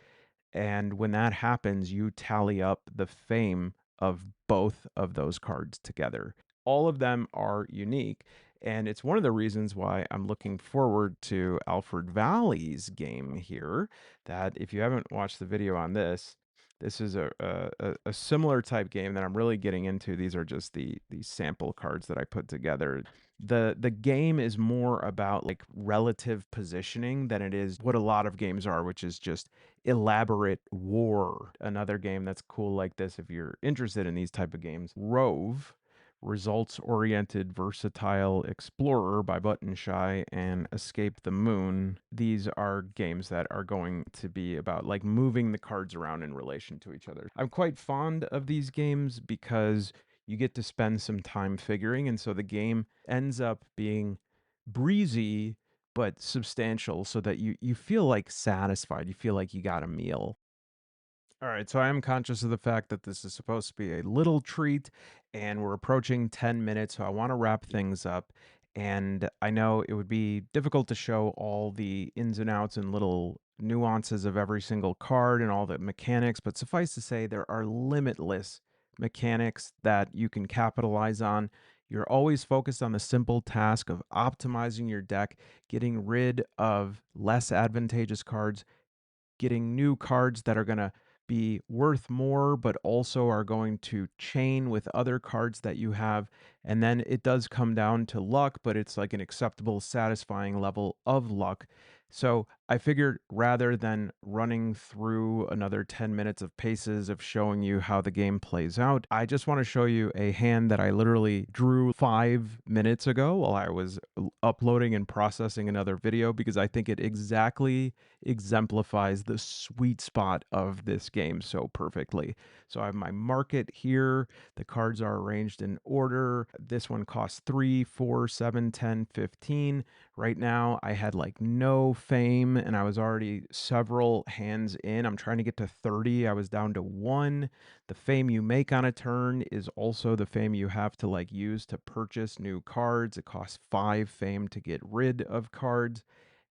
And when that happens, you tally up the fame of both of those cards together. All of them are unique. And it's one of the reasons why I'm looking forward to Alfred Valley's game here. That if you haven't watched the video on this, this is a similar type game that I'm really getting into. These are just these sample cards that I put together. The game is more about like relative positioning than it is what a lot of games are, which is just elaborate war. Another game that's cool like this, if you're interested in these type of games, Rove, results-oriented versatile explorer by Button Shy, and Escape the Moon. These are games that are going to be about like moving the cards around in relation to each other. I'm quite fond of these games because you get to spend some time figuring, and so the game ends up being breezy but substantial, so that you feel like satisfied. You feel like you got a meal. All right, so I am conscious of the fact that this is supposed to be a little treat, and we're approaching 10 minutes, so I want to wrap things up. And I know it would be difficult to show all the ins and outs and little nuances of every single card and all the mechanics, but suffice to say, there are limitless mechanics that you can capitalize on. You're always focused on the simple task of optimizing your deck, getting rid of less advantageous cards, getting new cards that are going to be worth more, but also are going to chain with other cards that you have. And then it does come down to luck, but it's like an acceptable, satisfying level of luck. So I figured rather than running through another 10 minutes of paces of showing you how the game plays out, I just want to show you a hand that I literally drew 5 minutes ago while I was uploading and processing another video, because I think it exactly exemplifies the sweet spot of this game so perfectly. So I have my market here. The cards are arranged in order. This one costs 3, 4, 7, 10, 15. Right now, I had like no fame and I was already several hands in. I'm trying to get to 30. I was down to 1. The fame you make on a turn is also the fame you have to like use to purchase new cards. It costs 5 fame to get rid of cards.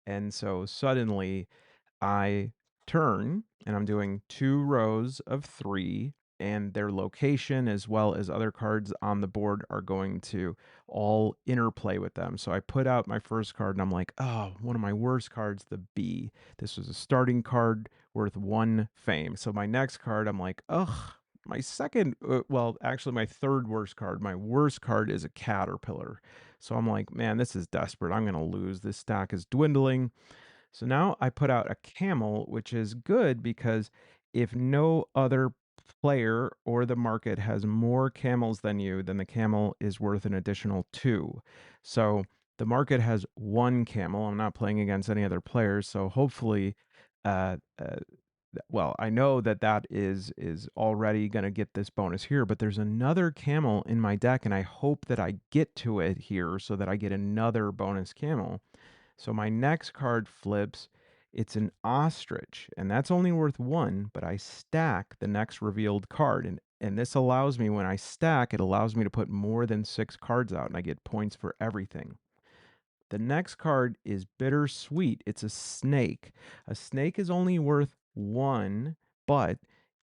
And so suddenly I turn and I'm doing 2 rows of 3, and their location as well as other cards on the board are going to all interplay with them. So I put out my first card and I'm like, oh, one of my worst cards, the B. This was a starting card worth 1 fame. So my next card, I'm like, ugh. My second, well, actually, my third worst card, my worst card is a caterpillar. So I'm like, man, this is desperate. I'm going to lose. This stack is dwindling. So now I put out a camel, which is good because if no other player or the market has more camels than you, then the camel is worth an additional 2. So the market has 1 camel. I'm not playing against any other players, so hopefully, uh, uh, well, I know that that is already going to get this bonus here, but there's another camel in my deck, and I hope that I get to it here so that I get another bonus camel. So my next card flips. It's an ostrich, and that's only worth 1, but I stack the next revealed card. And this allows me, when I stack, it allows me to put more than 6 cards out, and I get points for everything. The next card is bittersweet. It's a snake. A snake is only worth 1, but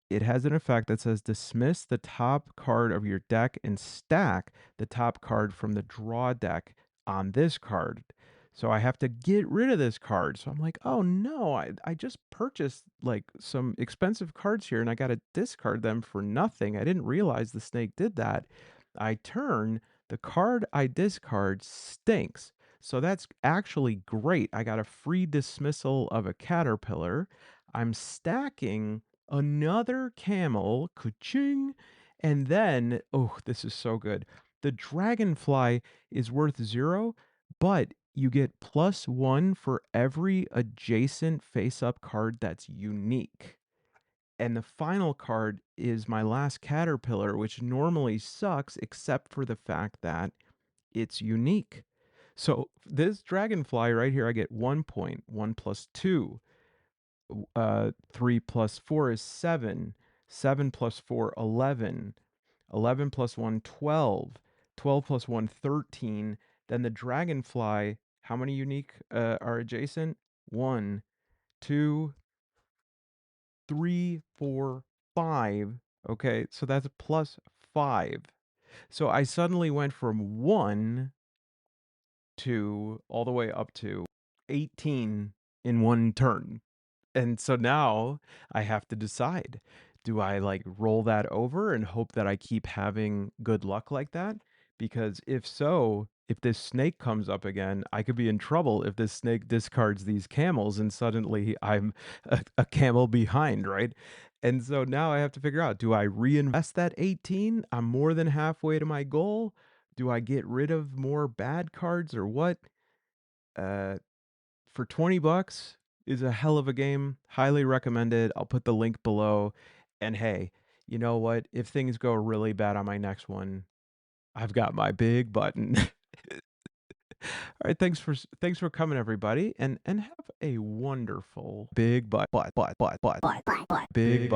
it has an effect that says dismiss the top card of your deck and stack the top card from the draw deck on this card. So I have to get rid of this card. So I'm like, oh no, I just purchased like some expensive cards here and I got to discard them for nothing. I didn't realize the snake did that. I turn, the card I discard stinks. So that's actually great. I got a free dismissal of a caterpillar. I'm stacking another camel, ka-ching, and then, oh, this is so good. The dragonfly is worth 0, but you get +1 for every adjacent face-up card that's unique. And the final card is my last caterpillar, which normally sucks, except for the fact that it's unique. So this dragonfly right here, I get 1 point. 1 plus 2. 3 plus 4 is 7. 7 plus 4, 11. 11 plus 1, 12. 12 plus 1, 13. Then the dragonfly, how many unique are adjacent? 1, 2, 3, 4, 5. Okay, so that's plus 5. So I suddenly went from 1 to all the way up to 18 in one turn. And so now I have to decide, do I like roll that over and hope that I keep having good luck like that? Because if so, if this snake comes up again, I could be in trouble if this snake discards these camels and suddenly I'm a camel behind, right? And so now I have to figure out, do I reinvest that 18? I'm more than halfway to my goal. Do I get rid of more bad cards or what? Uh, for 20 bucks is a hell of a game. Highly recommended. I'll put the link below. And hey, you know what? If things go really bad on my next one, I've got my big button. All right, thanks for coming everybody and have a wonderful big big